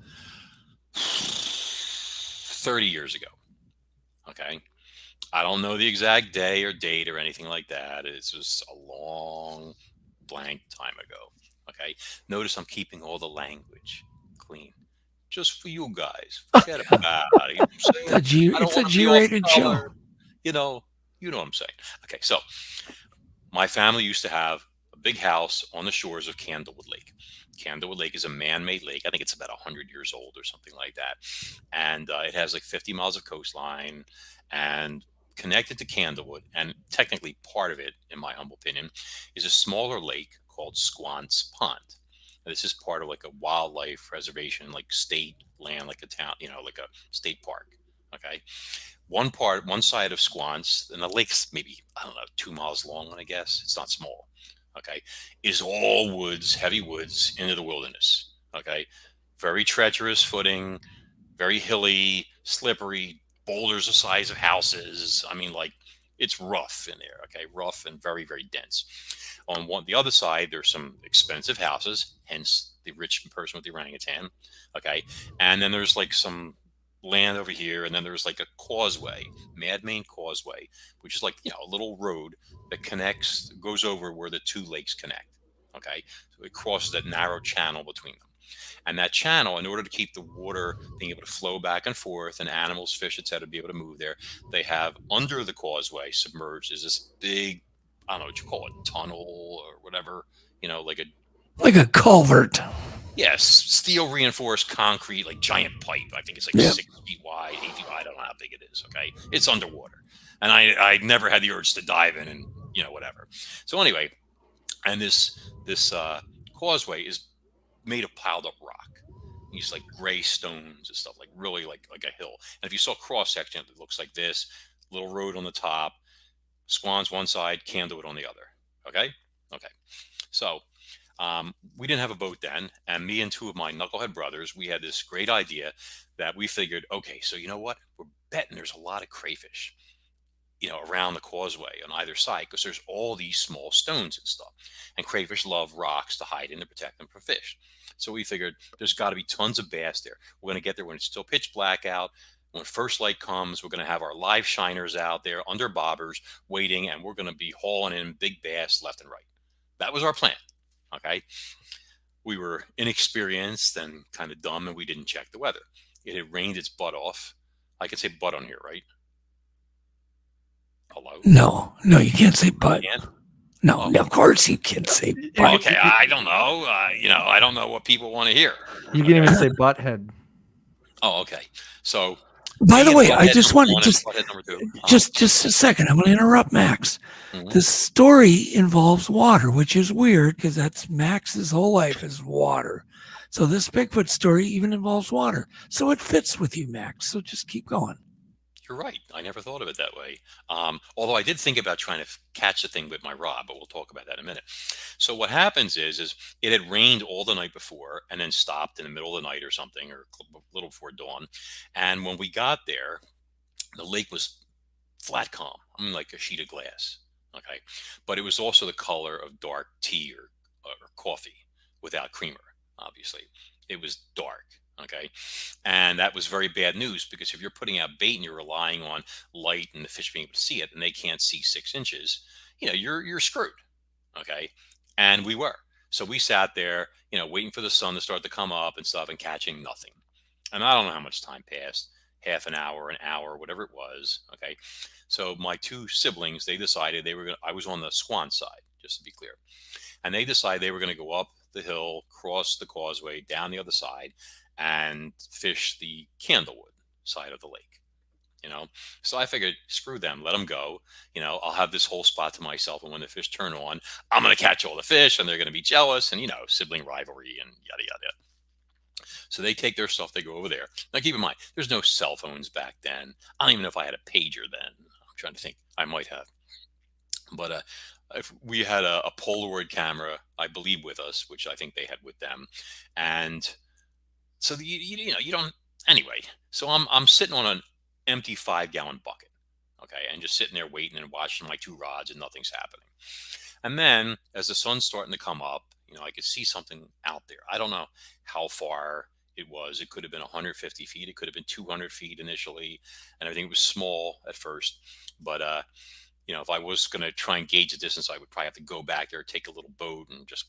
30 years ago. Okay, I don't know the exact day or date or anything like that. It's just a long blank time ago. Okay, notice I'm keeping all the language clean, just for you guys. Forget about it. It's a G-rated show. You know what I'm saying. Okay, so my family used to have a big house on the shores of Candlewood Lake. Candlewood Lake is a man-made lake. I think it's about 100 years old or something like that. And it has like 50 miles of coastline, and connected to Candlewood, and technically part of it, in my humble opinion, is a smaller lake called Squance Pond. Now, this is part of like a wildlife reservation, like state land, like a town, like a state park. Okay. One side of Squance, and the lake's maybe, 2 miles long, I guess. It's not small. Okay. Is all woods, heavy woods into the wilderness. Okay. Very treacherous footing, very hilly, slippery, boulders the size of houses. I mean, like, it's rough in there. Okay. Rough and very, very dense. On the other side, there's some expensive houses, hence the rich person with the orangutan. Okay. And then there's like some land over here, and then there's like a causeway, Main Causeway, which is like, a little road that goes over where the two lakes connect. Okay. So it crosses that narrow channel between them. And that channel, in order to keep the water being able to flow back and forth, and animals, fish, etc., be able to move there, they have under the causeway, submerged, is this big, I don't know what you call it, tunnel or whatever, like a culvert. Yes, steel reinforced concrete, like giant pipe. I think it's like 6 feet wide, 8 feet wide. I don't know how big it is. Okay, it's underwater, and I never had the urge to dive in and whatever. So anyway, and this causeway is made of piled up rock. These like gray stones and stuff, like really like a hill. And if you saw cross section, it looks like this: little road on the top, Squans one side, Candlewood on the other. Okay. So we didn't have a boat then, and me and two of my knucklehead brothers, we had this great idea that we figured, okay, so you know what? We're betting there's a lot of crayfish, around the causeway on either side, because there's all these small stones and stuff. And crayfish love rocks to hide in to protect them from fish. So we figured there's got to be tons of bass there. We're going to get there when it's still pitch black out. When first light comes, we're going to have our live shiners out there under bobbers waiting, and we're going to be hauling in big bass left and right. That was our plan. Okay. We were inexperienced and kind of dumb, and we didn't check the weather. It had rained its butt off. I can say butt on here, right? Hello? No, you can't say butt. No, of course you can't say butt. Okay, I don't know. I don't know what people want to hear. You can even say butthead. Oh, okay. So, by the way, I just wanted just a second. I'm going to interrupt Max. Mm-hmm. The story involves water, which is weird because that's Max's whole life is water. So this Bigfoot story even involves water. So it fits with you, Max. So just keep going. You're right. I never thought of it that way. Although I did think about trying to catch the thing with my rod, but we'll talk about that in a minute. So what happens is it had rained all the night before and then stopped in the middle of the night or something, or a little before dawn. And when we got there, the lake was flat calm. I mean, like a sheet of glass. Okay. But it was also the color of dark tea or coffee without creamer, obviously. It was dark. Okay. And that was very bad news, because if you're putting out bait and you're relying on light and the fish being able to see it and they can't see 6 inches, you're screwed. Okay. And we were. So we sat there, waiting for the sun to start to come up and stuff and catching nothing. And I don't know how much time passed, half an hour, whatever it was. Okay. So my 2 siblings, they decided I was on the swan side, just to be clear. And they decided they were going to go up the hill, cross the causeway, down the other side, and fish the Candlewood side of the lake. So I figured, screw them, let them go. I'll have this whole spot to myself, and when the fish turn on, I'm going to catch all the fish, and they're going to be jealous, and sibling rivalry and yada yada. So they take their stuff, they go over there. Now keep in mind, there's no cell phones back then. I don't even know if I had a pager then. I'm trying to think. I might have. But if we had a Polaroid camera, I believe, with us, which I think they had with them. And so you don't. Anyway, so I'm sitting on an empty 5-gallon bucket, okay, and just sitting there waiting and watching my 2 rods, and nothing's happening. And then as the sun's starting to come up, I could see something out there. I don't know how far it was. It could have been 150 feet. It could have been 200 feet initially, and everything was small at first. But if I was going to try and gauge the distance, I would probably have to go back there, take a little boat, and just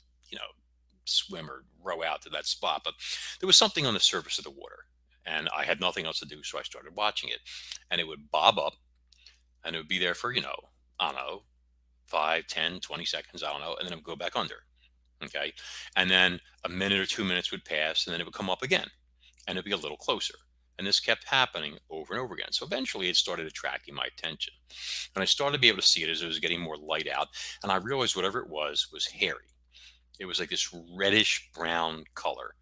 swim or row out to that spot. But there was something on the surface of the water, and I had nothing else to do, so I started watching it. And it would bob up, and it would be there for I don't know, 5, 10, 20 seconds, I don't know, and then it would go back under. Okay. And then a minute or 2 minutes would pass, and then it would come up again, and it'd be a little closer. And this kept happening over and over again. So eventually it started attracting my attention, and I started to be able to see it as it was getting more light out. And I realized whatever it was hairy. It was like this reddish brown color,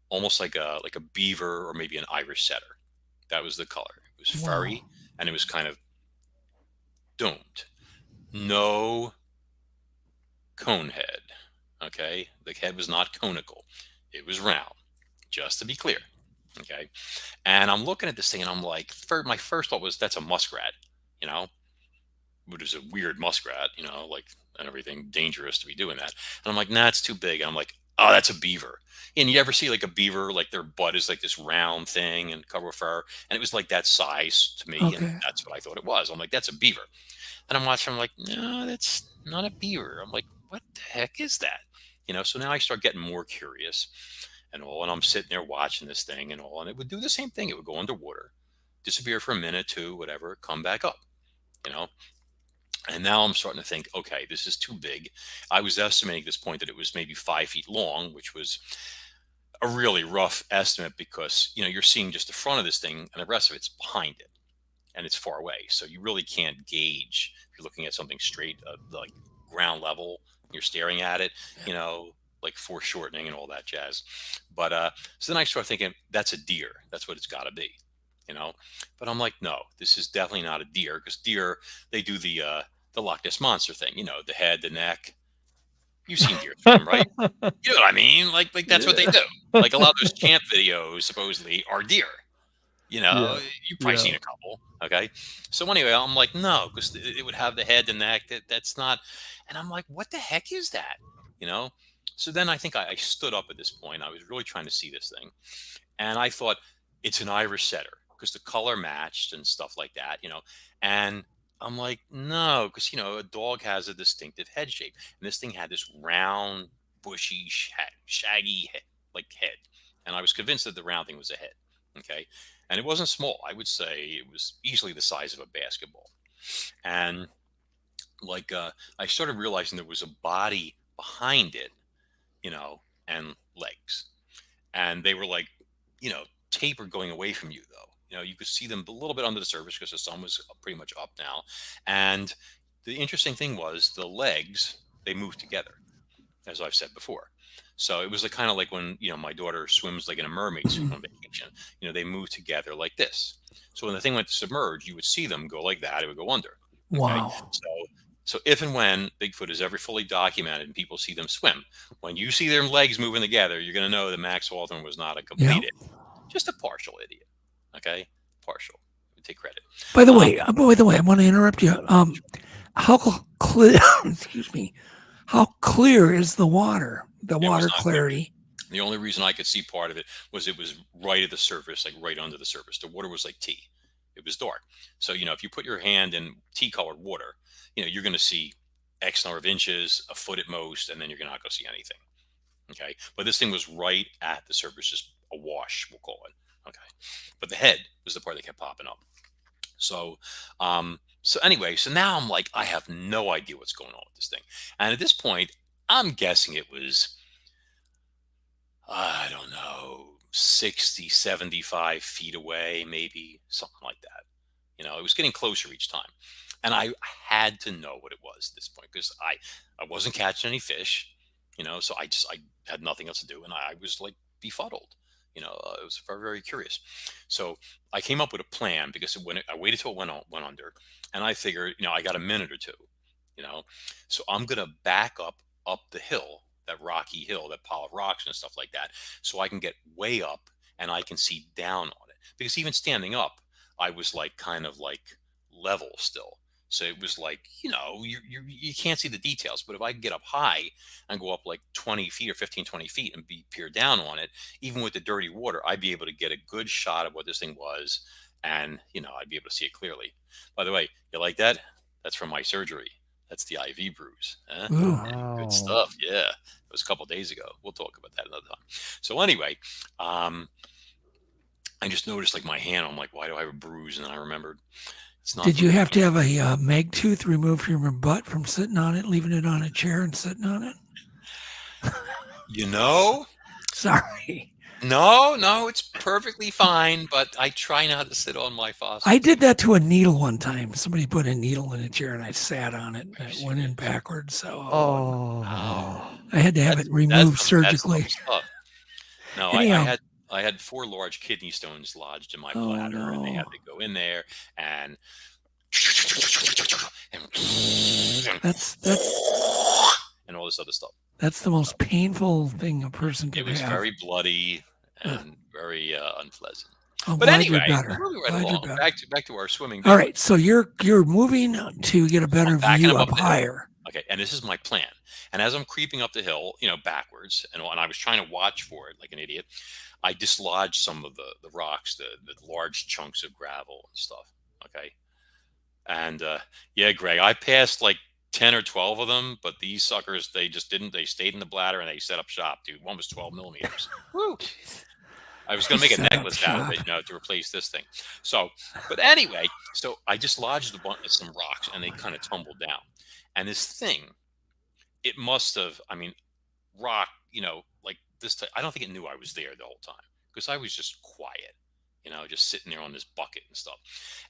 almost like a beaver or maybe an Irish setter. That was the color. It was furry, and it was kind of domed. No cone head. Okay. The head was not conical. It was round, just to be clear. Okay. And I'm looking at this thing, and I'm like, my first thought was, that's a muskrat, which is a weird muskrat, and everything, dangerous to be doing that. And I'm like, nah, it's too big. And I'm like, oh, that's a beaver. And you ever see like a beaver, like their butt is like this round thing and covered with fur. And it was like that size to me. Okay. And that's what I thought it was. I'm like, that's a beaver. And I'm watching, I'm like, no, that's not a beaver. I'm like, what the heck is that? So now I start getting more curious and all, and I'm sitting there watching this thing and all, and it would do the same thing. It would go underwater, disappear for a minute, 2, whatever, come back up, And now I'm starting to think, okay, this is too big. I was estimating at this point that it was maybe 5 feet long, which was a really rough estimate, because, you're seeing just the front of this thing, and the rest of it's behind it, and it's far away. So you really can't gauge if you're looking at something straight, like ground level, you're staring at it, like foreshortening and all that jazz. But so then I start thinking, that's a deer. That's what it's got to be, But I'm like, no, this is definitely not a deer, because deer, they do the Loch Ness Monster thing, the head, the neck. You've seen deer swim, right? You know what I mean? Like that's what they do. Like a lot of those camp videos supposedly are deer. You've probably seen a couple. Okay. So anyway, I'm like, no, because it would have the head, the neck. That's not. And I'm like, what the heck is that? So then I think I stood up at this point. I was really trying to see this thing. And I thought, it's an Irish setter, because the color matched and stuff like that, And I'm like, no, because, a dog has a distinctive head shape. And this thing had this round, bushy, shaggy head. And I was convinced that the round thing was a head. Okay. And it wasn't small. I would say it was easily the size of a basketball. And I started realizing there was a body behind it, and legs. And they were tapered going away from you, though. You could see them a little bit under the surface because the sun was pretty much up now. And the interesting thing was the legs, they moved together, as I've said before. So it was like kind of like when, my daughter swims like in a mermaid suit on vacation. They move together like this. So when the thing went to submerge, you would see them go like that. It would go under. Okay. Wow. So if and when Bigfoot is ever fully documented and people see them swim, when you see their legs moving together, you're going to know that Max Hawthorne was not a complete idiot, just a partial idiot. Okay, partial. Take credit. By the way, I want to interrupt you. How clear? Excuse me. How clear is the water? The water clarity. Clear. The only reason I could see part of it was right at the surface, like right under the surface. The water was like tea. It was dark. So if you put your hand in tea-colored water, you're going to see X number of inches, a foot at most, and then you're not going to see anything. Okay, but this thing was right at the surface, just a wash, we'll call it. Okay, but the head was the part that kept popping up. So anyway, so now I'm like, I have no idea what's going on with this thing. And at this point, I'm guessing it was, I don't know, 60, 75 feet away, maybe something like that. It was getting closer each time. And I had to know what it was at this point because I wasn't catching any fish, so I had nothing else to do. And I was like befuddled. I was very, very curious. So I came up with a plan because I waited till it went under, and I figured, I got a minute or two, so I'm going to back up the hill, that rocky hill, that pile of rocks and stuff like that, so I can get way up and I can see down on it. Because even standing up, I was like kind of like level still. So it was like, you can't see the details, but if I could get up high and go up like 20 feet or 15, 20 feet and peer down on it, even with the dirty water, I'd be able to get a good shot of what this thing was. And, I'd be able to see it clearly. By the way, you like that? That's from my surgery. That's the IV bruise. Wow. Good stuff. Yeah. It was a couple of days ago. We'll talk about that another time. So anyway, I just noticed like my hand, I'm like, why do I have a bruise? And then I remembered. Did you have to have a mag tooth removed from your butt from sitting on it, leaving it on a chair and sitting on it? Sorry. No, it's perfectly fine, but I try not to sit on my fossil. I did that to a needle one time. Somebody put a needle in a chair and I sat on it and it went in backwards. So I had to have it removed surgically. No, Anyhow. I had 4 large kidney stones lodged in my bladder, and they had to go in there and and all this other stuff. That's the most painful thing a person can have. It was very bloody and very unpleasant. I'm but glad anyway, you're better. moving right along, back to our swimming. All right, so you're moving to get a better view up higher. Okay, and this is my plan. And as I'm creeping up the hill, backwards, and I was trying to watch for it like an idiot, I dislodged some of the rocks, the large chunks of gravel and stuff. Okay, and yeah, Greg, I passed like 10 or 12 of them, but these suckers, they just didn't. They stayed in the bladder and they set up shop, dude. One was 12 millimeters. Woo! I was going to make a necklace out of it, to replace this thing. So, but anyway, so I dislodged some rocks and they kind of tumbled down. And this thing, it must have, rock, like this. I don't think it knew I was there the whole time because I was just quiet, just sitting there on this bucket and stuff.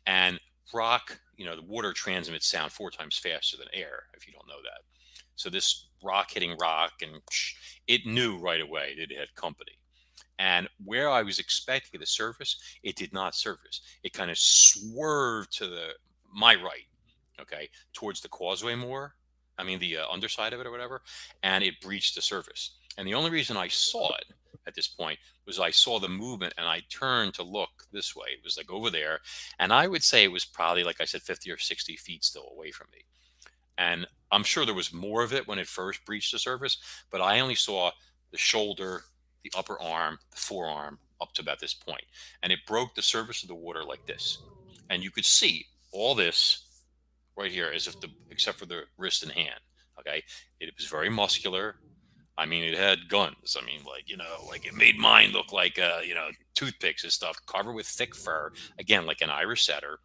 And rock, the water transmits sound 4 times faster than air, if you don't know that. So this rock hitting rock, and it knew right away that it had company. And where I was expecting to surface, it did not surface. It kind of swerved to my right, okay, towards the causeway more. The underside of it or whatever, and it breached the surface. And the only reason I saw it at this point was I saw the movement and I turned to look this way. It was like over there. And I would say it was probably, like I said, 50 or 60 feet still away from me. And I'm sure there was more of it when it first breached the surface, but I only saw the shoulder, the upper arm, the forearm up to about this point. And it broke the surface of the water like this. And you could see all this right here, except for the wrist and hand. Okay, it was very muscular. It had guns. Like it made mine look like toothpicks and stuff, covered with thick fur. Again, like an Irish setter,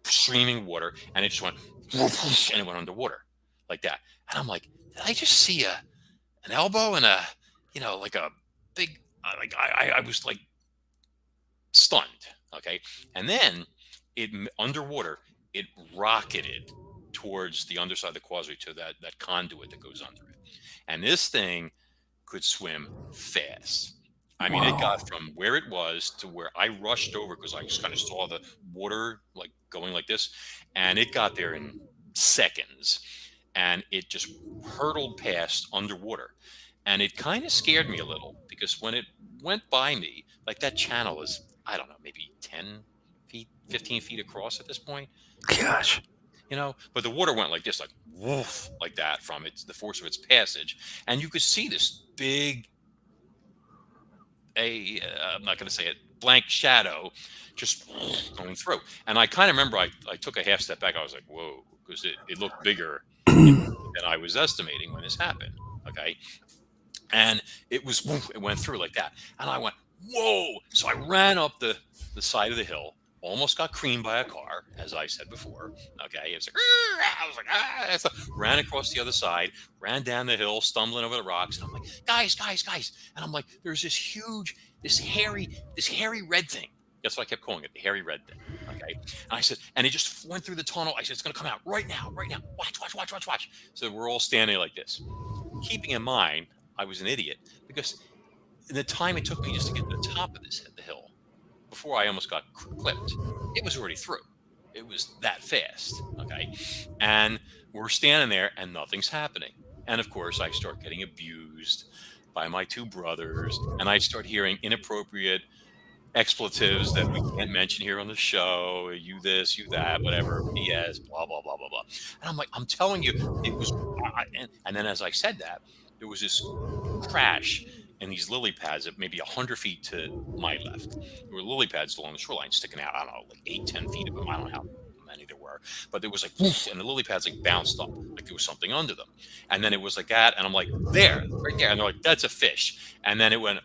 streaming water, and it just went and it went underwater like that. And I'm like, did I just see an elbow and like a big I was like stunned. Okay, and then it underwater. It rocketed towards the underside of the causeway to that conduit that goes under it. And this thing could swim fast. I mean, it got from where it was to where I rushed over because I just kind of saw the water like going like this, and it got there in seconds, and it just hurtled past underwater, and it kind of scared me a little because when it went by me, like that channel was, I don't know, maybe 10 feet, 15 feet across at this point. Gosh. You know, but the water went like this, like woof, like that from the force of its passage, and you could see this big, I'm not going to say it, blank shadow, just going through. And I kind of remember I took a half step back. I was like, whoa, because it looked bigger than I was estimating when this happened. Okay, and it was woof, it went through like that, and I went, whoa! So I ran up the side of the hill. Almost got creamed by a car, as I said before. Okay, it was like, I was like, ah! So ran across the other side, ran down the hill, stumbling over the rocks, and I'm like, guys, and I'm like, there's this hairy red thing. That's what I kept calling it, the hairy red thing. Okay, and I said, and it just went through the tunnel. I said, it's gonna come out right now. Watch. So we're all standing like this, keeping in mind I was an idiot because the time it took me just to get to the top of the hill, before I almost got clipped, it was already through. It was that fast. Okay. And we're standing there and nothing's happening. And of course, I start getting abused by my two brothers, and I start hearing inappropriate expletives that we can't mention here on the show. You this, you that, whatever, BS, blah, blah, blah, blah, blah. And I'm like, I'm telling you, it was, and then as I said that, there was this crash and these lily pads at maybe 100 feet to my left. There were lily pads along the shoreline sticking out, I don't know, like 8-10 feet of them. I don't know how many there were, but there was like, whoosh, and the lily pads like bounced up, like there was something under them. And then it was like that, and I'm like, there, right there. And they're like, that's a fish. And then it went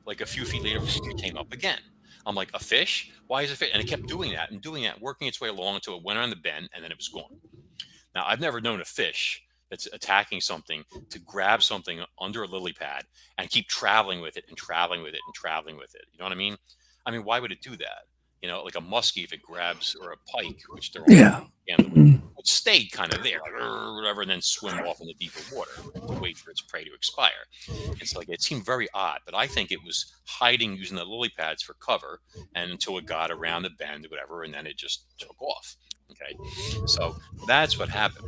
like a few feet later, it came up again. I'm like, a fish? Why is it fish? And it kept doing that, working its way along until it went around the bend, and then it was gone. Now, I've never known a fish that's attacking something to grab something under a lily pad and keep traveling with it and traveling with it and traveling with it. You know what I mean? I mean, why would it do that? You know, like a muskie, if it grabs, or a pike, which they're all would stay kind of there, like, or whatever, and then swim off in the deeper water to wait for its prey to expire. It's like, it seemed very odd, but I think it was hiding using the lily pads for cover, and until it got around the bend or whatever, and then it just took off. Okay, so that's what happened.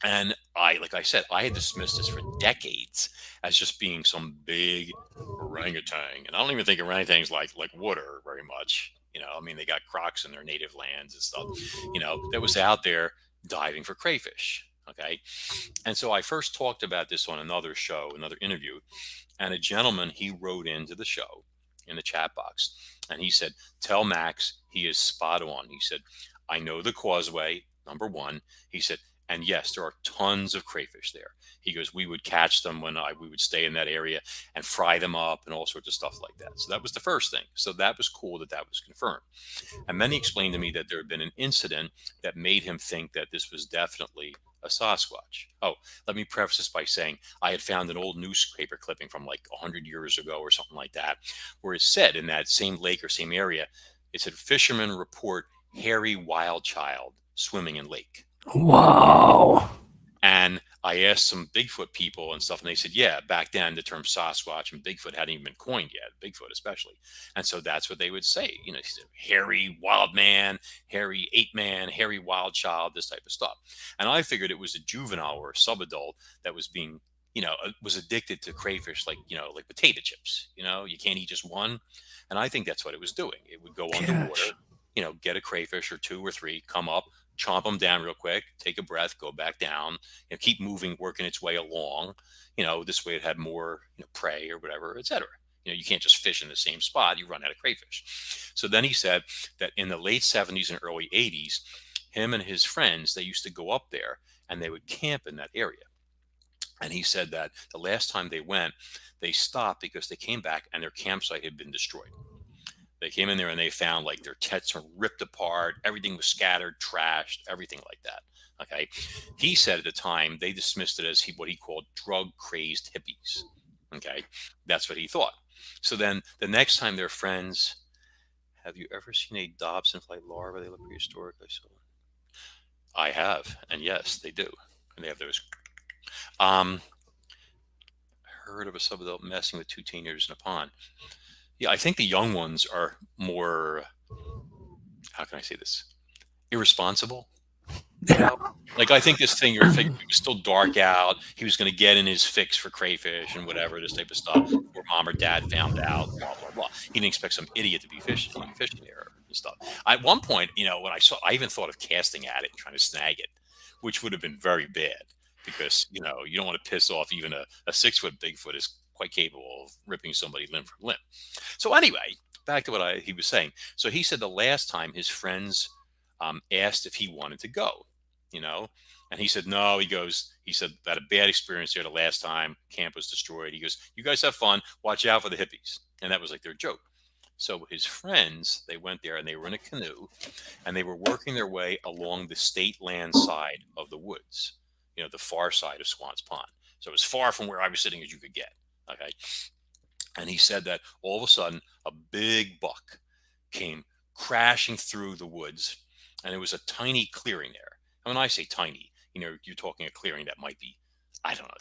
And like I said, I had dismissed this for decades as just being some big orangutan. And I don't even think orangutans like water very much. You know, I mean, they got crocs in their native lands and stuff, you know, that was out there diving for crayfish. Okay. And so I first talked about this on another show, another interview. And a gentleman, he wrote into the show in the chat box. And he said, tell Max he is spot on. He said, I know the causeway, number one. He said, and yes, there are tons of crayfish there. He goes, we would catch them when we would stay in that area and fry them up and all sorts of stuff like that. So that was the first thing. So that was cool that was confirmed. And then he explained to me that there had been an incident that made him think that this was definitely a Sasquatch. Oh, let me preface this by saying I had found an old newspaper clipping from like 100 years ago or something like that, where it said in that same lake or same area, it said fishermen report hairy wild child swimming in lake. Wow. And I asked some Bigfoot people and stuff, and they said, yeah, back then the term Sasquatch and Bigfoot hadn't even been coined yet, Bigfoot especially. And so that's what they would say, you know, hairy wild man, hairy ape man, hairy wild child, this type of stuff. And I figured it was a juvenile or a subadult that was being, you know, was addicted to crayfish, like, you know, like potato chips. You know, you can't eat just one. And I think that's what it was doing. It would go underwater, you know, get a crayfish or two or three, come up, chomp them down real quick, take a breath, go back down, you know, keep moving, working its way along. You know, this way it had more, you know, prey or whatever, etc. You know, you can't just fish in the same spot. You run out of crayfish. So then he said that in the late 70s and early 80s, him and his friends, they used to go up there and they would camp in that area. And he said that the last time they went, they stopped because they came back and their campsite had been destroyed. They came in there and they found like their tents were ripped apart. Everything was scattered, trashed, everything like that. Okay. He said at the time they dismissed it as what he called drug crazed hippies. Okay. That's what he thought. So then the next time they're friends, have you ever seen a Dobson fly larva? They look prehistoric. I saw one. I have. And yes, they do. And they have those. heard of a subadult messing with 2 teenagers in a pond. Yeah, I think the young ones are more, how can I say this? Irresponsible. You know? Like, I think this thing, you're figuring it was still dark out. He was going to get in his fix for crayfish and whatever, this type of stuff, before mom or dad found out, blah, blah, blah. He didn't expect some idiot to be fishing there and stuff. At one point, when I even thought of casting at it and trying to snag it, which would have been very bad because, you don't want to piss off even a 6-foot Bigfoot is quite capable of ripping somebody limb from limb. So anyway, back to what he was saying. So he said the last time his friends asked if he wanted to go, and he said, no, he said that a bad experience there the last time camp was destroyed. He goes, you guys have fun. Watch out for the hippies. And that was like their joke. So his friends, they went there and they were in a canoe and they were working their way along the state land side of the woods, the far side of Swan's Pond. So it was far from where I was sitting as you could get. Okay. And he said that all of a sudden a big buck came crashing through the woods and it was a tiny clearing there. And when I say tiny, you're talking a clearing that might be,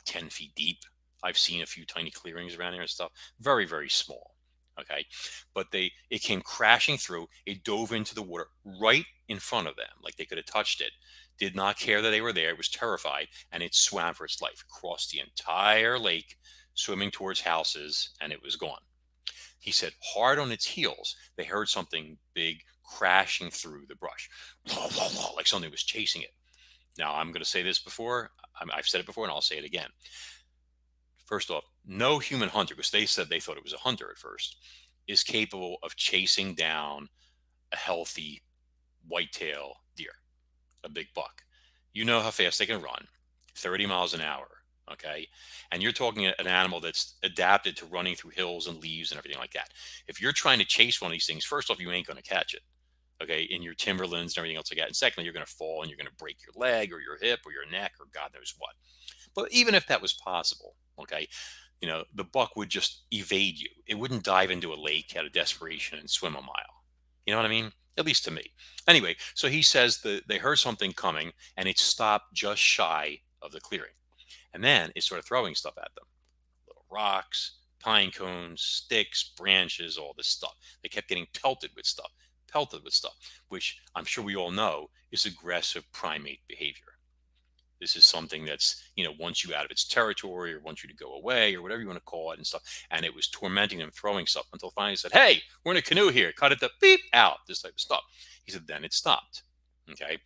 10 feet deep. I've seen a few tiny clearings around there and stuff. Very, very small. Okay. But it came crashing through. It dove into the water right in front of them. Like they could have touched it. Did not care that they were there. It was terrified. And it swam for its life. Crossed the entire lake, swimming towards houses, and it was gone. He said hard on its heels, they heard something big crashing through the brush, like something was chasing it. Now, I'm going to say this before. I've said it before, and I'll say it again. First off, no human hunter, because they said they thought it was a hunter at first, is capable of chasing down a healthy whitetail deer, a big buck. You know how fast they can run, 30 miles an hour. Okay. And you're talking an animal that's adapted to running through hills and leaves and everything like that. If you're trying to chase one of these things, first off, you ain't going to catch it. Okay. In your Timberlands and everything else like that. And secondly, you're going to fall and you're going to break your leg or your hip or your neck or God knows what. But even if that was possible, okay, the buck would just evade you. It wouldn't dive into a lake out of desperation and swim a mile. You know what I mean? At least to me. Anyway, so he says that they heard something coming and it stopped just shy of the clearing. And then it started throwing stuff at them. Little rocks, pine cones, sticks, branches, all this stuff. They kept getting pelted with stuff, which I'm sure we all know is aggressive primate behavior. This is something that's, wants you out of its territory or wants you to go away or whatever you want to call it and stuff. And it was tormenting them, throwing stuff until finally said, hey, we're in a canoe here. Cut it the beep out, this type of stuff. He said, then it stopped. Okay.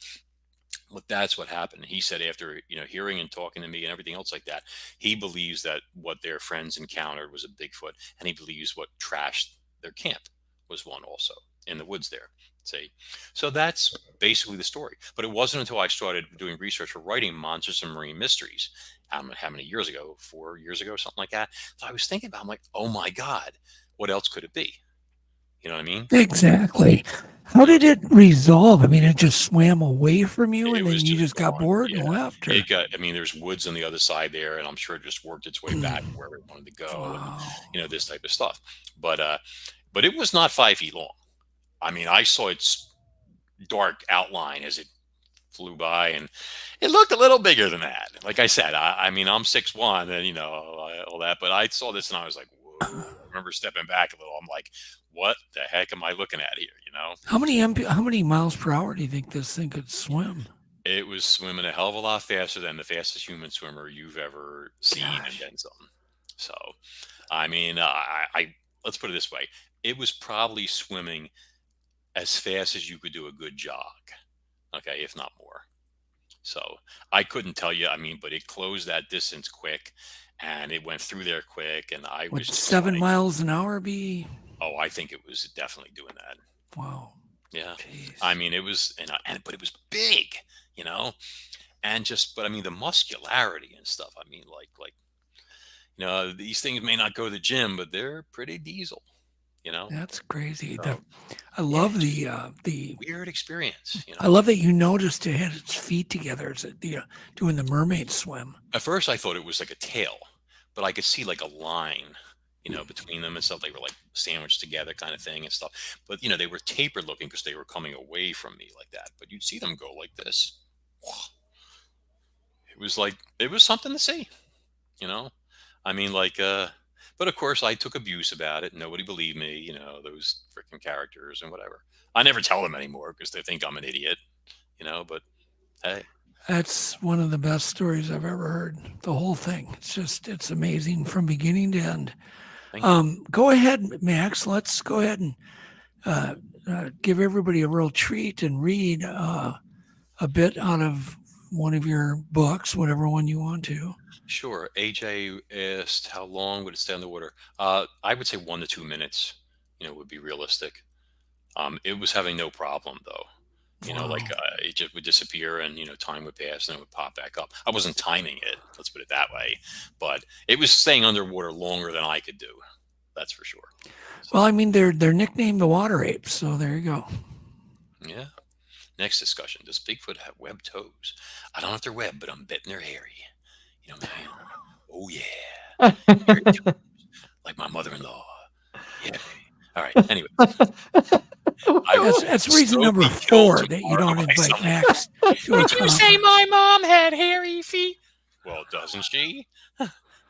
But that's what happened. He said after, hearing and talking to me and everything else like that, he believes that what their friends encountered was a Bigfoot. And he believes what trashed their camp was one also in the woods there. See? So that's basically the story. But it wasn't until I started doing research for writing Monsters and Marine Mysteries, I don't know how many years ago, 4 years ago, something like that. So I was thinking about, I'm like, oh my God, what else could it be? You know what I mean? Exactly. How did it resolve? I mean, it just swam away from you and then you just got bored and left? Or? There's woods on the other side there, and I'm sure it just worked its way back where it wanted to go, wow. And, this type of stuff. But it was not 5 feet long. I mean, I saw its dark outline as it flew by, and it looked a little bigger than that. Like I said, I'm 6'1", and, all that, but I saw this and I was like, whoa. I remember stepping back a little. I'm like, what the heck am I looking at here? How many miles per hour do you think this thing could swim? It was swimming a hell of a lot faster than the fastest human swimmer you've ever seen. Gosh. And then some. So, I let's put it this way. It was probably swimming as fast as you could do a good jog. Okay. If not more. So I couldn't tell you, but it closed that distance quick and it went through there quick. And I would 7 miles an hour be? Oh, I think it was definitely doing that. Wow. Yeah. Jeez. It was, but it was big, and the muscularity and stuff. These things may not go to the gym, but they're pretty diesel, That's crazy. So, I love the weird experience. I love that you noticed it had its feet together as doing the mermaid swim. At first, I thought it was like a tail, but I could see like a line, between them and stuff. They were like sandwiched together kind of thing and stuff. But, they were tapered looking because they were coming away from me like that. But you'd see them go like this. It was something to see, I mean, like, but of course I took abuse about it. Nobody believed me, you know, those freaking characters and whatever. I never tell them anymore because they think I'm an idiot, you know, but hey. That's one of the best stories I've ever heard. The whole thing. It's amazing from beginning to end. Go ahead, Max. Let's go ahead and give everybody a real treat and read a bit out of one of your books, whatever one you want to. Sure. AJ asked, how long would it stay underwater? I would say 1 to 2 minutes, you know, would be realistic. It was having no problem though. You know, like it just would disappear and, you know, time would pass and it would pop back up. I wasn't timing it, let's put it that way. But it was staying underwater longer than I could do. That's for sure. Well, I mean, they're nicknamed the water apes, so there you go. Yeah. Next discussion. Does Bigfoot have webbed toes? I don't know if they're webbed, but I'm betting they're hairy. You know what I'm saying? Oh, yeah. Hairy toes, like my mother-in-law. Yeah. All right. Anyway. That's reason number 4 that you don't invite Max. Did you say my mom had hairy feet? Well, doesn't she?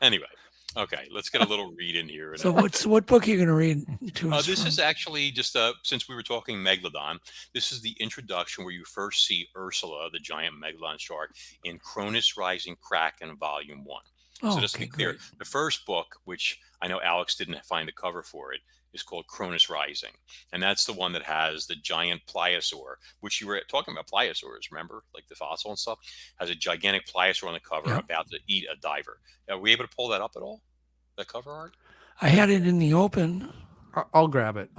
Anyway. Okay, let's get a little read in here. So what book are you going to read to us? This is actually just, since we were talking Megalodon, this is the introduction where you first see Ursula, the giant Megalodon shark, in Kronos Rising Kraken Volume 1. So just to be clear, the first book, which I know Alex didn't find the cover for it, is called Kronos Rising. And that's the one that has the giant pliosaur, which you were talking about pliosaurs, remember? Like the fossil and stuff. Has a gigantic pliosaur on the cover about to eat a diver. Are we able to pull that up at all? That cover art? I had it in the open. I'll grab it.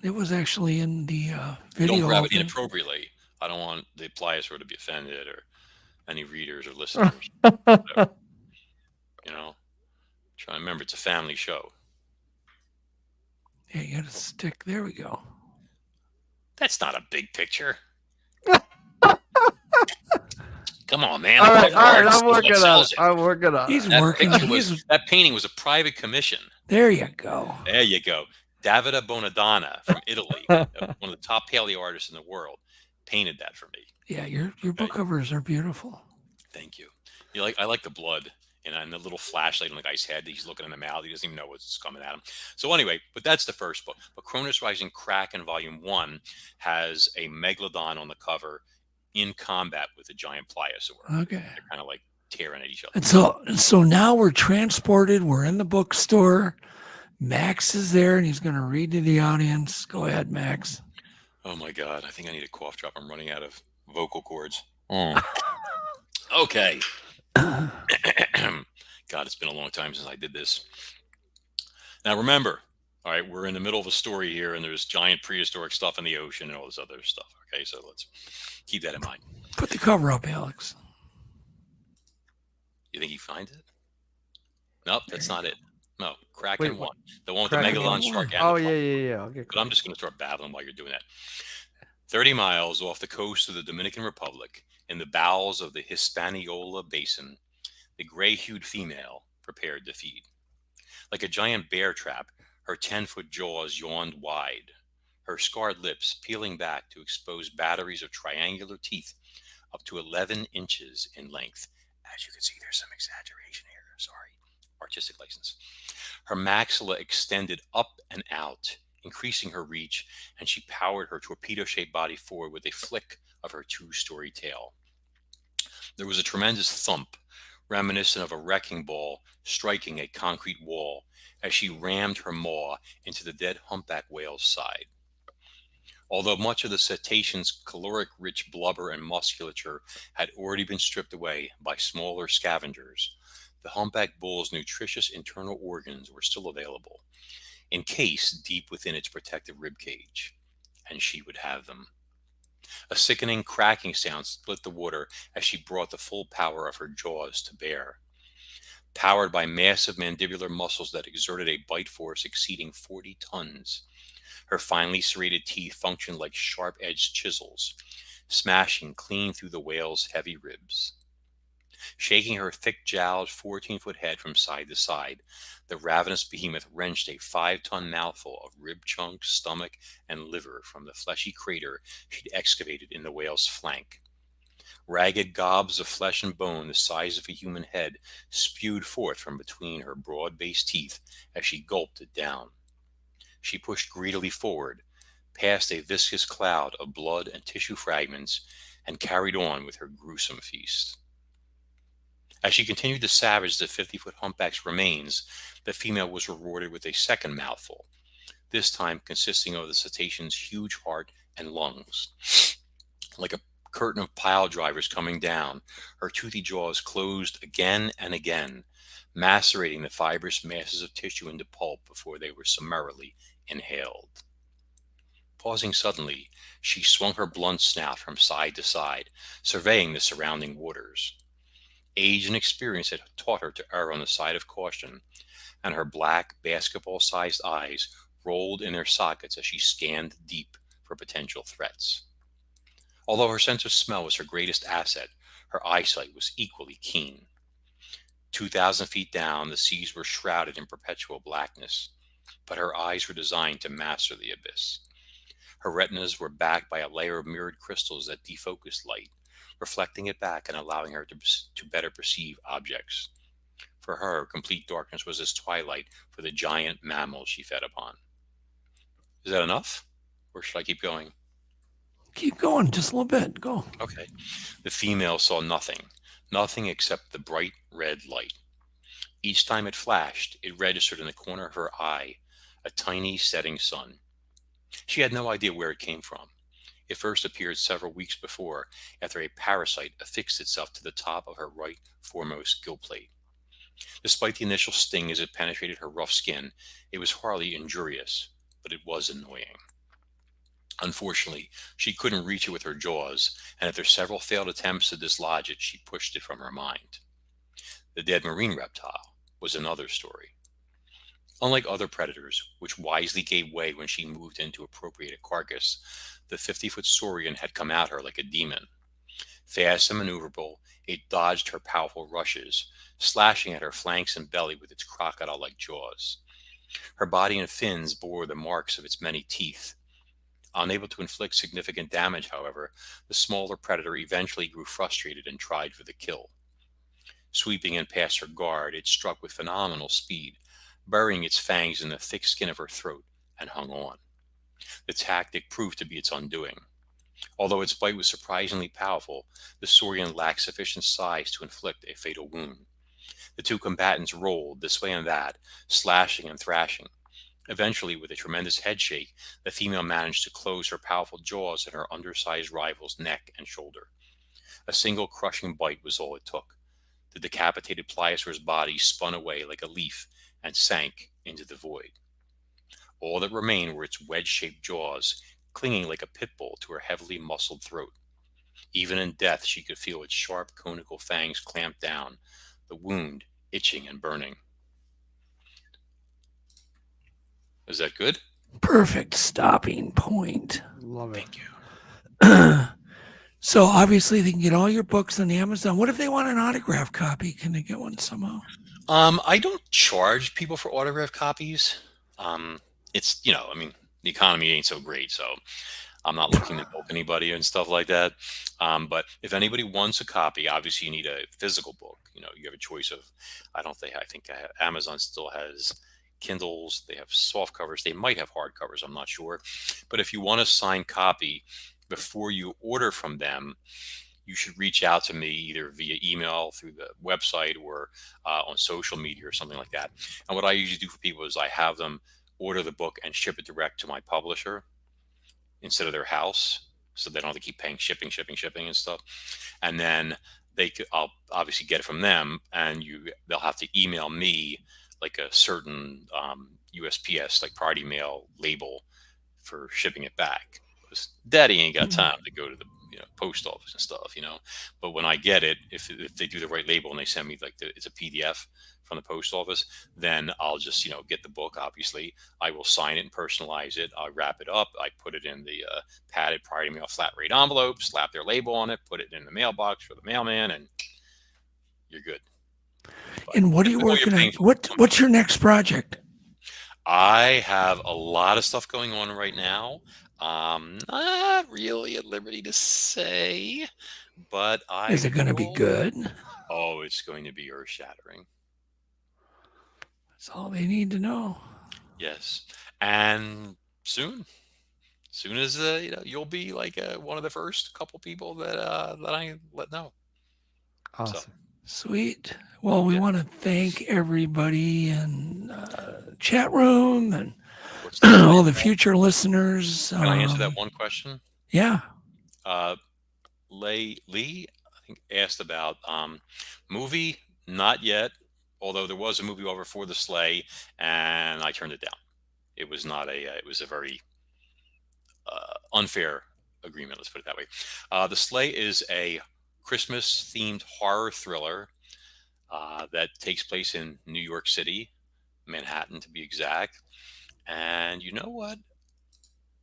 It was actually in the video. Don't grab it inappropriately. I don't want the pliosaur to be offended or any readers or listeners. You know, try to remember it's a family show. Yeah, you got a stick. There we go. That's not a big picture. Come on, man. All right, I'm working on it. He's working. That painting was a private commission. There you go. There you go. Davide Bonadonna from Italy, one of the top paleo artists in the world, painted that for me. Yeah, your book covers are beautiful. Thank you. I like the blood and the little flashlight on the guy's head. He's looking in the mouth. He doesn't even know what's coming at him. So anyway, but that's the first book. But Kronos Rising Kraken Volume 1 has a Megalodon on the cover in combat with a giant pliosaur. Okay. They're kind of like tearing at each other. And so now we're transported. We're in the bookstore. Max is there, and he's going to read to the audience. Go ahead, Max. Oh, my God. I think I need a cough drop. I'm running out of vocal cords. Okay. God, it's been a long time since I did this. Now, remember, all right, we're in the middle of a story here, and there's giant prehistoric stuff in the ocean and all this other stuff. Okay, so let's keep that in mind. Put the cover up, Alex. You think he finds it? Nope, that's not it. No, Kraken 1. The one with the Kraken Megalodon 1. shark. Oh, yeah. Okay, but I'm just going to start babbling while you're doing that. 30 miles off the coast of the Dominican Republic, in the bowels of the Hispaniola Basin, the gray-hued female prepared to feed. Like a giant bear trap, her 10-foot jaws yawned wide, her scarred lips peeling back to expose batteries of triangular teeth up to 11 inches in length. As you can see, there's some exaggeration here. Sorry. Artistic license. Her maxilla extended up and out, increasing her reach, and she powered her torpedo-shaped body forward with a flick of her 2-story tail. There was a tremendous thump, reminiscent of a wrecking ball striking a concrete wall, as she rammed her maw into the dead humpback whale's side. Although much of the cetacean's caloric-rich blubber and musculature had already been stripped away by smaller scavengers, the humpback bull's nutritious internal organs were still available, encased deep within its protective ribcage, and she would have them. A sickening cracking sound split the water as she brought the full power of her jaws to bear. Powered by massive mandibular muscles that exerted a bite force exceeding 40 tons, her finely serrated teeth functioned like sharp-edged chisels, smashing clean through the whale's heavy ribs. Shaking her thick-jowled 14-foot head from side to side, the ravenous behemoth wrenched a 5-ton mouthful of rib chunks, stomach, and liver from the fleshy crater she'd excavated in the whale's flank. Ragged gobs of flesh and bone the size of a human head spewed forth from between her broad-based teeth as she gulped it down. She pushed greedily forward, past a viscous cloud of blood and tissue fragments, and carried on with her gruesome feast. As she continued to savage the 50-foot humpback's remains, the female was rewarded with a second mouthful, this time consisting of the cetacean's huge heart and lungs. Like a curtain of pile drivers coming down, her toothy jaws closed again and again, macerating the fibrous masses of tissue into pulp before they were summarily inhaled. Pausing suddenly, she swung her blunt snout from side to side, surveying the surrounding waters. Age and experience had taught her to err on the side of caution, and her black, basketball-sized eyes rolled in their sockets as she scanned deep for potential threats. Although her sense of smell was her greatest asset, her eyesight was equally keen. 2,000 feet down, the seas were shrouded in perpetual blackness, but her eyes were designed to master the abyss. Her retinas were backed by a layer of mirrored crystals that defocused light, reflecting it back and allowing her to better perceive objects. For her, complete darkness was as twilight for the giant mammals she fed upon. Is that enough? Or should I keep going? Keep going, just a little bit. Go. Okay. The female saw nothing except the bright red light. Each time it flashed, it registered in the corner of her eye, a tiny setting sun. She had no idea where it came from. It first appeared several weeks before, after a parasite affixed itself to the top of her right foremost gill plate. Despite the initial sting as it penetrated her rough skin, it was hardly injurious, but it was annoying. Unfortunately, she couldn't reach it with her jaws, and after several failed attempts to dislodge it, she pushed it from her mind. The dead marine reptile was another story. Unlike other predators, which wisely gave way when she moved in to appropriate a carcass, the 50-foot saurian had come at her like a demon. Fast and maneuverable, it dodged her powerful rushes, slashing at her flanks and belly with its crocodile-like jaws. Her body and fins bore the marks of its many teeth. Unable to inflict significant damage, however, the smaller predator eventually grew frustrated and tried for the kill. Sweeping in past her guard, it struck with phenomenal speed, burying its fangs in the thick skin of her throat, and hung on. The tactic proved to be its undoing. Although its bite was surprisingly powerful, the saurian lacked sufficient size to inflict a fatal wound. The two combatants rolled this way and that, slashing and thrashing. Eventually, with a tremendous head shake, the female managed to close her powerful jaws in her undersized rival's neck and shoulder. A single crushing bite was all it took. The decapitated pliosaur's body spun away like a leaf and sank into the void. All that remained were its wedge-shaped jaws, clinging like a pit bull to her heavily muscled throat. Even in death, she could feel its sharp conical fangs clamp down, the wound itching and burning. Is that good? Perfect stopping point. Love it. Thank you. So obviously they can get all your books on Amazon. What if they want an autograph copy? Can they get one somehow? I don't charge people for autograph copies. It's, the economy ain't so great, so I'm not looking to help anybody and stuff like that. But if anybody wants a copy, obviously you need a physical book. You have a choice of, I think Amazon still has Kindles, they have soft covers, they might have hard covers, I'm not sure. But if you want a signed copy before you order from them, you should reach out to me either via email, through the website, or on social media or something like that. And what I usually do for people is I have them order the book and ship it direct to my publisher instead of their house, so they don't have to keep paying shipping and stuff. And then I'll obviously get it from them, and they'll have to email me like a certain USPS, like priority mail label for shipping it back. Because Daddy ain't got time to go to the post office and stuff, But when I get it, if they do the right label and they send me it's a PDF from the post office, then I'll just get the book. Obviously, I will sign it and personalize it. I wrap it up. I put it in the padded priority mail flat rate envelope, slap their label on it, put it in the mailbox for the mailman, and you're good. And what are you working on? What's your next project? I have a lot of stuff going on right now. Not really at liberty to say, but Is it going to be good? Oh, it's going to be earth-shattering. That's all they need to know. Yes, and soon as you'll be like one of the first couple people that I let know. Awesome. So. Sweet. Well, we want to thank everybody in chat room and all the future listeners. Can I answer that one question? Yeah. Lee, I think, asked about movie. Not yet, although there was a movie over for the sleigh, and I turned it down. It was not it was a very unfair agreement. Let's put it that way. The Sleigh is a Christmas-themed horror thriller that takes place in New York City, Manhattan to be exact. And you know what?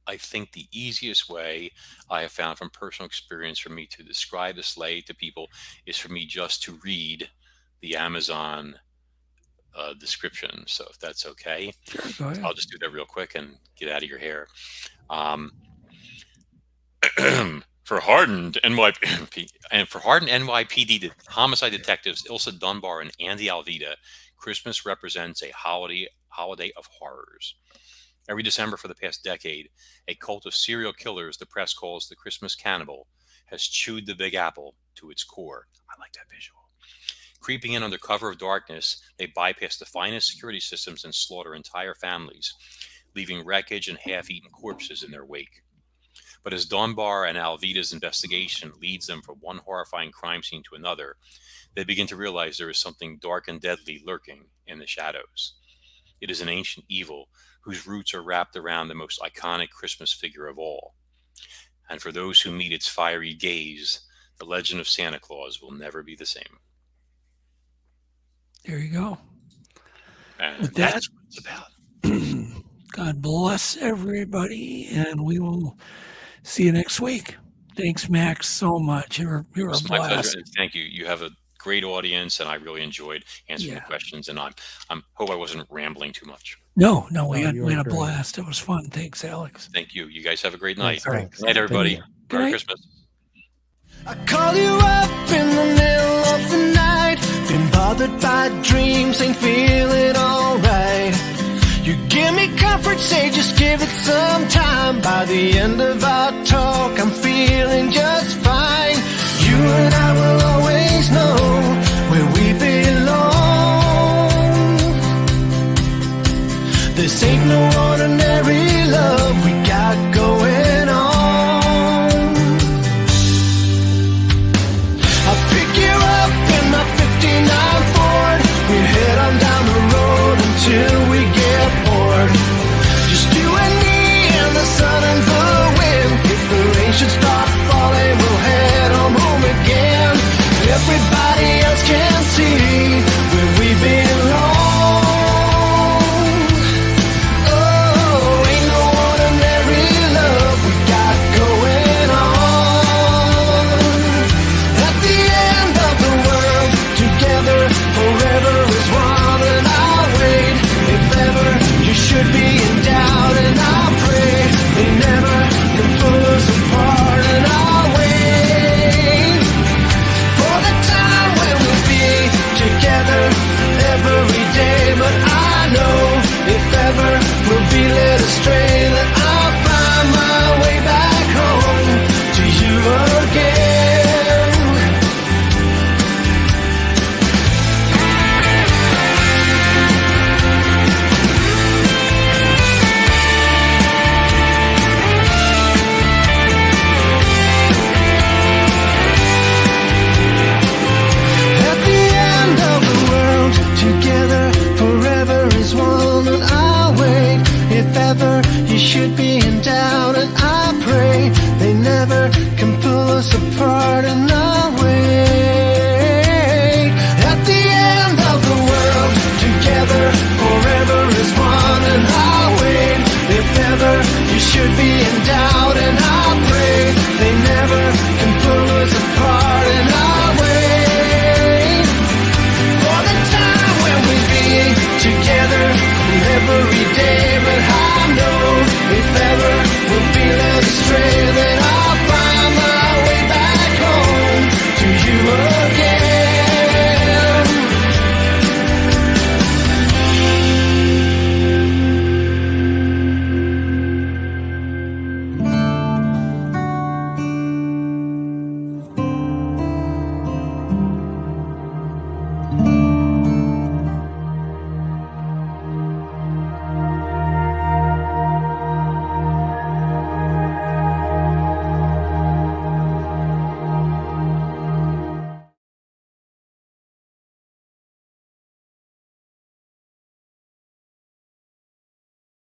I think the easiest way I have found from personal experience for me to describe the Sleigh to people is for me just to read the Amazon description. So if that's okay, sure, go ahead. I'll just do that real quick and get out of your hair. For hardened NYPD homicide detectives Ilsa Dunbar and Andy Alvita, Christmas represents a holiday of horrors. Every December for the past decade, a cult of serial killers the press calls the Christmas cannibal has chewed the Big Apple to its core. I like that visual. Creeping in under cover of darkness, they bypass the finest security systems and slaughter entire families, leaving wreckage and half-eaten corpses in their wake. But as Dunbar and Alvita's investigation leads them from one horrifying crime scene to another, they begin to realize there is something dark and deadly lurking in the shadows. It is an ancient evil whose roots are wrapped around the most iconic Christmas figure of all. And for those who meet its fiery gaze, the legend of Santa Claus will never be the same. There you go. And With that's what it's about. God bless everybody, and we will see you next week. Thanks, Max, so much. You're a It's my blast. pleasure. Thank you. You have a great audience, and I really enjoyed answering the questions. And I hope I wasn't rambling too much. No, we had a blast. It was fun. Thanks, Alex. Thank you. You guys have a great night. Thanks. Good night, everybody. Good Merry night. Christmas. I call you up in the middle of the night. Been bothered by dreams, ain't feeling alright. You give me comfort, say just give it some time. By the end of our talk, I'm feeling just fine.